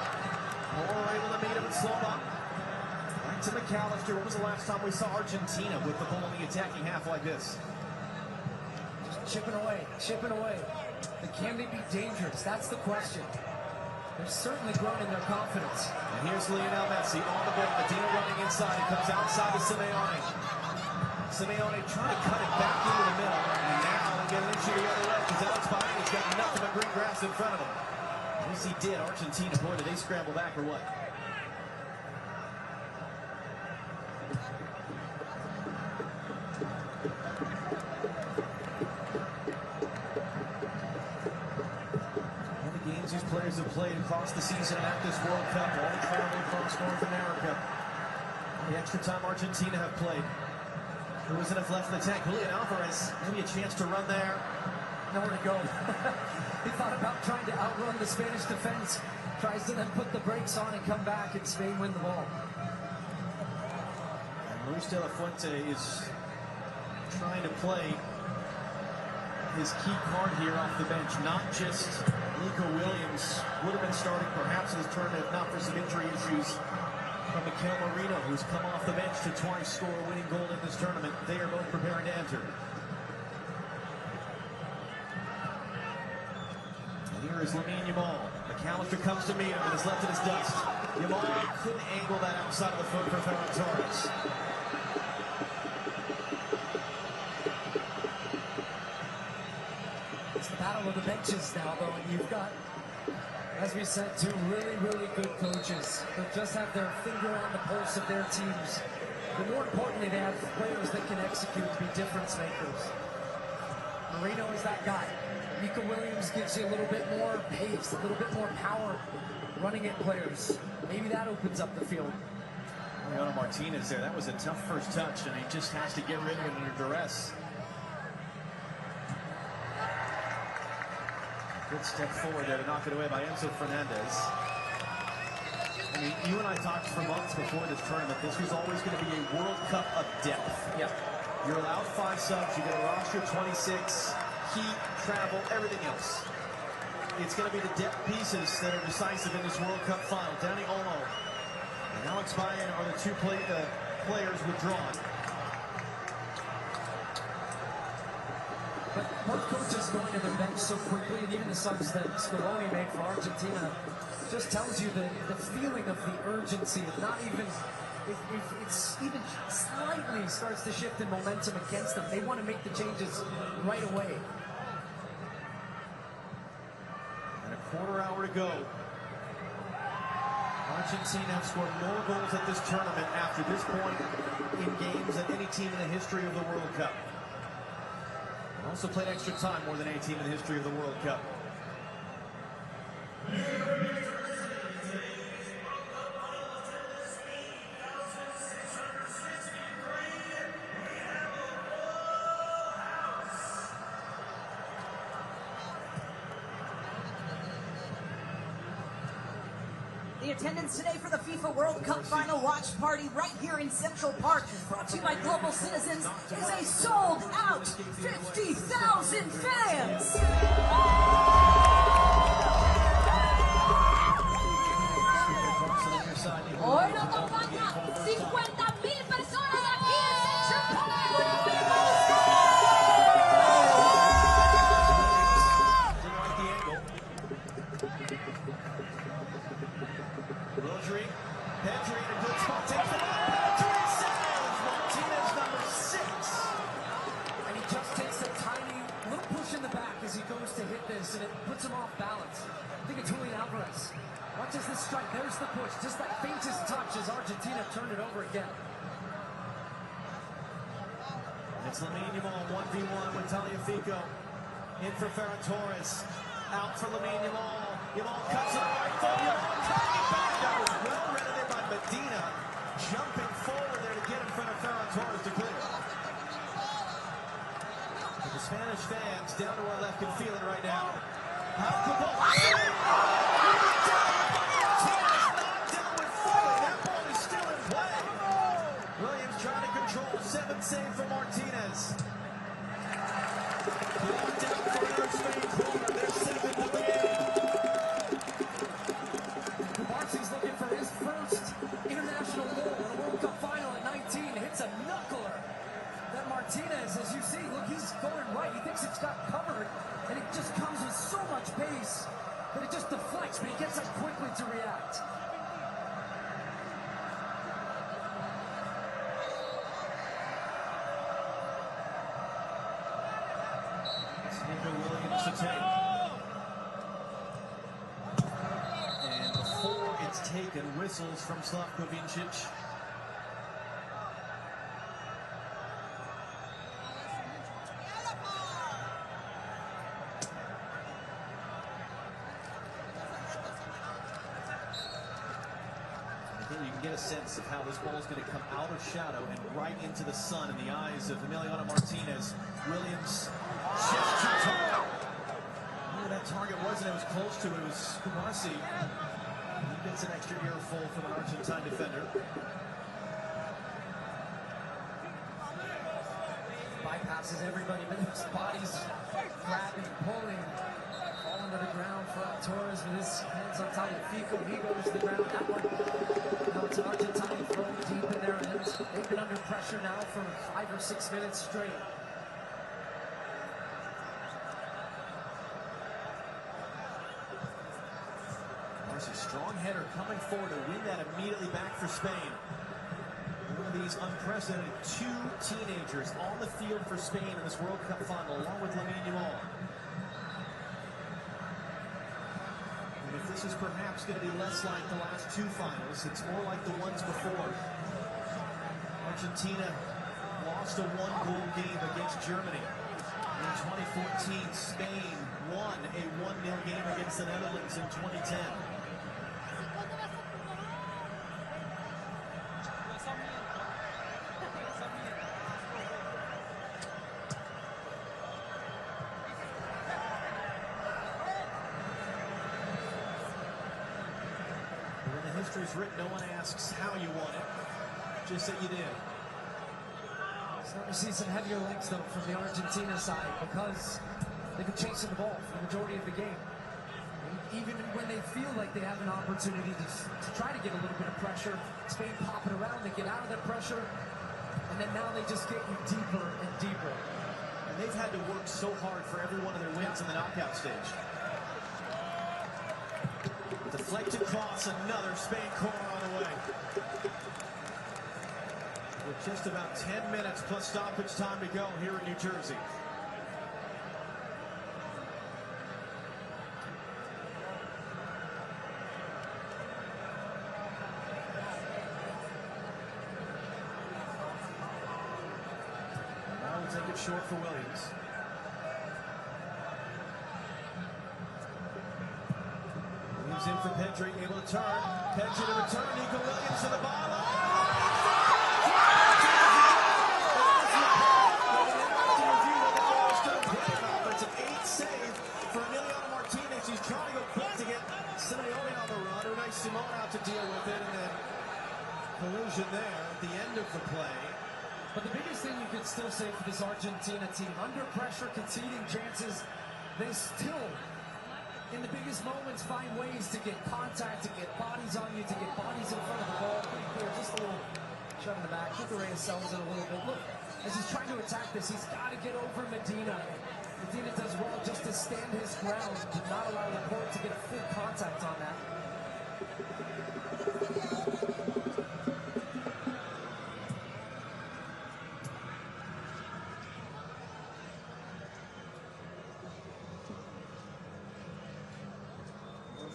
[SPEAKER 8] Or able to meet him and slow him up. Back to McAllister. When was the last time we saw Argentina with the ball in the attacking half like this?
[SPEAKER 9] Just chipping away, chipping away. But can they be dangerous? That's the question. They're certainly growing in their confidence.
[SPEAKER 8] And here's Lionel Messi on the ball. Medina running inside. It comes outside to Simeone. Simeone trying to cut it back into the middle. And now they get an issue the other way because Alex Baez got nothing but green grass in front of him. At least he did. Argentina, boy, did they scramble back or what? These players have played across the season and at this World Cup, all traveling across North America. The extra time Argentina have played. Who was enough left in the tank? Julian Alvarez, maybe a chance to run there.
[SPEAKER 9] Nowhere to go. He thought about trying to outrun the Spanish defense. Tries to then put the brakes on and come back, and Spain win the ball.
[SPEAKER 8] And Luis de la Fuente is trying to play his key card here off the bench, not just Nico Williams would have been starting perhaps in his tournament if not for some injury issues from Mikel Merino, who's come off the bench to twice score a winning goal in this tournament. They are both preparing to enter. And here is Lamine Yamal. McAllister comes to meet him and is left in his dust. Yamal couldn't angle that outside of the foot for Ferran Torres.
[SPEAKER 9] It's the battle of the benches now, though, and you've got, as we said, 2 really, really good coaches that just have their finger on the pulse of their teams. But more importantly, they have players that can execute, be difference makers. Marino is that guy. Nico Williams gives you a little bit more pace, a little bit more power running at players. Maybe that opens up the field.
[SPEAKER 8] Mariano Martinez there. That was a tough first touch, and he just has to get rid of it under duress. Good step forward there to knock it away by Enzo Fernandez. I mean, you and I talked for months before this tournament. This was always going to be a World Cup of depth.
[SPEAKER 9] Yep.
[SPEAKER 8] You're allowed 5 subs. You get a roster of 26. Heat, travel, everything else. It's going to be the depth pieces that are decisive in this World Cup final. Dani Olmo and Alex Baez are the 2 players withdrawn.
[SPEAKER 9] But both coaches guys going to their bench so quickly, and even the subs that Scaloni made for Argentina just tells you the feeling of the urgency of not even, if it's even slightly starts to shift in momentum against them, they want to make the changes right away.
[SPEAKER 8] And a quarter hour to go. Argentina have scored more goals at this tournament after this point in games than any team in the history of the World Cup. And also played extra time more than any team in the history of the World Cup.
[SPEAKER 1] The attendance today for the FIFA World Cup Final watch party right here in Central Park, brought to you by Global Citizens, is a sold-out 50,000 fans.
[SPEAKER 3] Hoy nos acompaña 50,000 personas aquí en Central Park.
[SPEAKER 8] Pedri in a good spot, takes the ball, Pedri saves! Martinez number 6.
[SPEAKER 9] And he just takes a tiny little push in the back as he goes to hit this, and it puts him off balance. I think it's Julian Alvarez. Watches this strike, there's the push, just that faintest touch as Argentina turned it over again.
[SPEAKER 8] It's Lamine Yamal 1v1 with Tagliafico. In for Ferran Torres. Out for Lamine Yamal. Yamal cuts it right foot. Yamal cutting it back. That was well read there by Medina. Jumping forward there to get in front of Ferran Torres to clear. But the Spanish fans down to our left can feel it right now. How could the Williams trying to control. 7th save for Martinez. Blocked out for another Spain corner. They're 7th to the game.
[SPEAKER 9] Kubarsi's looking for his first international goal in a World Cup Final at 19. Hits a knuckler. That Martinez, as you see, look, he's going right. He thinks it's got covered, and it just comes with so much pace that it just deflects, but he gets up quickly to react.
[SPEAKER 8] Williams to take. And before it's taken, whistles from Slavko Vincic. You can get a sense of how this ball is going to come out of shadow and right into the sun in the eyes of Emiliano Martinez. Williams shifts to target. Who that target wasn't, it was close to it. It was Kubarsi. He gets an extra earful from an Argentine defender.
[SPEAKER 9] Bypasses everybody, but his body's grabbing, pulling. Falling to the ground for Torres with his hands on Tagliafico. He goes to the ground. That one. Now it's an Argentine throw deep in their ends. They've been under pressure now for 5 or 6 minutes straight.
[SPEAKER 8] Marcy, strong header coming forward to win that immediately back for Spain. One of these unprecedented 2 teenagers on the field for Spain in this World Cup final, along with Lamine Yamal. And if this is perhaps going to be less like the last 2 finals, it's more like the ones before. Argentina lost a 1-goal game against Germany. In 2014, Spain won a 1-0 game against the Netherlands in 2010. History's written, no one asks how you won it, just that you did.
[SPEAKER 9] Starting to see some heavier legs though from the Argentina side because they've been chasing the ball for the majority of the game. And even when they feel like they have an opportunity to try to get a little bit of pressure, Spain pop it around, they get out of that pressure, and then now they just get you deeper and deeper.
[SPEAKER 8] And And they've had to work so hard for every one of their wins in the knockout stage. Deflected cross, another Spain corner on the way. With just about 10 minutes plus stoppage time to go here in New Jersey. Now we'll take it short for Williams. In for Pedri, able to turn. Pedri to return. Nico Williams to the bottom. It's an 8 save for Emiliano Martinez. He's trying to go quick to get Simeone on the run. Unai Simon out to deal with it, and then collusion there at the end of the play.
[SPEAKER 9] But the biggest thing you could still say for this Argentina team, under pressure, conceding chances, they still, in the biggest moments, find ways to get contact, to get bodies on you, to get bodies in front of the ball. Pretty clear, just a little shove in the back. Cucurella sells it a little bit. Look, as he's trying to attack this, he's got to get over Medina. Medina does well just to stand his ground, to not allow the court to get full contact on that.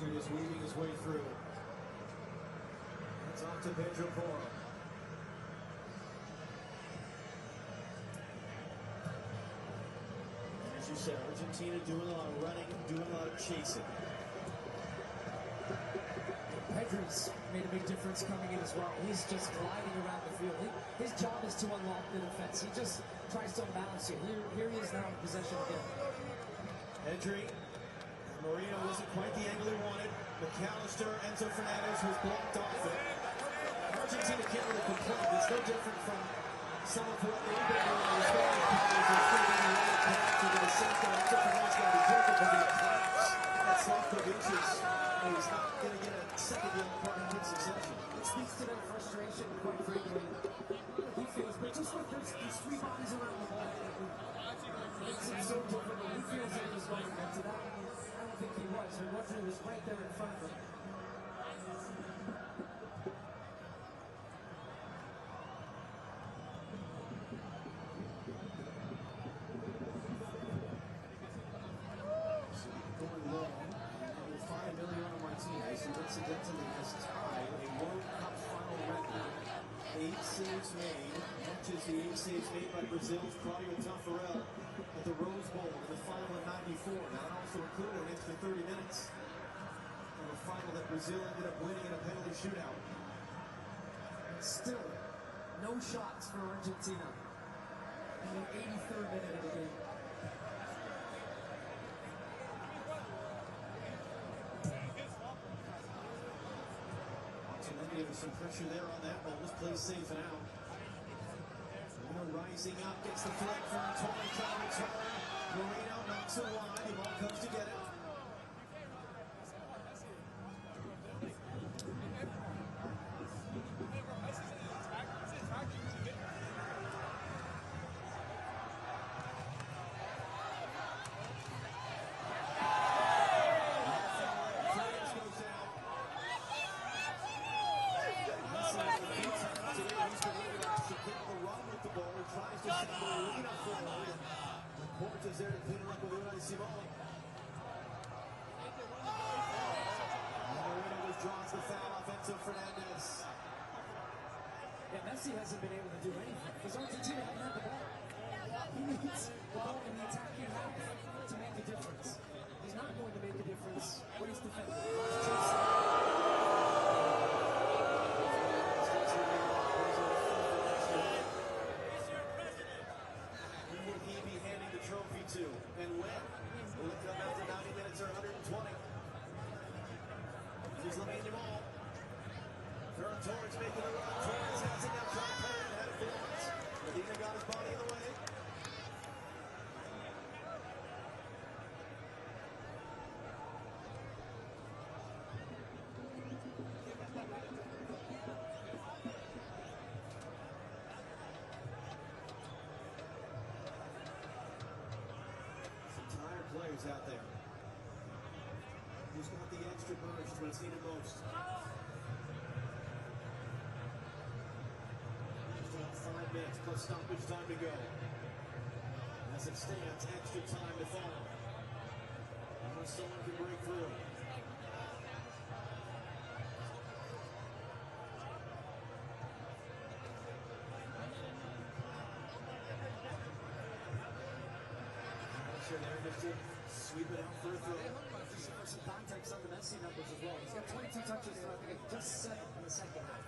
[SPEAKER 8] Is weaving his way through. It's off to Pedro Porro. As you said, Argentina doing a lot of running, doing a lot of chasing.
[SPEAKER 9] Pedri's made a big difference coming in as well. He's just gliding around the field. His job is to unlock the defense. He just tries to unbalance you. Here he is now in possession again.
[SPEAKER 8] Pedri. Marino wasn't quite the angle he wanted. McAllister, Enzo Fernandez was blocked off it. Argentina can't really complain. It's no different from some of what they've been doing in the Spanish powers. They're figuring a way to the center. Enzo Fernandez got to be careful because he collapsed at Slavković's. And he's not going to get a second yellow card in good succession.
[SPEAKER 9] It speaks to their frustration, quite frankly. He feels, but just like there's three bodies around the ball. It's so different, but he feels that he's going to get to that. I don't think he was. Rodri was right there in front of him.
[SPEAKER 8] Going long, we'll find Emiliano Martinez, who incidentally has tied a World Cup Final record. 8 saves made, much as the 8 saves made by Brazil's Claudio Taffarel at the Rose Bowl in the final in '94. Now it also included an extra 30 minutes of a final that Brazil ended up winning in a penalty shootout.
[SPEAKER 9] Still, no shots for Argentina in the 83rd minute of the game.
[SPEAKER 8] Giving some pressure there on that ball. This plays safe and out. Rising up, gets the flag from Torre, trying to return. Marino knocks it wide. The ball comes to get it. Is there to clean it up with Unai Simon. Marino withdraws the foul off Enzo Fernandez.
[SPEAKER 9] Yeah, Messi hasn't been able to do anything because Argentina hasn't had the ball. He needs the ball in the attacking half to make a difference. He's not going to make a difference when he's defending.
[SPEAKER 8] To and when will it come after 90 minutes or 120? Here's Lamine Yamal. Ferran Torres making the run. Torres has it now, trying to play it ahead of Florence. Medina got his body in the way. emerged when it's needed most. Just about 5 minutes plus stoppage time to go. As it stands, extra time to follow. Unless someone can break through. There just to sweep it out for a throw.
[SPEAKER 9] Just for some context on the Messi numbers as well. He's got 22 touches, and I think just 7 in the second half.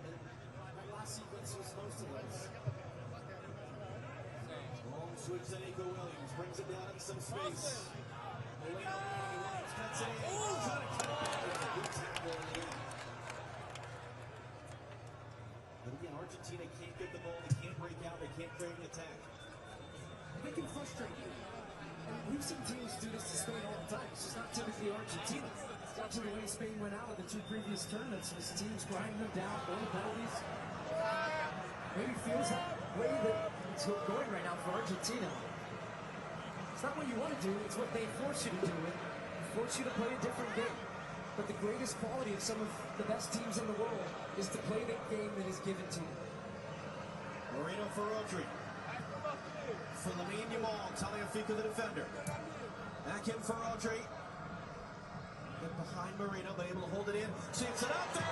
[SPEAKER 9] And that last sequence was most of those.
[SPEAKER 8] Long switch to Nico Williams, brings it down in some space. Williams cuts it in. Oh, trying to cut it out. Good tackle in the end. But again, Argentina can't get the ball, they can't break out, they can't create an attack.
[SPEAKER 9] They can frustrate you. And we've seen teams do this to Spain all the time. It's just not typically Argentina. It's actually the way Spain went out of the 2 previous tournaments was teams grinding them down, throwing penalties. Maybe feels that way that it's going right now for Argentina. It's not what you want to do, it's what they force you to do. It force you to play a different game. But the greatest quality of some of the best teams in the world is to play the game that is given to you.
[SPEAKER 8] Moreno for Rodri. For Lamine Yamal, Tagliafico the defender. Back in for Rodri. Get behind Moreno, but able to hold it in. Shapes it up there.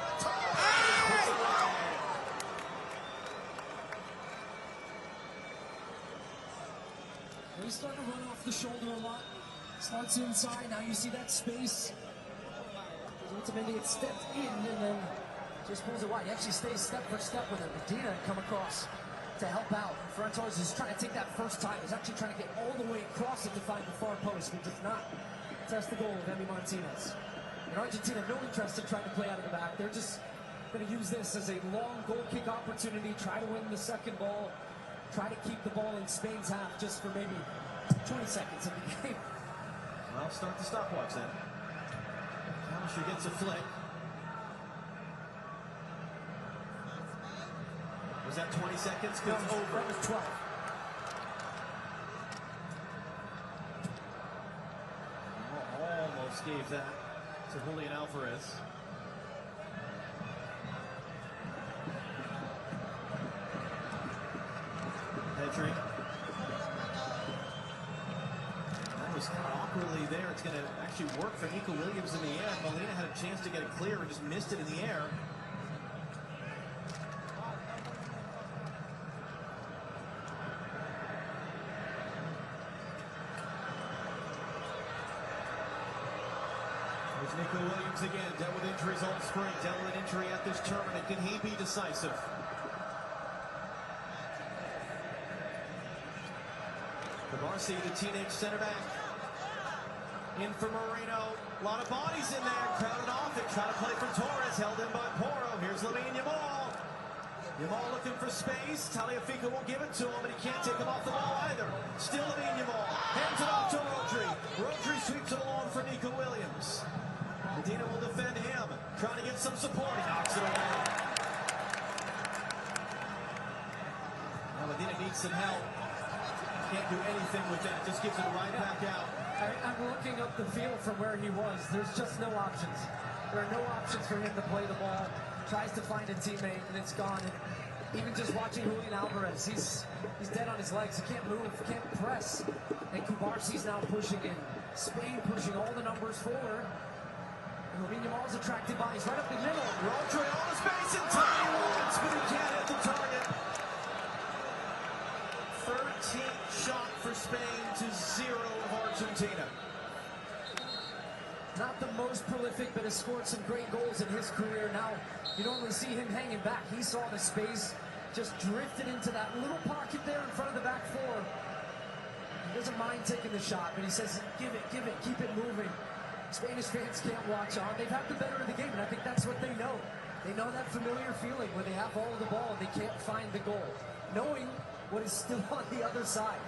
[SPEAKER 9] He's starting to run off the shoulder a lot. Starts inside, now you see that space. Ultimately it stepped in and then just pulls it wide. He actually stays step for step with it. Medina come across to help out. Fuentes is trying to take that first time. He's actually trying to get all the way across it to find the far post, but does not test the goal of Emi Martinez. And Argentina, no interest in trying to play out of the back. They're just going to use this as a long goal kick opportunity, try to win the second ball, try to keep the ball in Spain's half just for maybe 20 seconds of the game.
[SPEAKER 8] Well, start the stopwatch then. Tamasher gets a flick. Was that 20 seconds?
[SPEAKER 9] That was over. That was 12.
[SPEAKER 8] Almost gave that to Julian Alvarez. Pedri. That was kind of awkwardly there. It's going to actually work for Nico Williams in the air. Molina had a chance to get it clear and just missed it in the air. There's Nico Williams again, dealt with injuries all spring, dealt with an injury at this tournament. Can he be decisive? Cabarsi, the teenage center back. In for Moreno. A lot of bodies in there, crowded off it. Trying to play for Torres, held in by Porro. Here's Lamine Yamal. Yamal looking for space. Tagliafico won't give it to him, but he can't take him off the ball either. Still Lamine Yamal. Hands it off to Rodri. Rodri sweeps it along for Nico Williams. Medina will defend him. Trying to get some support. He knocks it away. Now Medina needs some help. Can't do anything with that. Just gives it right back out.
[SPEAKER 9] I'm looking up the field from where he was. There's just no options. There are no options for him to play the ball. Tries to find a teammate, and it's gone. And even just watching Julian Alvarez, he's dead on his legs. He can't move, can't press. And Cubarsi's now pushing in. Spain pushing all the numbers forward. And Lamine Yamal's attracted by. He's right up the middle.
[SPEAKER 8] Rodri on the space and time once, but he can't hit the target. 13th shot for Spain to 0 of Argentina.
[SPEAKER 9] Not the most prolific, but has scored some great goals in his career. Now, you normally see him hanging back. He saw the space, just drifted into that little pocket there in front of the back four. He doesn't mind taking the shot, but he says, give it, keep it moving. Spanish fans can't watch on. They've had the better of the game, and I think that's what they know. They know that familiar feeling where they have all of the ball and they can't find the goal. Knowing what is still on the other side.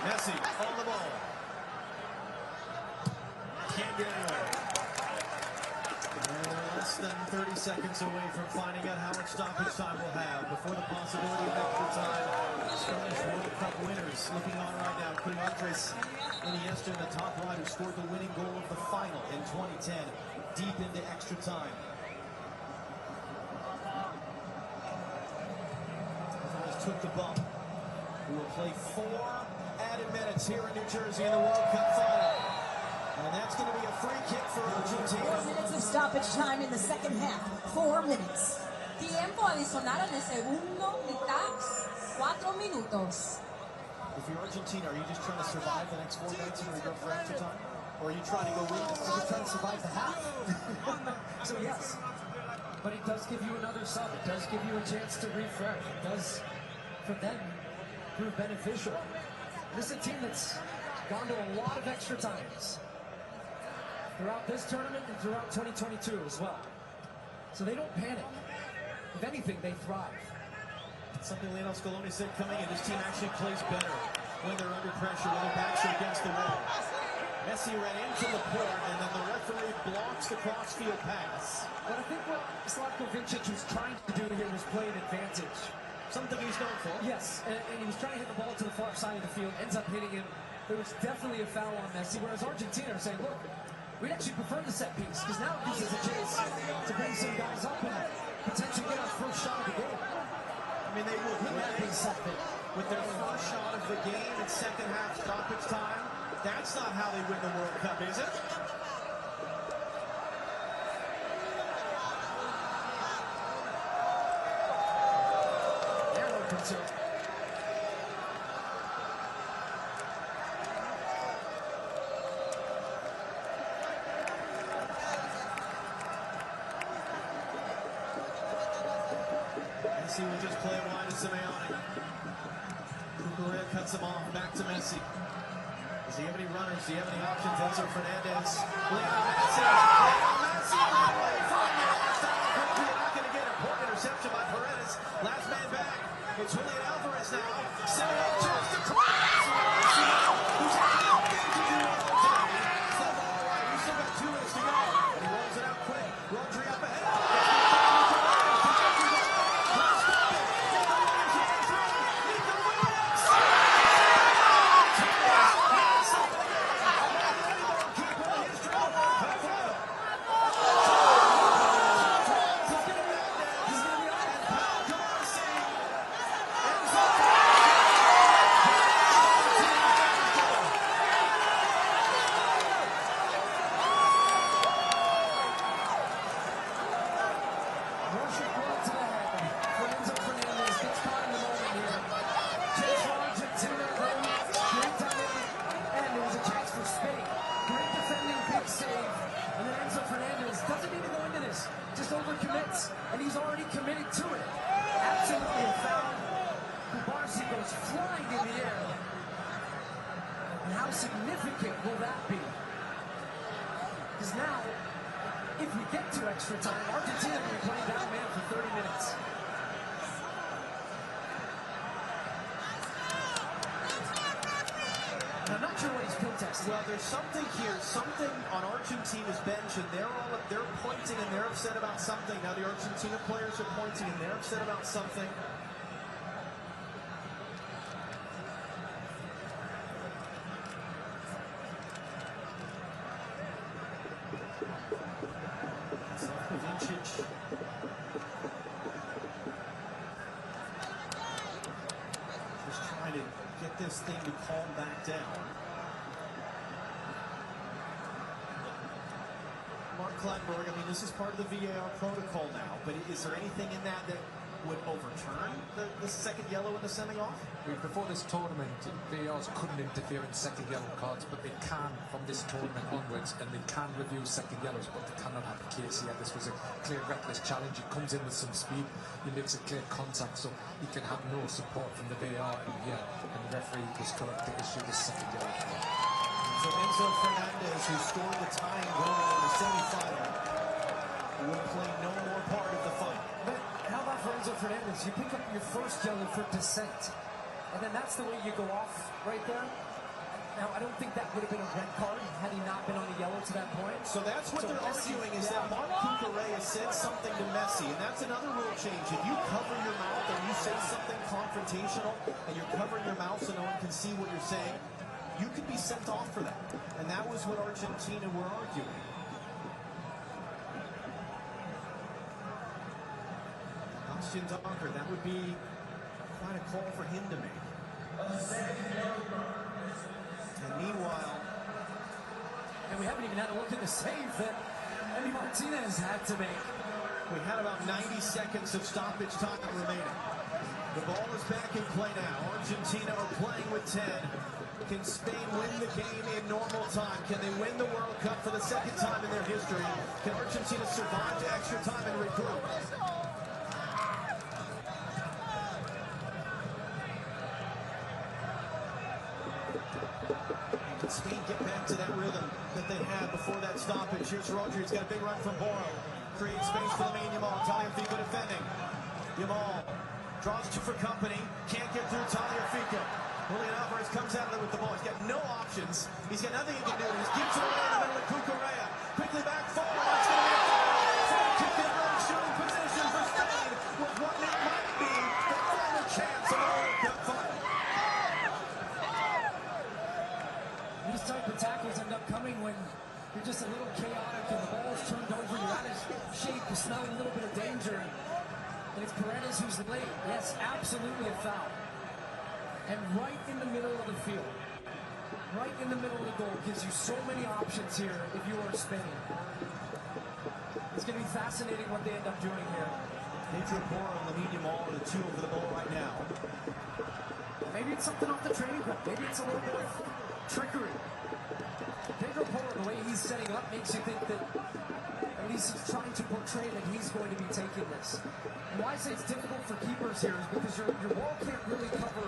[SPEAKER 8] Messi on the ball. Can't get anywhere. less than 30 seconds away from finding out how much stoppage time we'll have before the possibility of extra time. Spanish World Cup winners looking on right now, including Andres Iniesta in the top right, who scored the winning goal of the final in 2010, deep into extra time. Alvarez took the bump. We will play 4 added minutes here in New Jersey in the World Cup Final. And that's going to be a free kick for Argentina.
[SPEAKER 1] 4 minutes of stoppage time in the second half. 4 minutes.
[SPEAKER 3] Tiempo adicional en el segundo mitad, 4 minutos.
[SPEAKER 8] If you're Argentina, are you just trying to survive the next 4 minutes and we go for extra time? Or are you trying to go win this?
[SPEAKER 9] We're trying to survive the half. So yes. But it does give you another sub. It does give you a chance to refresh. It does, for them, prove beneficial. This is a team that's gone to a lot of extra times throughout this tournament and throughout 2022 as well. So they don't panic. If anything, they thrive.
[SPEAKER 8] Something Lionel Scaloni said coming in, this team actually plays better when they're under pressure, when their backs are against the wall. Messi ran into Laporte, and then the referee blocks the cross-field pass.
[SPEAKER 9] But I think what Zlatko Vincic was trying to do here was play an advantage.
[SPEAKER 8] Something he's known for.
[SPEAKER 9] Yes, and he was trying to hit the ball to the far side of the field, ends up hitting him. There was definitely a foul on Messi, whereas Argentina are saying, look, we'd actually prefer the set piece, because now it gives us a chance to bring some guys up and potentially get our first shot of the game.
[SPEAKER 8] I mean, they would. Wouldn't that be something? With their first shot of the game in second half stoppage time, that's not how they win the World Cup, is it?
[SPEAKER 9] They're open to it.
[SPEAKER 8] Messi will just play wide to Simeone. Cucurella cuts him off, back to Messi. Does he have any runners? Do you have any options? Enzo Fernandez. Lionel Messi. Not going to get a poor interception by Perez. Last man back. It's Julian Alvarez now. Simeone turns to cross. Who's out? He's still got 2 minutes to go. And he rolls it out quick. Rodri up ahead.
[SPEAKER 9] And he's already committed to it. Absolutely a foul. Kubarsi goes flying in the air. And how significant will that be? Because now, if we get to extra time, Argentina will be playing down man for 30 minutes. I'm not sure what he's protesting.
[SPEAKER 8] Well, there's something here, something on Argentina's bench, and they're pointing and they're upset about something. Now the Argentina players are pointing and they're upset about something. Vincic. Just trying to get this thing to calm back down. Mark Kleinberg, I mean, this is part of the VAR protocol now, but is there anything in that that would overturn the second yellow in the sending off?
[SPEAKER 12] Before this tournament, VARs couldn't interfere in second yellow cards, but they can from this tournament onwards, and they can review second yellows, but they cannot have a case yet. This was a clear reckless challenge. He comes in with some speed, he makes a clear contact, so he can have no support from the VAR in here, and the referee was correct to issue the second yellow card.
[SPEAKER 8] So Enzo Fernandez, who scored the tying goal in the semifinal, will play no more part of the fight.
[SPEAKER 9] But how about for Enzo Fernandez? You pick up your first yellow for dissent, and then that's the way you go off right there. Now, I don't think that would have been a red card had he not been on a yellow to that point.
[SPEAKER 8] So that's what they're arguing, is that Mark Cucurella said something to Messi, and that's another rule change. If you cover your mouth and you say something confrontational, and you're covering your mouth so no one can see what you're saying, you could be sent off for that. And that was what Argentina were arguing. Bastian Donker, that would be quite a call for him to make. And meanwhile,
[SPEAKER 9] and we haven't even had a look at the save that Emi Martinez had to make.
[SPEAKER 8] We had about 90 seconds of stoppage time remaining. The ball is back in play now. Argentina are playing with 10. Can Spain win the game in normal time? Can they win the World Cup for the second time in their history? Can Argentina survive to extra time and regroup? Can Spain get back to that rhythm that they had before that stoppage? Here's Rodri. He's got a big run from Boro. Creates space for Lamine Yamal. Tagliafico defending. Yamal draws for company. Can't get through Tagliafico. Julian Alvarez comes out of there with the ball. He's got no options. He's got nothing he can do. He gives it away in the middle of Cucurella. Quickly back forward. It's going to be a free kick in the shooting position for Spain with what it might be the final chance of the World Cup final.
[SPEAKER 9] These type of tackles end up coming when you're just a little chaotic and the ball's turned over. You're out of shape. You smell a little bit of danger. And it's Paredes who's late. Yes, absolutely a foul. And right in the middle of the field, right in the middle of the goal, gives you so many options here if you are Spain. It's going to be fascinating what they end up doing here.
[SPEAKER 8] Pedro Porro and Lamine Yamal are the two over the ball right now.
[SPEAKER 9] Maybe it's something off the training ground. Maybe it's a little bit of trickery. Pedro Porro, the way he's setting up, makes you think that at least he's trying to portray that he's going to be taking this. And why I say it's difficult for keepers here is because your wall can't really cover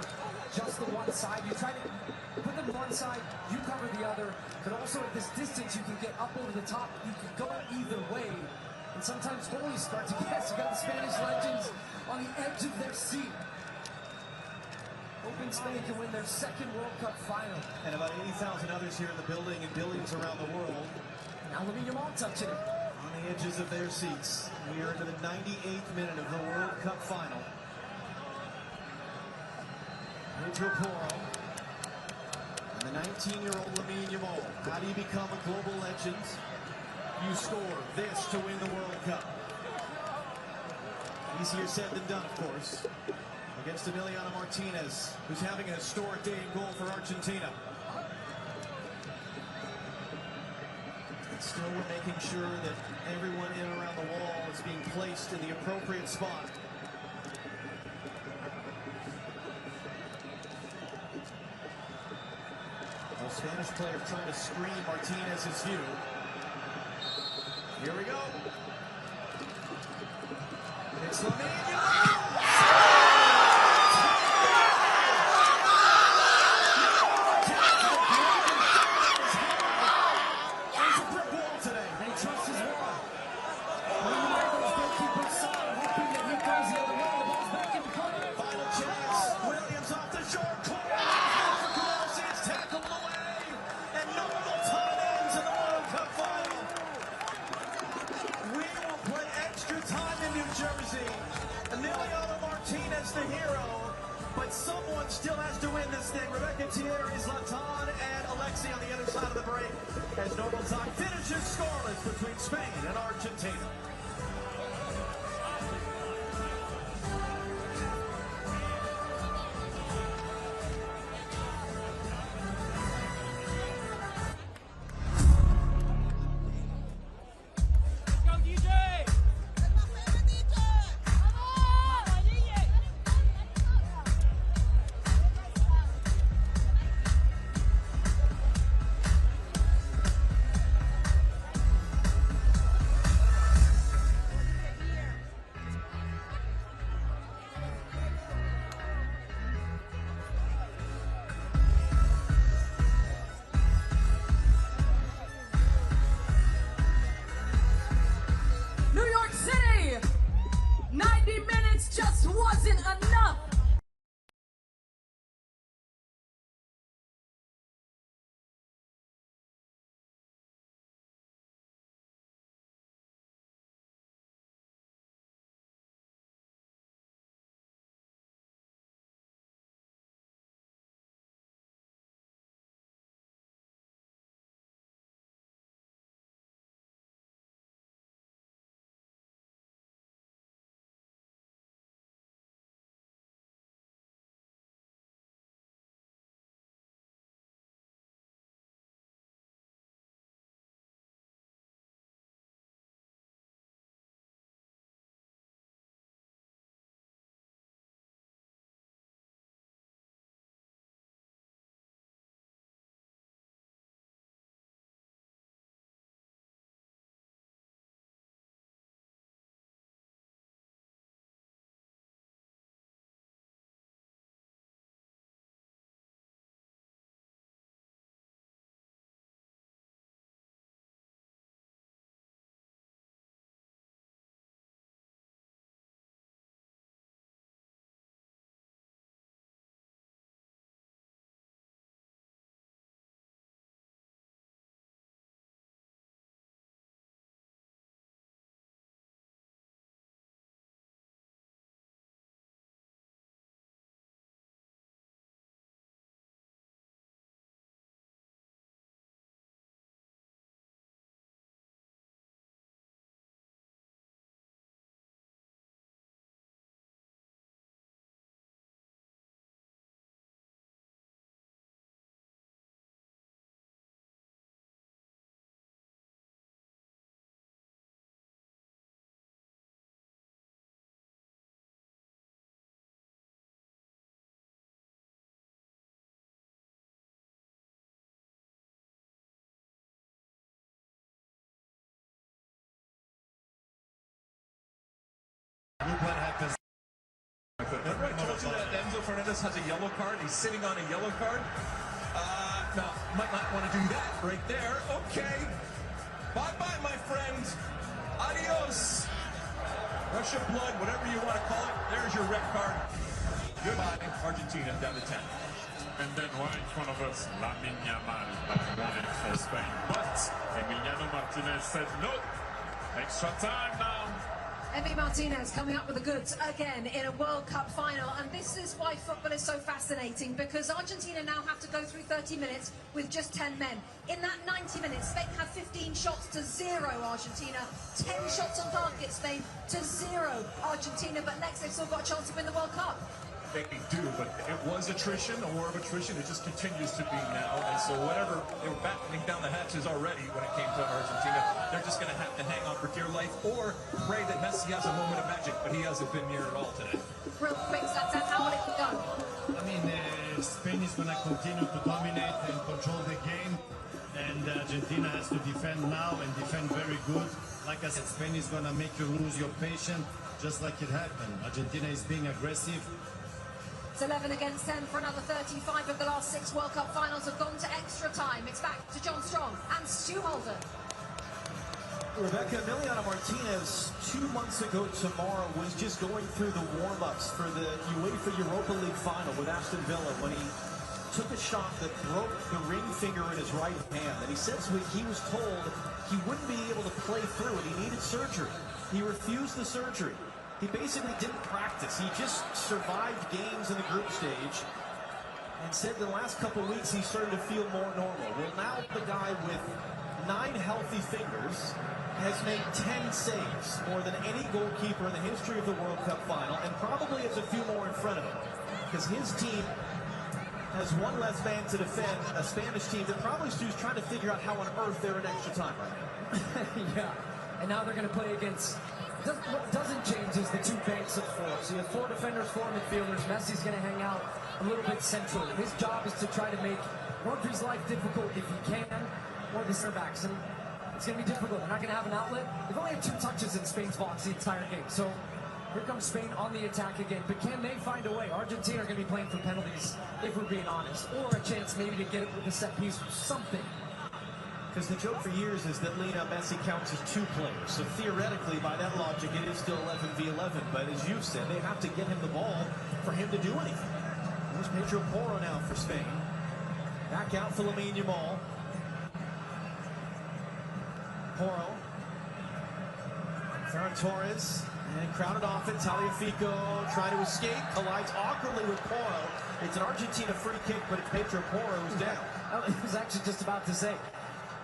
[SPEAKER 9] just the one side. You try to put them one side, you cover the other, but also at this distance you can get up over the top. You can go either way. And sometimes goalies start to guess. You got the Spanish legends on the edge of their seat. Hoping Spain can win their second World Cup final.
[SPEAKER 8] And about 80,000 others here in the building and billions around the world.
[SPEAKER 9] Now Lamine Yamal touching it.
[SPEAKER 8] On the edges of their seats. We are into the 98th minute of the World Cup final. Pedro Porro and the 19-year-old Lamine Yamal. How do you become a global legend? You score this to win the World Cup. Easier said than done, of course. Against Emiliano Martinez, who's having a historic day in goal for Argentina. Still, we're making sure that everyone in and around the wall is being placed in the appropriate spot. The Spanish player trying to screen Martinez's view. Here we go. It's Lamine Yamal. Emiliano Martinez, the hero, but someone still has to win this thing. Rebecca Thierry, Zlatan, and Alexi on the other side of the break as normal time finishes scoreless between Spain and Argentina.
[SPEAKER 6] that happens.
[SPEAKER 8] Remember I told you that Enzo Fernandez has a yellow card? He's sitting on a yellow card. Now, might not want to do that right there. Okay. Bye-bye, my friend. Adios. Russian blood, whatever you want to call it. There's your red card. Goodbye, Argentina, down to 10.
[SPEAKER 7] And then right in front of us, Lamine Yamal that won it for Spain. But Emiliano Martinez said no. Extra time now.
[SPEAKER 1] Emi Martinez coming up with the goods again in a World Cup final, and this is why football is so fascinating, because Argentina now have to go through 30 minutes with just 10 men. In that 90 minutes, Spain had 15 shots to 0 Argentina, 10 shots on target Spain to 0 Argentina, but next they've still got a chance to win the World Cup.
[SPEAKER 8] They do, but it was attrition, a war of attrition. It just continues to be now. And so whatever, they were battening down the hatches already when it came to Argentina. They're just going to have to hang on for dear life or pray that Messi has a moment of magic, but he hasn't been near at all today.
[SPEAKER 1] Real quick, that's how will it go?
[SPEAKER 6] I mean, Spain is going to continue to dominate and control the game, and Argentina has to defend now and defend very good. Like I said, Spain is going to make you lose your patience, just like it happened. Argentina is being aggressive.
[SPEAKER 1] It's 11 against 10 for another 35 of the last 6 World Cup finals have gone to extra time. It's back to John Strong and Stu Holden.
[SPEAKER 8] Rebecca, Emiliano Martinez 2 months ago tomorrow was just going through the warm-ups for the UEFA Europa League final with Aston Villa when he took a shot that broke the ring finger in his right hand. And he says he was told he wouldn't be able to play through it. He needed surgery. He refused the surgery. He basically didn't practice. He just survived games in the group stage and said the last couple weeks he started to feel more normal. Well, now the guy with 9 healthy fingers has made 10 saves, more than any goalkeeper in the history of the World Cup final, and probably has a few more in front of him, because his team has one less man to defend, a Spanish team that probably Stu's trying to figure out how on earth they're in extra time right now.
[SPEAKER 9] Yeah, and now they're going to play against... What doesn't change is the 2 banks of 4. So you have 4 defenders, 4 midfielders. Messi's going to hang out a little bit central. His job is to try to make Rodri's life difficult if he can, or the center backs. And it's going to be difficult. They're not going to have an outlet. They've only had 2 touches in Spain's box the entire game. So here comes Spain on the attack again. But can they find a way? Argentina are going to be playing for penalties, if we're being honest, or a chance maybe to get it with a set piece or something.
[SPEAKER 8] Because the joke for years is that Lionel Messi counts as 2 players. So theoretically, by that logic, it is still 11v11. But as you've said, they have to get him the ball for him to do anything. There's Pedro Porro now for Spain. Back out for Lamine Yamal. Porro. Ferran Torres. And crowded off it. Tagliafico trying to escape. Collides awkwardly with Porro. It's an Argentina free kick, but it's Pedro Porro who's down.
[SPEAKER 9] I was actually just about to say,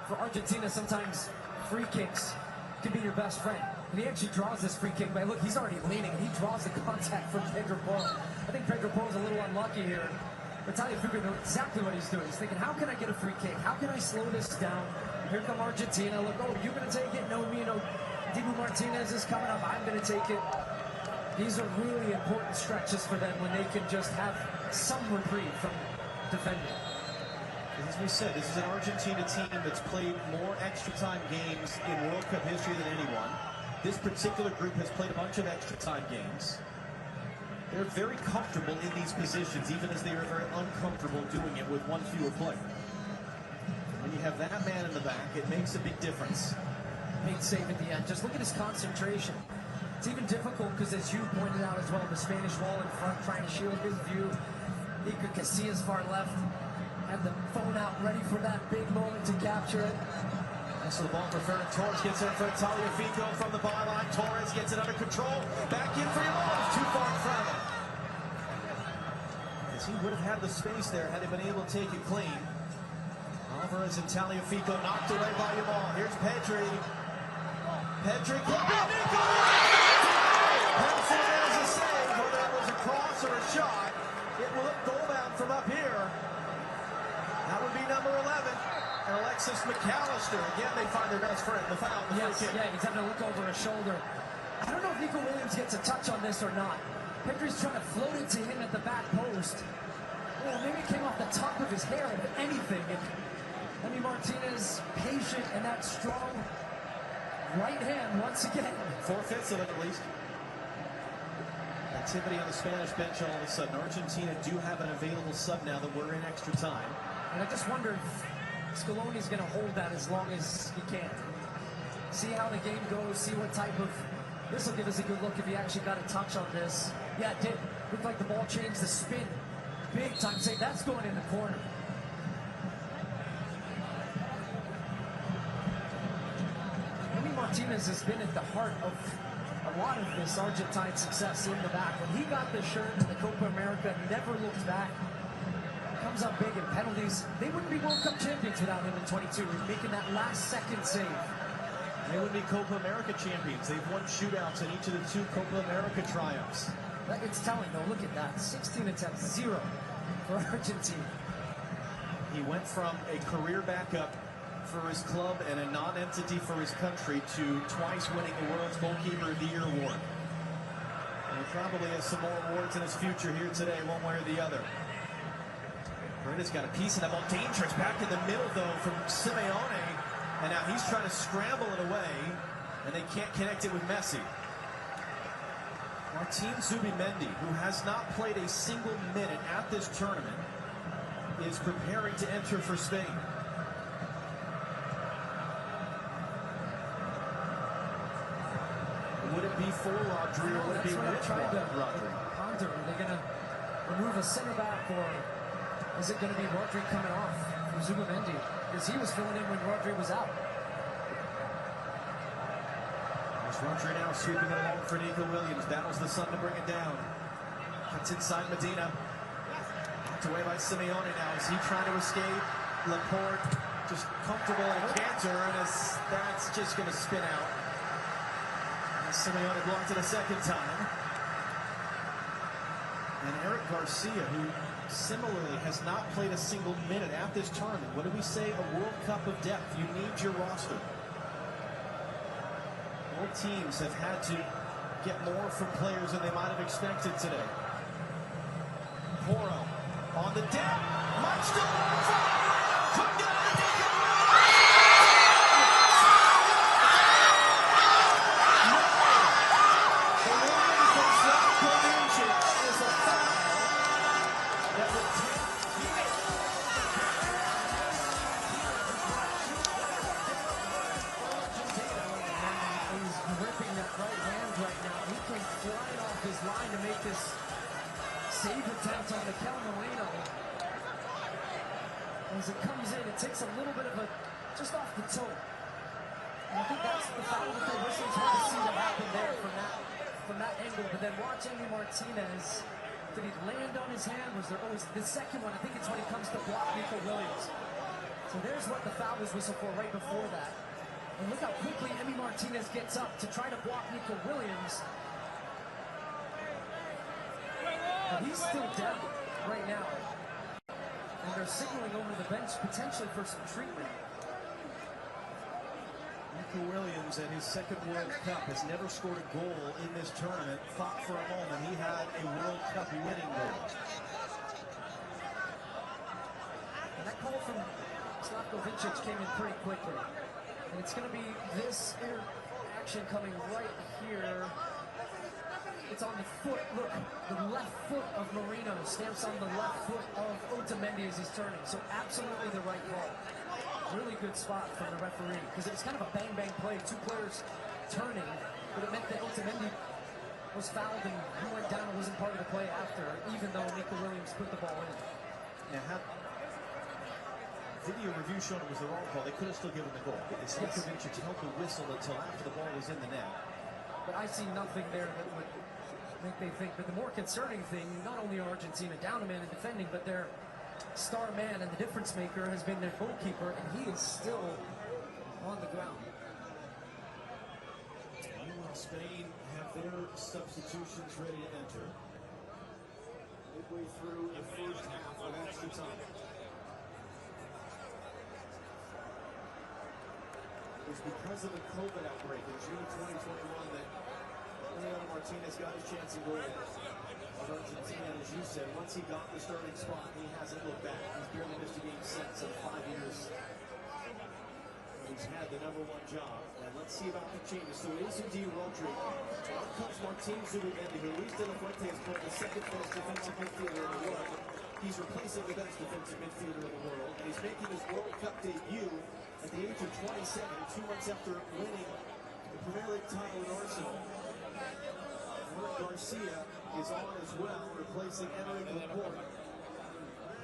[SPEAKER 9] for Argentina, sometimes free kicks can be your best friend. And he actually draws this free kick, but look, he's already leaning, and he draws the contact from Pedro Porro. I think Pedro Porro's a little unlucky here. But Tagliafico knows exactly what he's doing. He's thinking, how can I get a free kick? How can I slow this down? Here come Argentina. Look, oh, you're going to take it? No, me, no. Dibu Martinez is coming up. I'm going to take it. These are really important stretches for them when they can just have some reprieve from defending.
[SPEAKER 8] As we said, this is an Argentina team that's played more extra time games in World Cup history than anyone. This particular group has played a bunch of extra time games. They're very comfortable in these positions, even as they are very uncomfortable doing it with one fewer player. When you have that man in the back, it makes a big difference.
[SPEAKER 9] Big save at the end. Just look at his concentration. It's even difficult because, as you pointed out as well, the Spanish wall in front trying to shield his view. Iker Casillas far left. Had the phone out ready for that big moment to capture it.
[SPEAKER 8] So the ball for Ferran Torres gets in for Tagliafico from the byline. Torres gets it under control. Back in for Yamal. Too far in front of him. As he would have had the space there had he been able to take it clean. Alvarez and Tagliafico knocked away by Yamal. Here's Pedri. Pedri. Pencil as a save, whether it was a cross or a shot. It will look goal bound from up here. That would be number 11. And Alexis McAllister. Again, they find their best friend. The foul.
[SPEAKER 9] Yes, yeah, he's having to look over his shoulder. I don't know if Nico Williams gets a touch on this or not. Pedri's trying to float it to him at the back post. Well, maybe it came off the top of his hair, if anything. And Emi Martinez, patient, and that strong right hand once again.
[SPEAKER 8] 4/5 of it, at least. activity on the Spanish bench all of a sudden. Argentina do have an available sub now that we're in extra time.
[SPEAKER 9] And I just wonder if Scaloni's going to hold that as long as he can. See how the game goes, see what type of... This will give us a good look if he actually got a touch on this. Yeah, it did. Looked like the ball changed the spin. Big time save. That's going in the corner. Emi Martinez has been at the heart of a lot of this Argentine success in the back. When he got the shirt in the Copa America, never looked back. Comes up big in penalties. They wouldn't be World Cup champions without him in 22. He's making that last second save.
[SPEAKER 8] They would be Copa America champions. They've won shootouts in each of the 2 Copa America triumphs.
[SPEAKER 9] It's telling, though. Look at that. 16 attempts, 0 for Argentina.
[SPEAKER 8] He went from a career backup for his club and a non-entity for his country to twice winning the World's Goalkeeper of the Year award. And he probably has some more awards in his future here today, one way or the other. Brenda's got a piece of that ball. Dangerous back in the middle, though, from Simeone. And now he's trying to scramble it away, and they can't connect it with Messi. Martin Zubimendi, who has not played a single minute at this tournament, is preparing to enter for Spain. Would it be for Rodri, or would it be with Rodri?
[SPEAKER 9] Ponder, are they going to remove a center back, or is it going to be Rodri coming off from Zubimendi? Because he was filling in when Rodri was out.
[SPEAKER 8] There's Rodri now sweeping it along for Nico Williams. Battles the sun to bring it down. Cuts inside Medina. Knocked away by Simeone now. Is he trying to escape? Laporte just comfortable in a canter, and that's just going to spin out. And Simeone blocked it a second time. And Eric Garcia, who similarly has not played a single minute at this tournament. What do we say? A World Cup of depth. You need your roster. Both teams have had to get more from players than they might have expected today. Poro on the deck. Much to couldn't get on the deck.
[SPEAKER 9] Save attempt on Mikel Moreno. As it comes in, it takes a little bit of a, just off the toe. And I think that's the foul that they're listening to see that happen there from that angle. But then watch Emi Martinez. Did he land on his hand? Was there always the second one? I think it's when he comes to block Nico Williams. So there's what the foul was whistled for right before that. And look how quickly Emi Martinez gets up to try to block Nico Williams. And he's still down right now. And they're signaling over the bench potentially for some treatment.
[SPEAKER 8] Nico Williams, at his second World Cup, has never scored a goal in this tournament. Thought for a moment he had a World Cup winning goal.
[SPEAKER 9] And that call from Slavkovic came in pretty quickly. And it's going to be this interaction coming right here. It's on the foot, look, the left foot of Marino stamps on the left foot of Otamendi as he's turning. So absolutely the right call. Really good spot from the referee, because it was kind of a bang-bang play. 2 players turning, but it meant that Otamendi was fouled and he went down and wasn't part of the play after, even though Nico Williams put the ball in.
[SPEAKER 8] Now, had video review shown it was the wrong call, they could have still given the goal. It's Slavkovic held the whistle until after the ball was in the net.
[SPEAKER 9] But I see nothing there that would make me think. But the more concerning thing, not only are Argentina down a man in defending, but their star man and the difference maker has been their goalkeeper, and he is still on the ground.
[SPEAKER 8] Meanwhile, Spain have their substitutions ready to enter. Midway through the first half of extra time. It was because of the COVID outbreak in June 2021 that Emiliano Martinez got his chance in goal. But Argentina, as you said, once he got the starting spot, he hasn't looked back. He's barely missed a game since in 5 years. He who's had the #1 job. And let's see about the changes. So it is indeed Rodri. Out comes Martin Zubimendi, who Luis de la Fuente has put the second best defensive midfielder in the world. He's replacing the best defensive midfielder in the world. And he's making his World Cup debut at the age of 27, 2 months after winning the Premier League title in Arsenal. Garcia is on as well, replacing Enrique Laporte.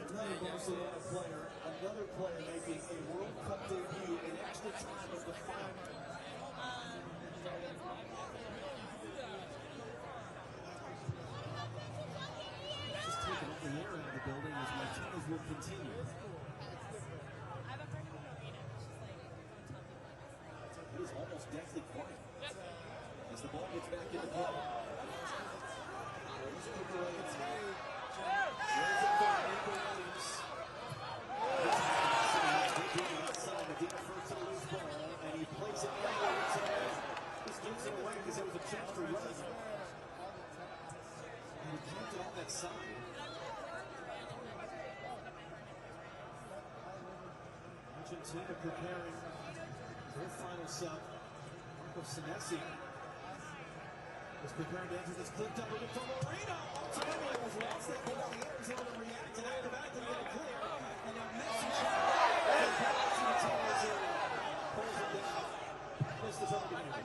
[SPEAKER 8] Another Barcelona player, another player making a World Cup debut in extra time of the final. Just taking up the air out of the building as Martinez will continue. It is almost deathly quiet as the ball gets back into play. And he plays it backwards. Just gives it away because it was a chance to run. And he kept it on that side. Argentina preparing their final sub. Marco Senesi was preparing to enter this clipped up with from Marino. Ultimately, was lost that ball. He was able to react and activate and get it clear. And now Messi pulls it down. Missed his opportunity.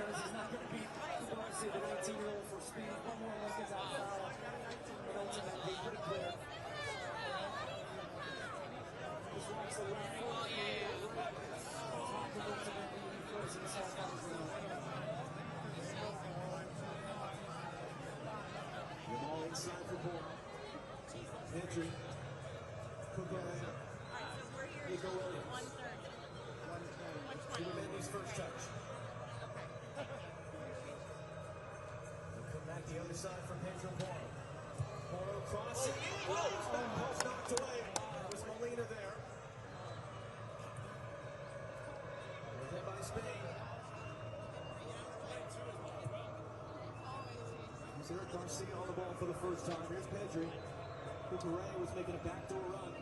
[SPEAKER 9] He's not going to beat Barcelona, the 19-year-old for speed. One more look at that foul. And ultimately, pretty clear. Just walks the left foot. Ultimately, he throws himself out of the way.
[SPEAKER 8] Jamal inside for Paul. Pedri. Cucurella. Nico Williams. Zubimendi's first touch. They'll come back the other side from Pedro Porro. Porro crossing. Post knocked away. That was Molina there. With it by Spain. Eric Garcia on the ball for the first time. Here's Pedri. Cucurella was making a backdoor run.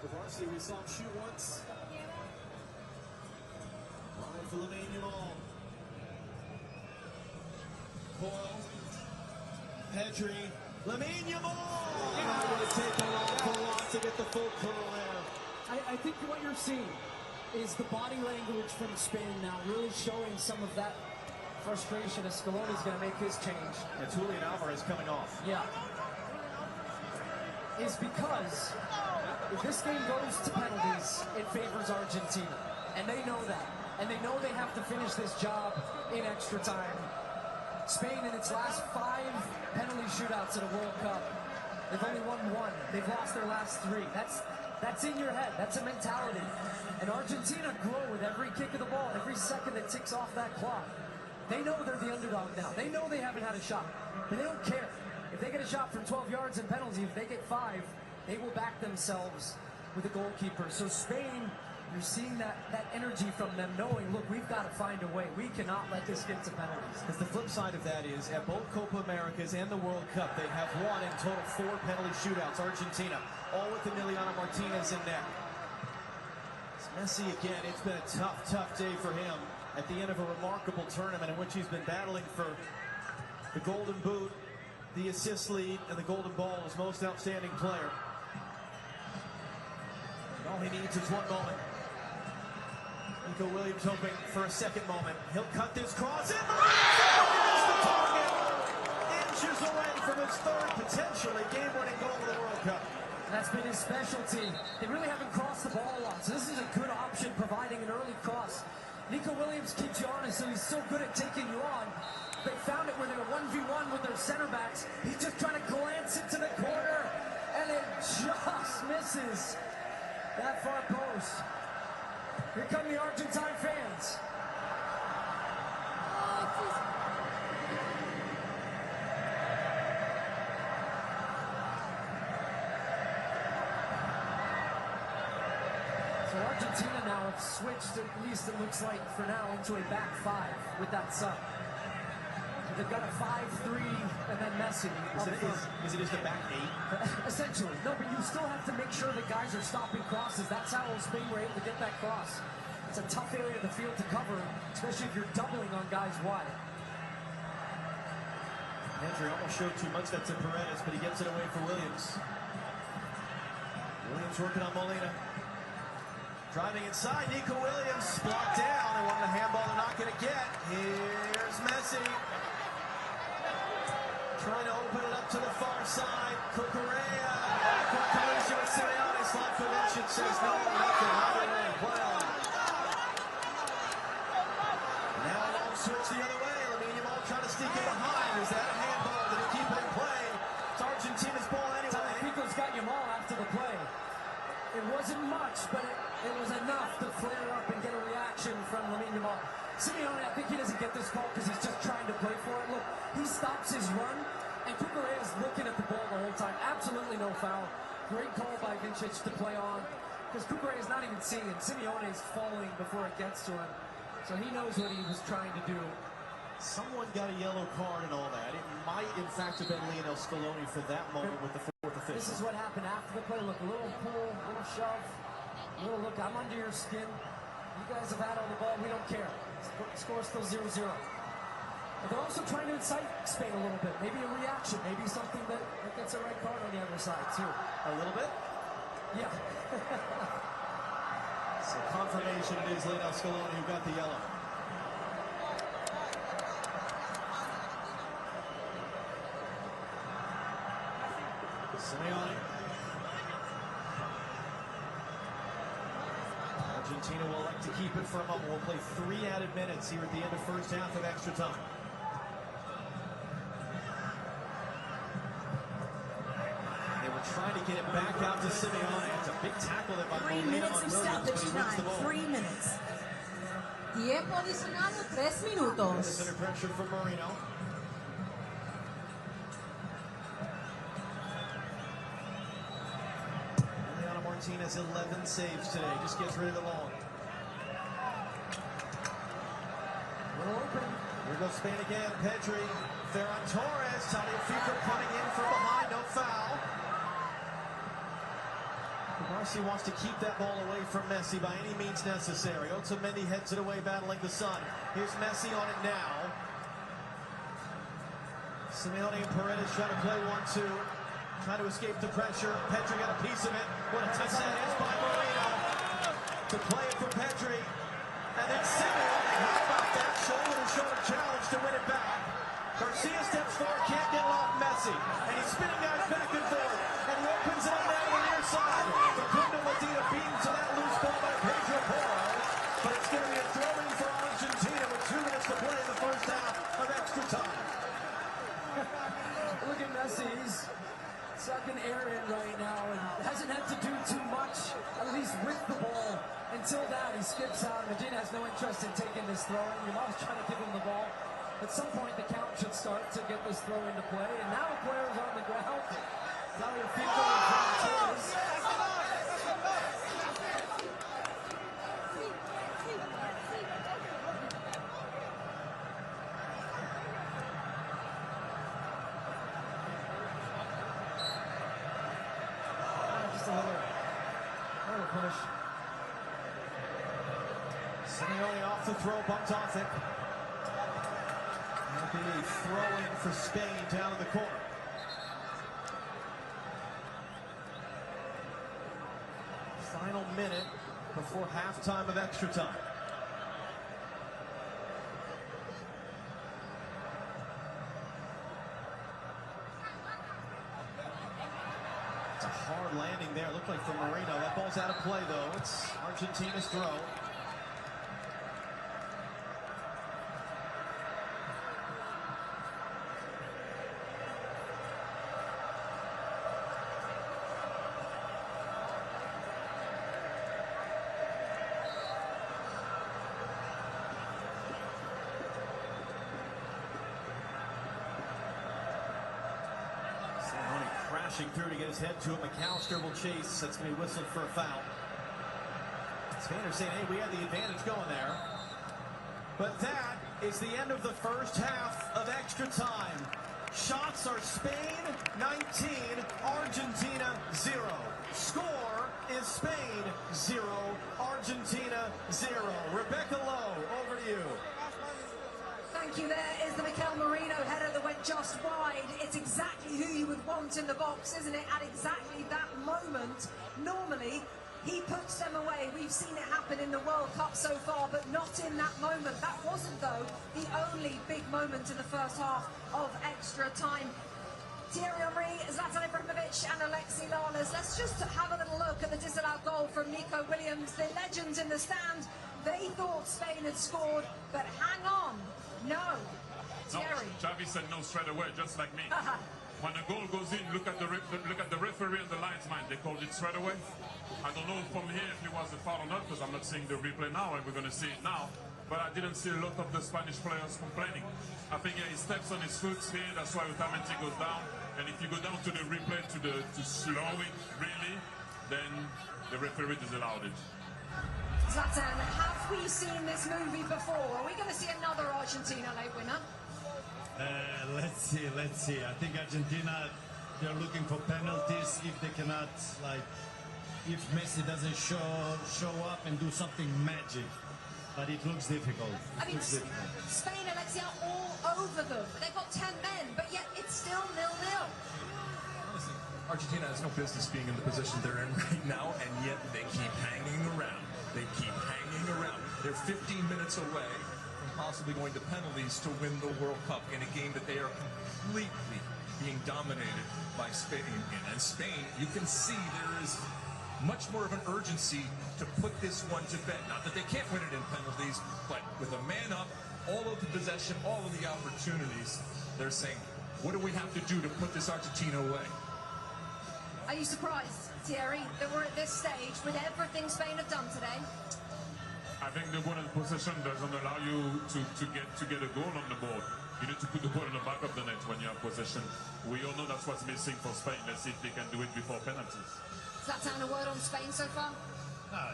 [SPEAKER 8] For Garcia, we saw him shoot once. Line for Lamine Yamal. Coyle. Pedri. Lamine Yamal! It would take an awful lot to get the full curl there.
[SPEAKER 9] I think what you're seeing is the body language from Spain now really showing some of that frustration as Scaloni's going to make his change.
[SPEAKER 8] And Julian Alvarez coming off.
[SPEAKER 9] Yeah. Is because if this game goes to penalties, it favors Argentina. And they know that. And they know they have to finish this job in extra time. Spain, in its last 5 penalty shootouts at a World Cup, they've only won 1. They've lost their last 3. That's in your head. That's a mentality. And Argentina grow with every kick of the ball, every second that ticks off that clock. They know they're the underdog now. They know they haven't had a shot. But they don't care. If they get a shot from 12 yards in penalty, if they get 5, they will back themselves with a goalkeeper. So Spain, you're seeing that energy from them, knowing, look, we've got to find a way. We cannot let this get to penalties.
[SPEAKER 8] Because the flip side of that is, at both Copa Americas and the World Cup, they have won in total 4 penalty shootouts. Argentina, all with Emiliano Martinez in net. Messi again, it's been a tough day for him at the end of a remarkable tournament in which he's been battling for the Golden Boot, the assist lead, and the Golden Ball as most outstanding player. And all he needs is one moment. Nico Williams hoping for a second moment. He'll cut this cross in. Missed the target. Inches away from his 3rd potentially game-winning goal of the World Cup.
[SPEAKER 9] That's been his specialty. They really haven't crossed the ball a lot, so this is a good option, providing an early cross. Nico Williams keeps you honest, so he's so good at taking you on. They found it where they were 1v1 with their center backs. He's just trying to glance it to the corner, and it just misses that far post. Here come the Argentine fans. So Argentina now have switched, at least it looks like for now, into a back 5 with that sub. They've got a 5-3 and then Messi.
[SPEAKER 8] Is it just a back eight?
[SPEAKER 9] Essentially. No, but you still have to make sure that guys are stopping crosses. That's how Spain were able to get that cross. It's a tough area of the field to cover, especially if you're doubling on guys wide.
[SPEAKER 8] Pedri almost showed too much that to Paredes, but he gets it away for Williams. Williams working on Molina. Driving inside, Nico Williams blocked down. They wanted a handball, they're not going to get. Here's Messi. Trying to open it up to the far side. Cucurella. Quick collision with Simeone. Slavkovic says no, nothing. Play on. Now a long switch the other way. Lamine Yamal trying to sneak in behind. Is that a handball? Did he keep it in play? It's Argentina's ball anyway.
[SPEAKER 9] Pico's got Yamal after the play. It wasn't much, but it was enough to flare up and get a reaction from Lamine Yamal. Simeone, I think he doesn't get this call because he's just trying to play for it. Look, he stops his run, and Cucurella is looking at the ball the whole time. Absolutely no foul. Great call by Vincic to play on, because Cucurella is not even seeing it. Simeone is falling before it gets to him, so he knows what he was trying to do.
[SPEAKER 8] Someone got a yellow card and all that. It might, in fact, have been Lionel Scaloni for that moment with the fourth official.
[SPEAKER 9] This is what happened after the play. Look, a little pull, a little shove, a little look, I'm under your skin. You guys have had all the ball, we don't care. Score still 0-0. But they're also trying to incite Spain a little bit. Maybe a reaction, maybe something that gets a red card on the other side, too.
[SPEAKER 8] A little bit?
[SPEAKER 9] Yeah.
[SPEAKER 8] So confirmation it is Lionel Scaloni who got the yellow. Simeone. Argentina will like to keep it for a moment. We'll play 3 added minutes here at the end of first half of extra time. They were trying to get it back out to Simeone. It's a big tackle that by
[SPEAKER 1] 3 minutes of stoppage time. 3 minutes.
[SPEAKER 3] Tiempo adicional, 3 minutos.
[SPEAKER 8] Under pressure from Marino. Martinez 11 saves today. Just gets rid of the long. Little open. Here goes Spain again. Pedri. Ferran Torres. Tagliafico coming in from behind. No foul. Marcy wants to keep that ball away from Messi by any means necessary. Otamendi heads it away, battling the sun. Here's Messi on it now. Simeone and Paredes trying to play 1-2. Trying to escape the pressure. Pedri got a piece of it. What a touch that is by Marino. To play it for Pedri. And then Simeone. How about that? Shoulder-to-shoulder challenge to win it back. Garcia steps forward, can't get it off Messi. And he's spinning guys back and forth. And he opens it up down the near side. Facundo Medina beaten to that loose ball by Pedro Porro. But it's going to be a throw-in for Argentina with 2 minutes to play in the first half of extra time.
[SPEAKER 9] Look at Messi. He's sucking air in right now and hasn't had to do too much, at least with the ball. Until that, he skips out. Medina has no interest in taking this throw. Yamal's trying to give him the ball. At some point, the count should start to get this throw into play. And now the player's on the ground. Tagliafico and Torres. Push.
[SPEAKER 8] Simeone off the throw, bumped off it. That'll be a throw-in for Spain down in the corner. Final minute before halftime of extra time. It's a hard landing there. Looked like for Marino. That ball's out of play, though. It's Argentina's throw. Crashing through to get his head to it. McAllister will chase. That's going to be whistled for a foul. Spainers saying, hey, we had the advantage going there. But that is the end of the first half. of extra time. Shots are Spain 19, Argentina 0. Score is Spain 0, Argentina 0. Rebecca Lowe, over to you.
[SPEAKER 1] Thank you. There is the Mikel Merino header that went just wide. It's exactly who you would want in the box, isn't it? At exactly that moment. Normally, he puts them away. We've seen it happen in the World Cup so far, but not in that moment. That wasn't, though, the only big moment in the first half of extra time. Thierry Henry, Zlatan Ibrahimovic and Alexi Lalas. Let's just have a little look at the disallowed goal from Nico Williams. The legends in the stand, they thought Spain had scored, but hang on. No. Thierry.
[SPEAKER 7] No, Xavi said no straight away, just like me. When a goal goes in, look at the referee and the linesman. They called it straight away. I don't know from here if it was a foul or not, because I'm not seeing the replay now, and we're going to see it now. But I didn't see a lot of the Spanish players complaining. I think he steps on his foot here, that's why Otamendi goes down. And if you go down to the replay to slow it really, then the referee disallowed it.
[SPEAKER 1] Zlatan, have we seen this movie before? Are we going to see another Argentina late winner?
[SPEAKER 6] Let's see. I think Argentina, they're looking for penalties if they cannot, like, if Messi doesn't show up and do something magic. But it looks difficult.
[SPEAKER 1] Spain, Alexia, all over them. They've got 10 men, but yet it's still 0-0.
[SPEAKER 13] Argentina has no business being in the position they're in right now, and yet they keep hanging around. They keep hanging around. They're 15 minutes away from possibly going to penalties to win the World Cup in a game that they are completely being dominated by Spain. And Spain, you can see there is much more of an urgency to put this one to bed. Not that they can't win it in penalties, but with a man up, all of the possession, all of the opportunities, they're saying, what do we have to do to put this Argentina away?
[SPEAKER 1] Are you surprised, Thierry, that we're at this stage with everything Spain have done today?
[SPEAKER 7] I think the ball in possession doesn't allow you to get a goal on the board. You need to put the ball in the back of the net when you have possession. We all know that's what's missing for Spain. Let's see if they can do it before penalties.
[SPEAKER 1] Zlatan, a word on Spain so far?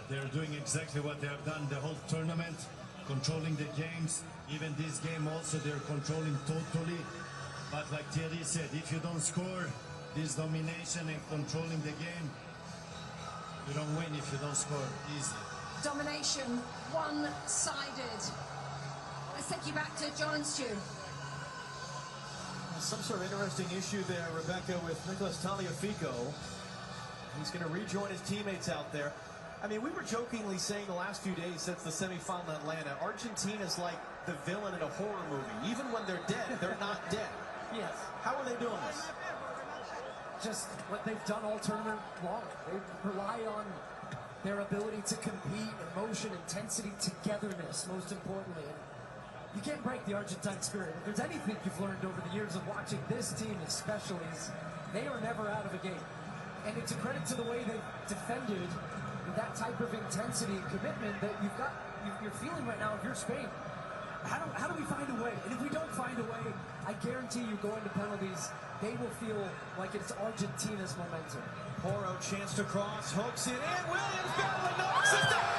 [SPEAKER 6] They're doing exactly what they have done the whole tournament, controlling the games. Even this game also, they're controlling totally. But like Thierry said, if you don't score, this domination and controlling the game, you don't win if you don't score. Easy.
[SPEAKER 1] Domination, one-sided. Let's take you back to John and Stu.
[SPEAKER 8] Some sort of interesting issue there, Rebecca, with Nicolas Tagliafico. He's going to rejoin his teammates out there. I mean, we were jokingly saying the last few days since the semifinal in Atlanta, Argentina's like the villain in a horror movie. Even when they're dead, they're not dead.
[SPEAKER 9] Yes.
[SPEAKER 8] How are they doing this?
[SPEAKER 9] Just what they've done all tournament long. They rely on their ability to compete, emotion, intensity, togetherness, most importantly. And you can't break the Argentine spirit. If there's anything you've learned over the years of watching this team especially, is they are never out of a game. And it's a credit to the way they've defended with that type of intensity and commitment that you're feeling right now if you're Spain. How do we find a way? And if we don't find a way, I guarantee you going to penalties, they will feel like it's Argentina's momentum.
[SPEAKER 8] Porro, chance to cross, hooks it in, Williams, Bell, knocks it down!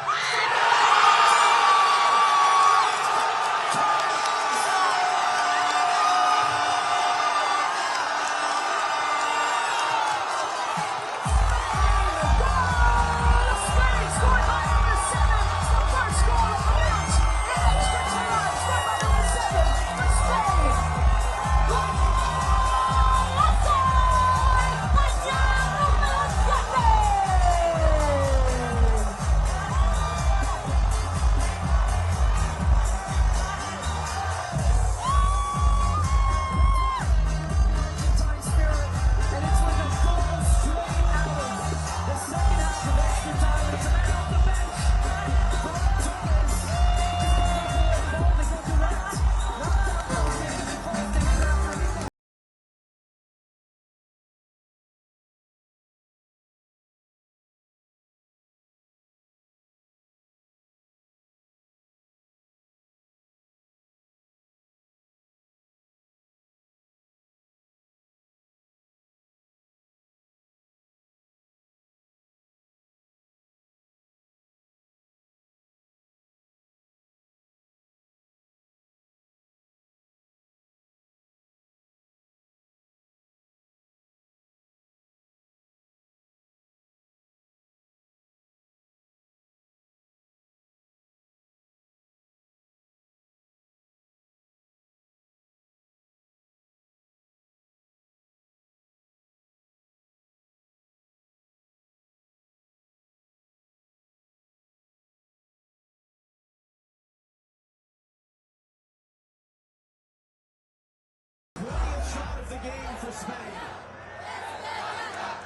[SPEAKER 8] Spain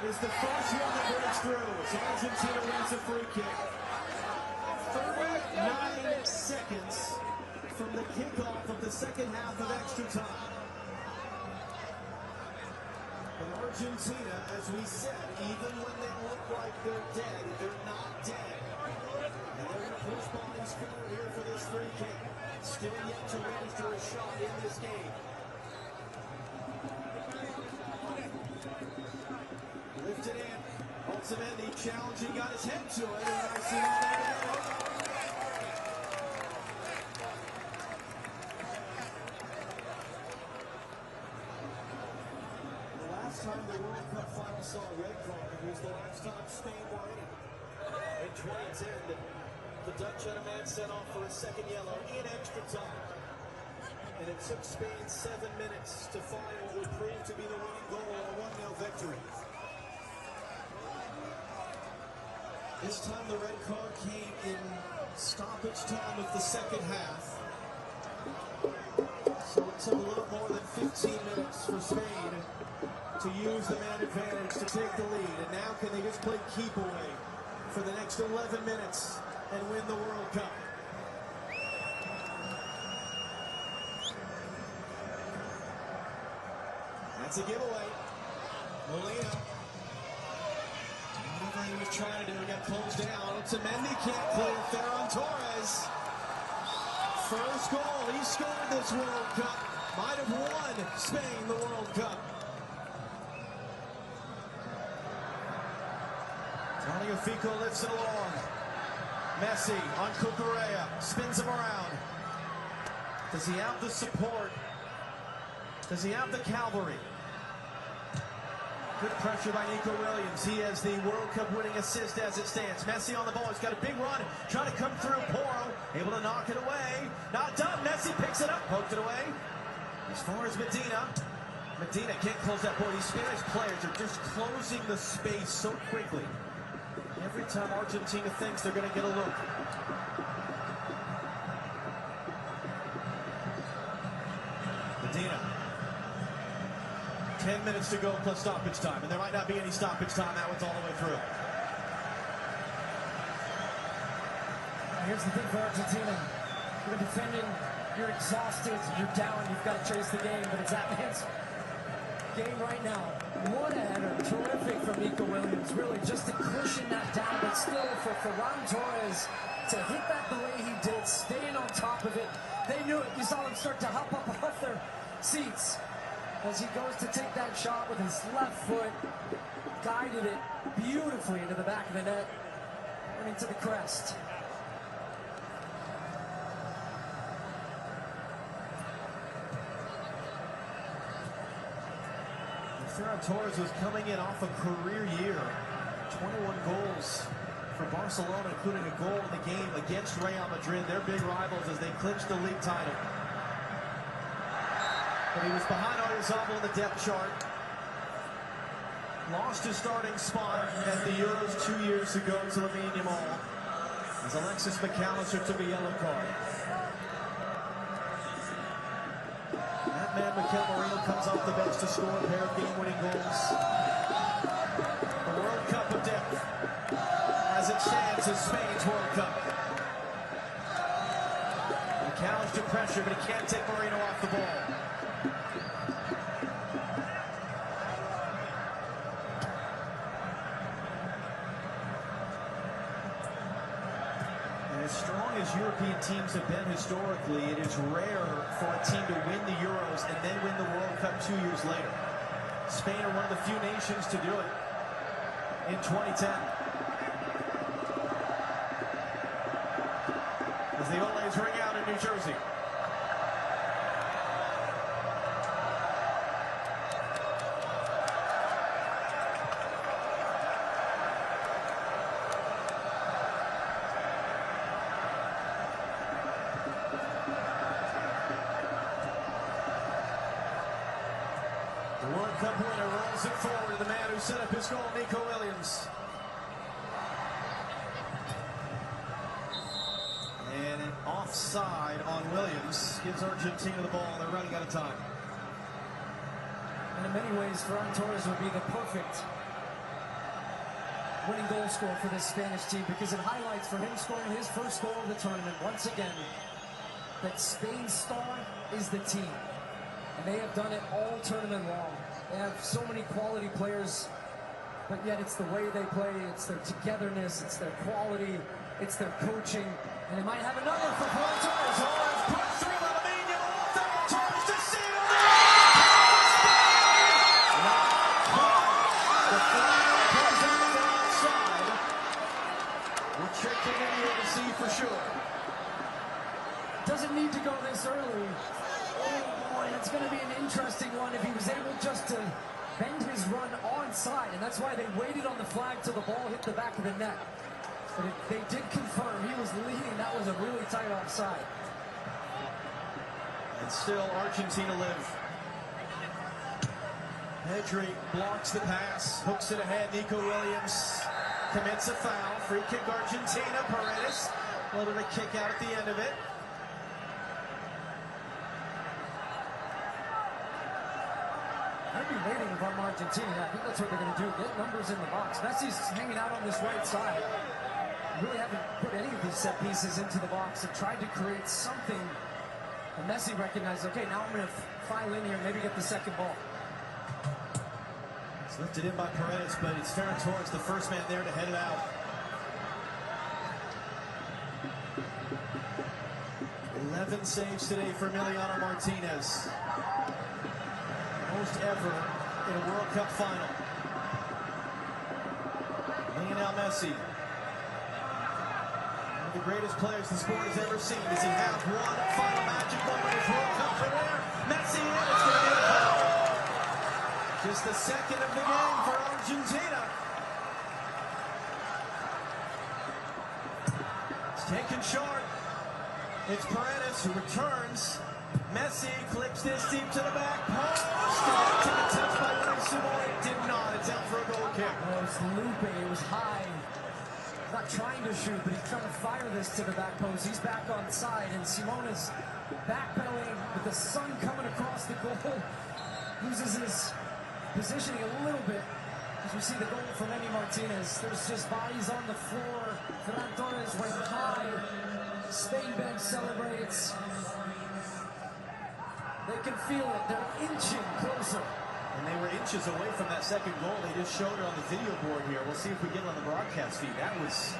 [SPEAKER 8] is the first one that breaks through. So Argentina wins a free kick. 39 seconds from the kickoff of the second half of extra time. And Argentina, as we said, even when they look like they're dead, they're not dead. And they're going to push bodies forward here for this free kick. Still yet to register a shot in this game. Lifted in. Ultimately challenging, got his head to it, and I see the last time the World Cup Final saw a red card was the last time Spain were in it. In 2010, the Dutch had a man sent off for a second yellow in extra time. And it took Spain 7 minutes to find what would prove to be the winning goal in a 1-0 victory. This time the red card came in stoppage time of the second half. So it took a little more than 15 minutes for Spain to use the man advantage to take the lead. And now can they just play keep away for the next 11 minutes and win the World Cup? That's a giveaway. Molina. Whatever he was trying to do, got closed down. Otamendi can't clear. Ferran Torres. First goal. He scored this World Cup. Might have won Spain the World Cup. Tagliafico lifts it along. Messi on Cucurella. Spins him around. Does he have the support? Does he have the cavalry? Good pressure by Nico Williams. He has the World Cup winning assist as it stands. Messi on the ball. He's got a big run. Trying to come through. Porro able to knock it away. Not done. Messi picks it up. Poked it away. As far as Medina. Medina can't close that ball. These Spanish players are just closing the space so quickly. Every time Argentina thinks they're going to get a look. Medina. 10 minutes to go plus stoppage time, and there might not be any stoppage time. That one's all the way through.
[SPEAKER 9] Here's the thing for Argentina. You're defending, you're exhausted, you're down, you've got to chase the game, but it's that man's game right now. What a header. Terrific from Nico Williams. Really just to cushion that down, but still for Ferran Torres to hit that the way he did, staying on top of it. They knew it. You saw them start to hop up off their seats as he goes to take that shot with his left foot, guided it beautifully into the back of the net and into the crest.
[SPEAKER 8] Ferran Torres was coming in off a career year. 21 goals for Barcelona, including a goal in the game against Real Madrid, their big rivals as they clinched the league title. But he was behind Oyarzabal in the depth chart. Lost his starting spot at the Euros 2 years ago to Lamine Yamal, as Alexis McAllister took a yellow card. That man, Mikel Merino, comes off the bench to score a pair of game-winning goals. The World Cup of depth, as it stands, is Spain's World Cup. McAllister pressure, but he can't take Merino off the ball. As strong as European teams have been historically, it is rare for a team to win the Euros and then win the World Cup 2 years later. Spain are one of the few nations to do it in 2010. As the Oles ring out in New Jersey. The World Cup winner rolls it forward to the man who set up his goal, Nico Williams. And an offside on Williams gives Argentina the ball. They're running out of time.
[SPEAKER 9] And in many ways, Ferran Torres would be the perfect winning goal scorer for this Spanish team, because it highlights for him scoring his first goal of the tournament once again that Spain's star is the team. And they have done it all tournament long. They have so many quality players, but yet it's the way they play, it's their togetherness, it's their quality, it's their coaching. And they might have another for Ferran Torres. Torres puts through the Lamine. Ferran Torres to seal it! Not quite. The flag comes out of the outside. We'll check the video to see for sure. Doesn't need to go this early. Oh boy, it's going to be an interesting one if he was able just to bend his run onside, and that's why they waited on the flag till the ball hit the back of the net. But they did confirm he was leading. That was a really tight offside. And still Argentina live. Pedri blocks the pass, hooks it ahead. Nico Williams commits a foul. Free kick Argentina. Paredes, a little bit of kick out at the end of it. I'd be waiting if I'm Argentina. I think that's what they're going to do. Get numbers in the box. Messi's hanging out on this right side. Really haven't put any of these set pieces into the box and tried to create something. And Messi recognized, okay, now I'm going to file in here and maybe get the second ball. It's lifted in by Paredes, but it's Ferran Torres, the first man there to head it out. 11 saves today for Emiliano Martinez. Most ever in a World Cup final. Lionel Messi, one of the greatest players the sport has ever seen. Does he have one final magic moment in his World Cup career? Messi in, it's going to be a foul. Just the second of the game for Argentina. It's taken short. It's Paredes who returns. Messi clips this deep to the back post. Did it touch by Luis Simone? It did not. It's out for a goal kick. Oh, it's looping. It was high. Not trying to shoot, but he's trying to fire this to the back post. He's back on side, and Simone is backpedaling with the sun coming across the goal. Loses his positioning a little bit as we see the goal from Emi Martinez. There's just bodies on the floor. Ferran Torres went high. Spain bench celebrates. They can feel it. They're inching closer. And they were inches away from that second goal. They just showed it on the video board here. We'll see if we get it on the broadcast feed. That was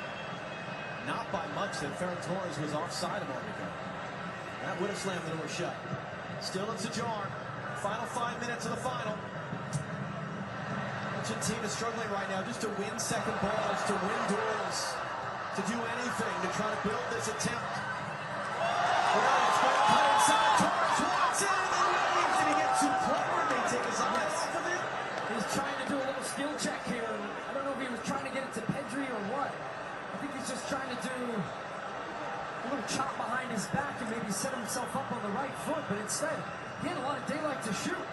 [SPEAKER 9] not by much that Ferran Torres was offside a moment ago. That would have slammed the door shut. Still it's ajar. Final 5 minutes of the final. Argentina struggling right now just to win second balls, to win duels, to do anything to try to build this attempt. It's going to play inside. Torres wants it and then leaves. Did he get too clever? They take his eyes off of it. He's trying to do a little skill check here. I don't know if he was trying to get it to Pedri or what. I think he's just trying to do a little chop behind his back and maybe set himself up on the right foot, but instead, he had a lot of daylight to shoot.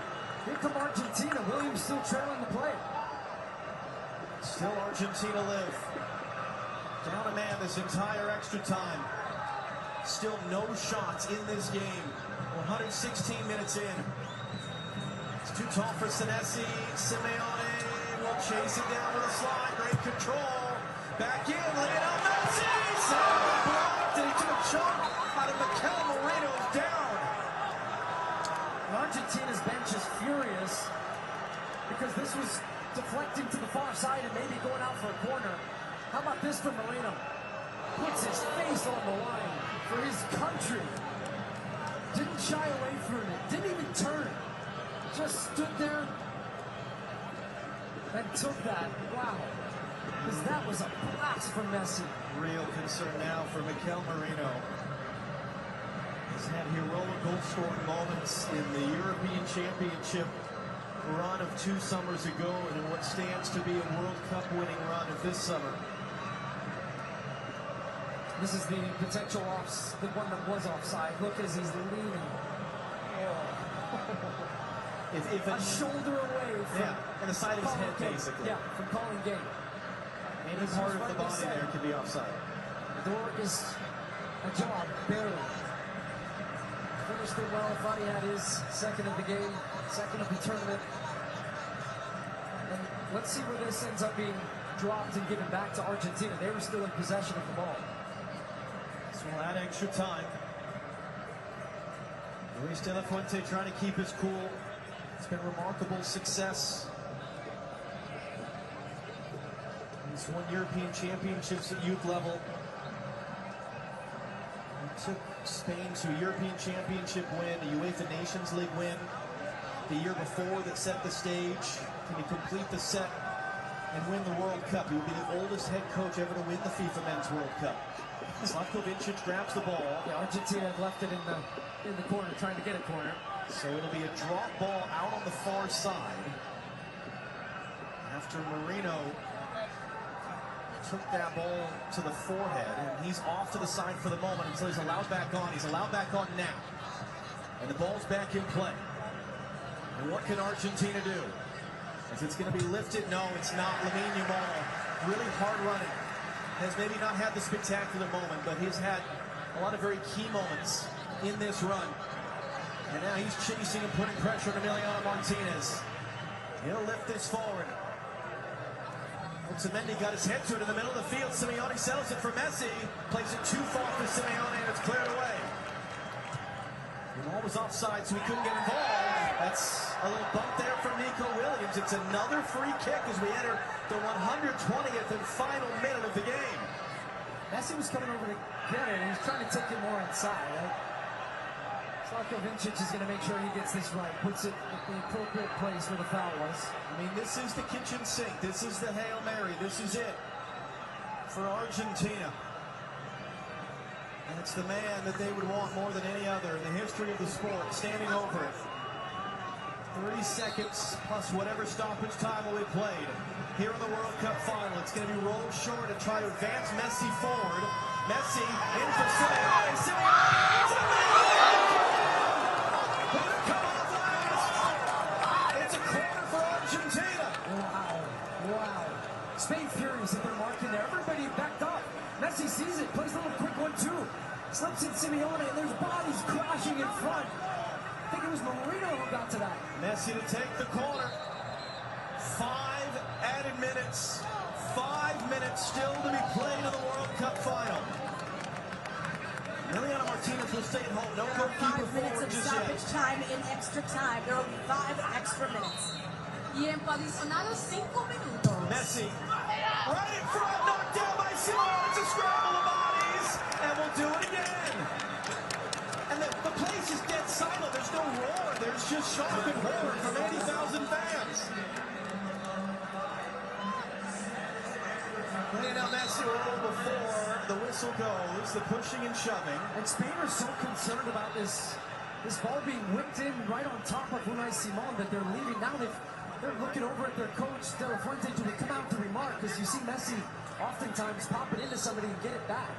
[SPEAKER 9] Here come Argentina. Williams still trailing the play. Still Argentina live. Down a man this entire extra time. Still no shots in this game. 116 minutes in. It's too tall for Senesi. Simeone will chase it down with a slide. Great control. Back in. Lionel Messi. Blocked. And he took a shot out of Mikel Merino's down. Argentina's bench is furious because this was deflecting to the far side and maybe going out for a corner. How about this from Merino? Puts his face on the line for his country. Didn't shy away from it. Didn't even turn. Just stood there and took that. Wow. Because that was a blast from Messi. Real concern now for Mikel Merino. He's had heroic goal-scoring moments in the European Championship run of 2 summers ago and in what stands to be a World Cup winning run of this summer. This is the potential the one that was offside. Look as he's leaning. Oh. If a shoulder away from and the side of his head, basically. Yeah, from calling game. Any part of the body there could be offside. The door is a job, barely. Finished it well. Thought he had his second of the game, second of the tournament. let's see where this ends up being dropped and given back to Argentina. They were still in possession of the ball.
[SPEAKER 8] So we'll add extra time. Luis de la Fuente trying to keep his cool. It's been remarkable success. He's won European championships at youth level. He took Spain to a European championship win, a UEFA Nations League win the year before that set the stage. Can he complete the set and win the World Cup? He will be the oldest head coach ever to win the FIFA Men's World Cup. Slavko Vincic grabs the ball.
[SPEAKER 9] Yeah, Argentina had left it in the corner, trying to get a corner.
[SPEAKER 8] So it'll be a drop ball out on the far side. After Marino took that ball to the forehead, and he's off to the side for the moment until he's allowed back on. He's allowed back on now. And the ball's back in play. And what can Argentina do? Is it's going to be lifted? No, it's not. Lamine Yamal, really hard running. Has maybe not had the spectacular moment, but he's had a lot of very key moments in this run. And now he's chasing and putting pressure on Emiliano Martinez. He'll lift this forward. Otamendi got his head to it in the middle of the field. Simeone sells it for Messi. Plays it too far for Simeone, and it's cleared away. The ball was offside, so he couldn't get involved. That's a little bump there from Nico Williams. It's another free kick as we enter the 120th and final minute of the game.
[SPEAKER 9] Messi was coming over to get it, and he's trying to take it more inside, right? Slavko Vincic is going to make sure he gets this right, puts it at the appropriate place where the foul was.
[SPEAKER 8] I mean, this is the kitchen sink. This is the Hail Mary. This is it for Argentina. And it's the man that they would want more than any other in the history of the sport, standing over it. 30 seconds plus whatever stoppage time will be played here in the World Cup Final. It's going to be rolled short to try to advance Messi forward. Messi in for Simeone. It's a corner for Argentina.
[SPEAKER 9] Wow. Spain furious that they're marking there. Everybody backed up. Messi sees it, plays a little quick 1-2. Slips in Simeone, and there's bodies crashing in front. I think it was Marino who got to that.
[SPEAKER 8] Messi to take the corner. 5 added minutes. 5 minutes still to be played in the World Cup Final. Emiliano Martinez will stay at home. No goalkeeper
[SPEAKER 1] 5 minutes of
[SPEAKER 8] just
[SPEAKER 1] stoppage
[SPEAKER 8] yet.
[SPEAKER 1] time in extra time. There will be 5 extra minutes.
[SPEAKER 3] Y en adicionados 5 minutos.
[SPEAKER 8] Messi, right in front, knocked down by Simeone. It's a scramble of bodies, and we'll do it again. And the place is dead silent. There's no roar. There's just shock and horror from 80,000 fans. Lionel Messi a little before the whistle goes, the pushing and shoving.
[SPEAKER 9] And Spain are so concerned about this ball being whipped in right on top of Unai Simon that they're leaving. Now they're looking over at their coach, De La Fuente, do they come out to remark? Because you see Messi oftentimes pop it into somebody and get it back.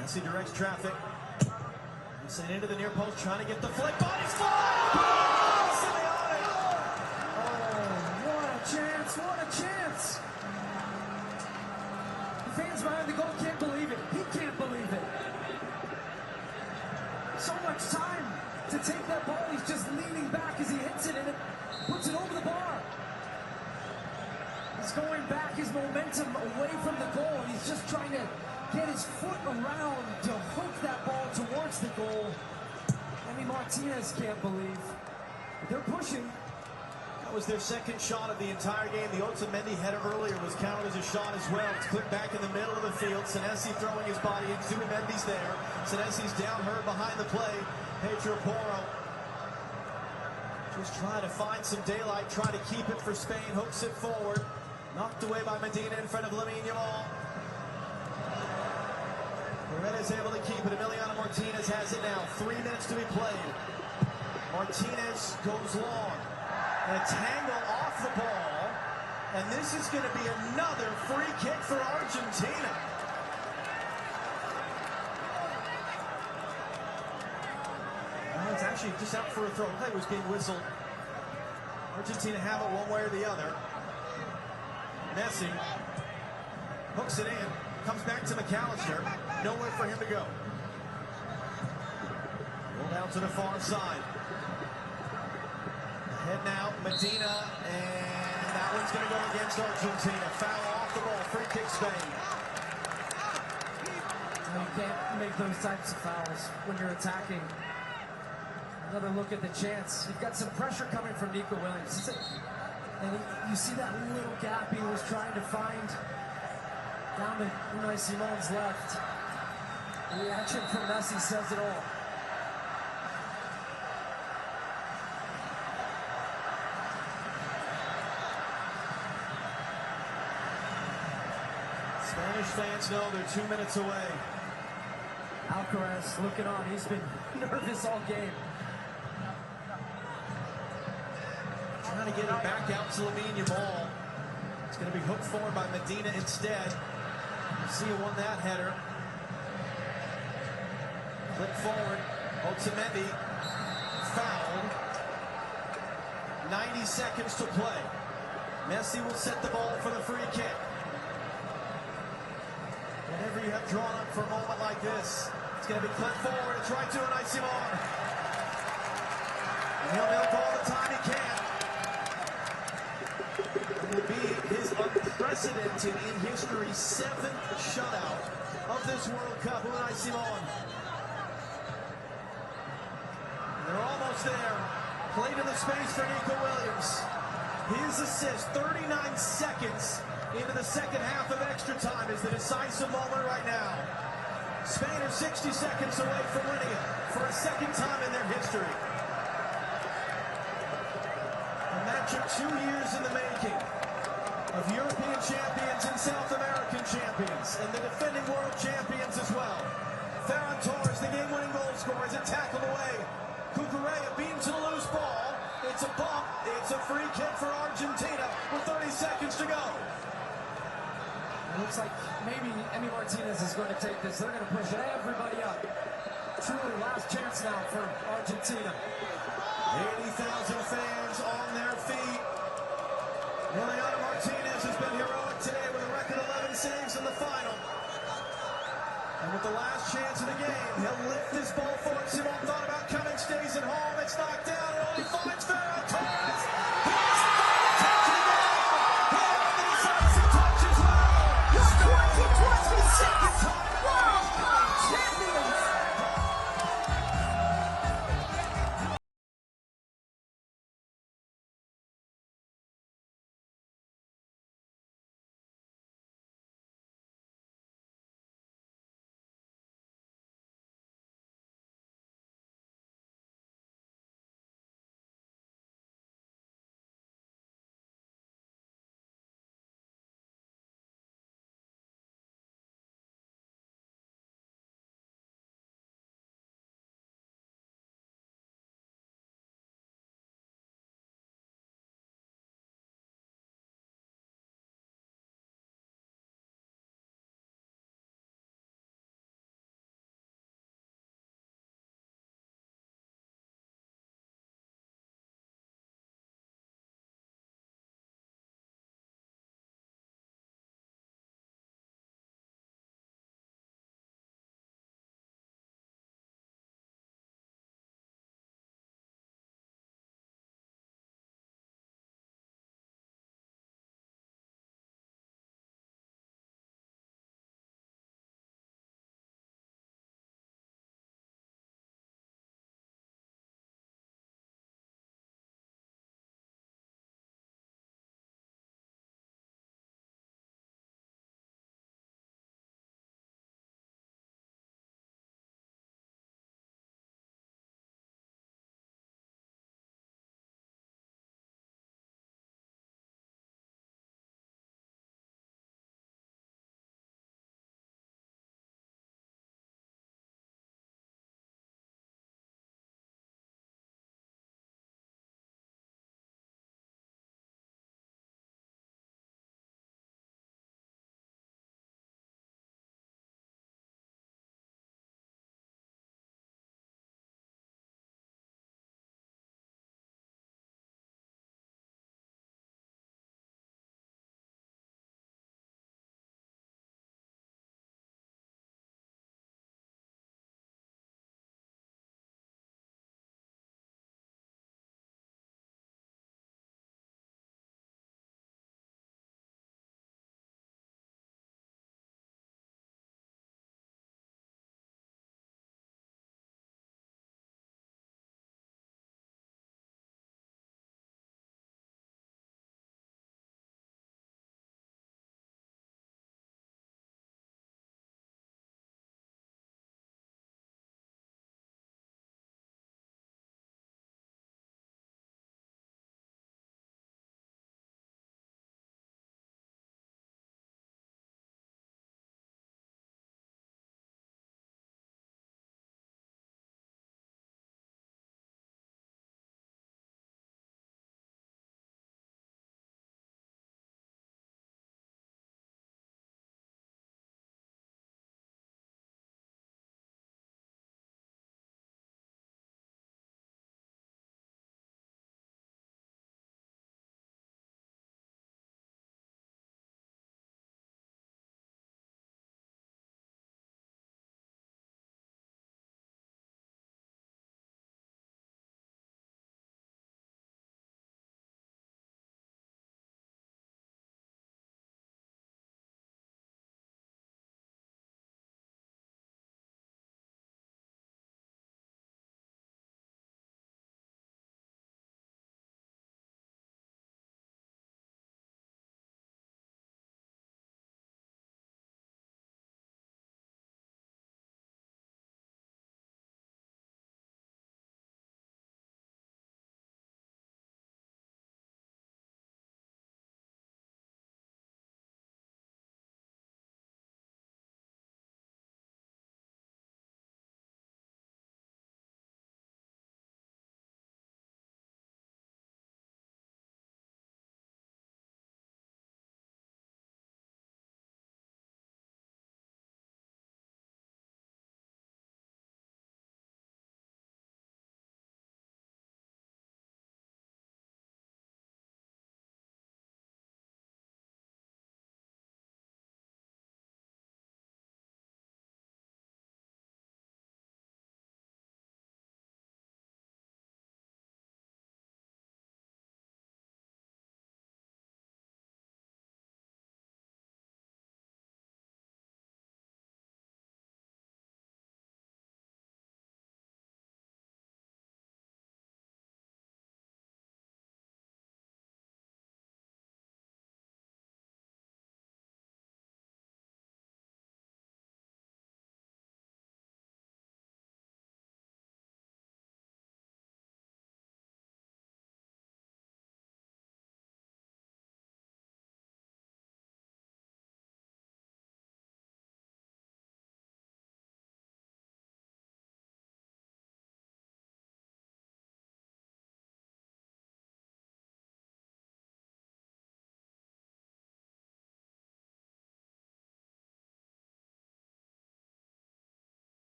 [SPEAKER 8] Messi directs traffic. Sent into the near post, trying to get the flick. Bodies fly! Simeone!
[SPEAKER 9] Oh, what a chance! What a chance! The fans behind the goal can't believe it. He can't believe it. So much time to take that ball. He's just leaning back as he hits it, and it puts it over the bar. He's going back, his momentum away from the goal. He's just trying to get his foot around to hook that ball towards the goal. I mean, Martinez can't believe. But they're pushing.
[SPEAKER 8] That was their second shot of the entire game. The Otamendi header earlier was counted as a shot as well. It's clipped back in the middle of the field. Senesi throwing his body in. Zubimendi's there. Senesi's down hurt behind the play. Pedro Porro just trying to find some daylight, trying to keep it for Spain. Hooks it forward. Knocked away by Medina in front of Lamine Yamal. Paredes able to keep it. Emiliano Martinez has it now. 3 minutes to be played. Martinez goes long. And a tangle off the ball. And this is going to be another free kick for Argentina. Well, it's actually just out for a throw. Play was being whistled. Argentina have it one way or the other. Messi hooks it in. Comes back to McAllister. Nowhere for him to go. Rolled out to the far side. Heading out, Medina, and that one's going to go against Argentina. Foul off the ball, free kick Spain.
[SPEAKER 9] You can't make those types of fouls when you're attacking. Another look at the chance. You've got some pressure coming from Nico Williams. And you see that little gap he was trying to find down to Unai Simon's left. The reaction from Messi says it all.
[SPEAKER 8] Spanish fans know they're 2 minutes away.
[SPEAKER 9] Alcaraz looking on. He's been nervous all game.
[SPEAKER 8] Trying to get it back out to Lamine Yamal. It's going to be hooked forward by Medina instead. Garcia won that header. Flip forward. Otamendi fouled. 90 seconds to play. Messi will set the ball for the free kick. Whenever you have drawn up for a moment like this, it's going to be clipped forward. It's right to Unai Simon. And he'll milk all the time he can. It will be his unprecedented in history 7th shutout of this World Cup. Unai Simon. They're almost there. Played in the space for Nico Williams. His assist, 39 seconds into the second half of extra time, is the decisive moment right now. Spain are 60 seconds away from winning it for a second time in their history. A match of 2 years in the making of European champions and South American champions, and the defending world champions as well. Ferran Torres, the game-winning goal scorer, is a tackle away. Cucurella beams to the loose ball. It's a bump. It's a free kick for Argentina with 30 seconds to go.
[SPEAKER 9] It looks like maybe Emi Martinez is going to take this. They're going to push everybody up. Truly last chance now for Argentina.
[SPEAKER 8] 80,000 fans on their feet. Liliana Martinez has been heroic today with a record 11 saves in the final. And with the last chance of the game, he'll lift this ball forward. Simon thought about coming, stays at home. It's knocked down. It only finds Ferran Torres. Here's the final touch of the game. He had the decisive touch as well. 2026.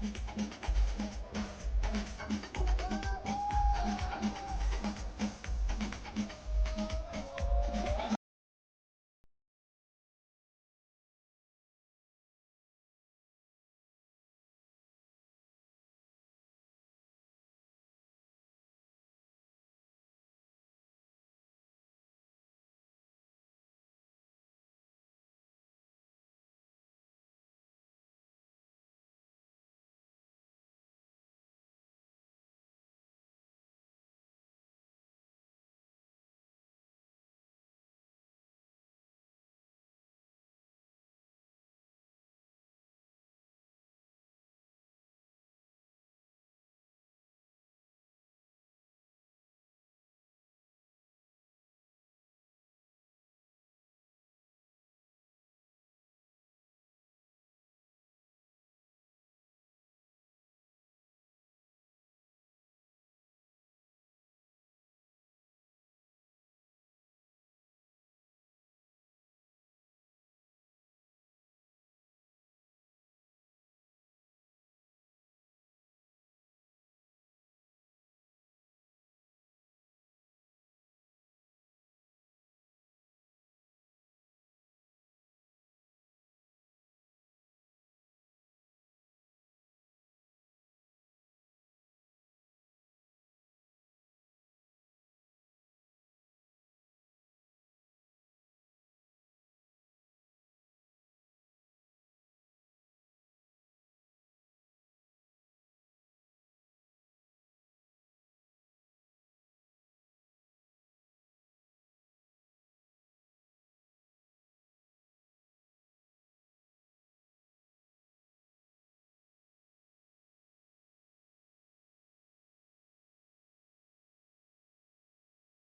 [SPEAKER 1] Bye.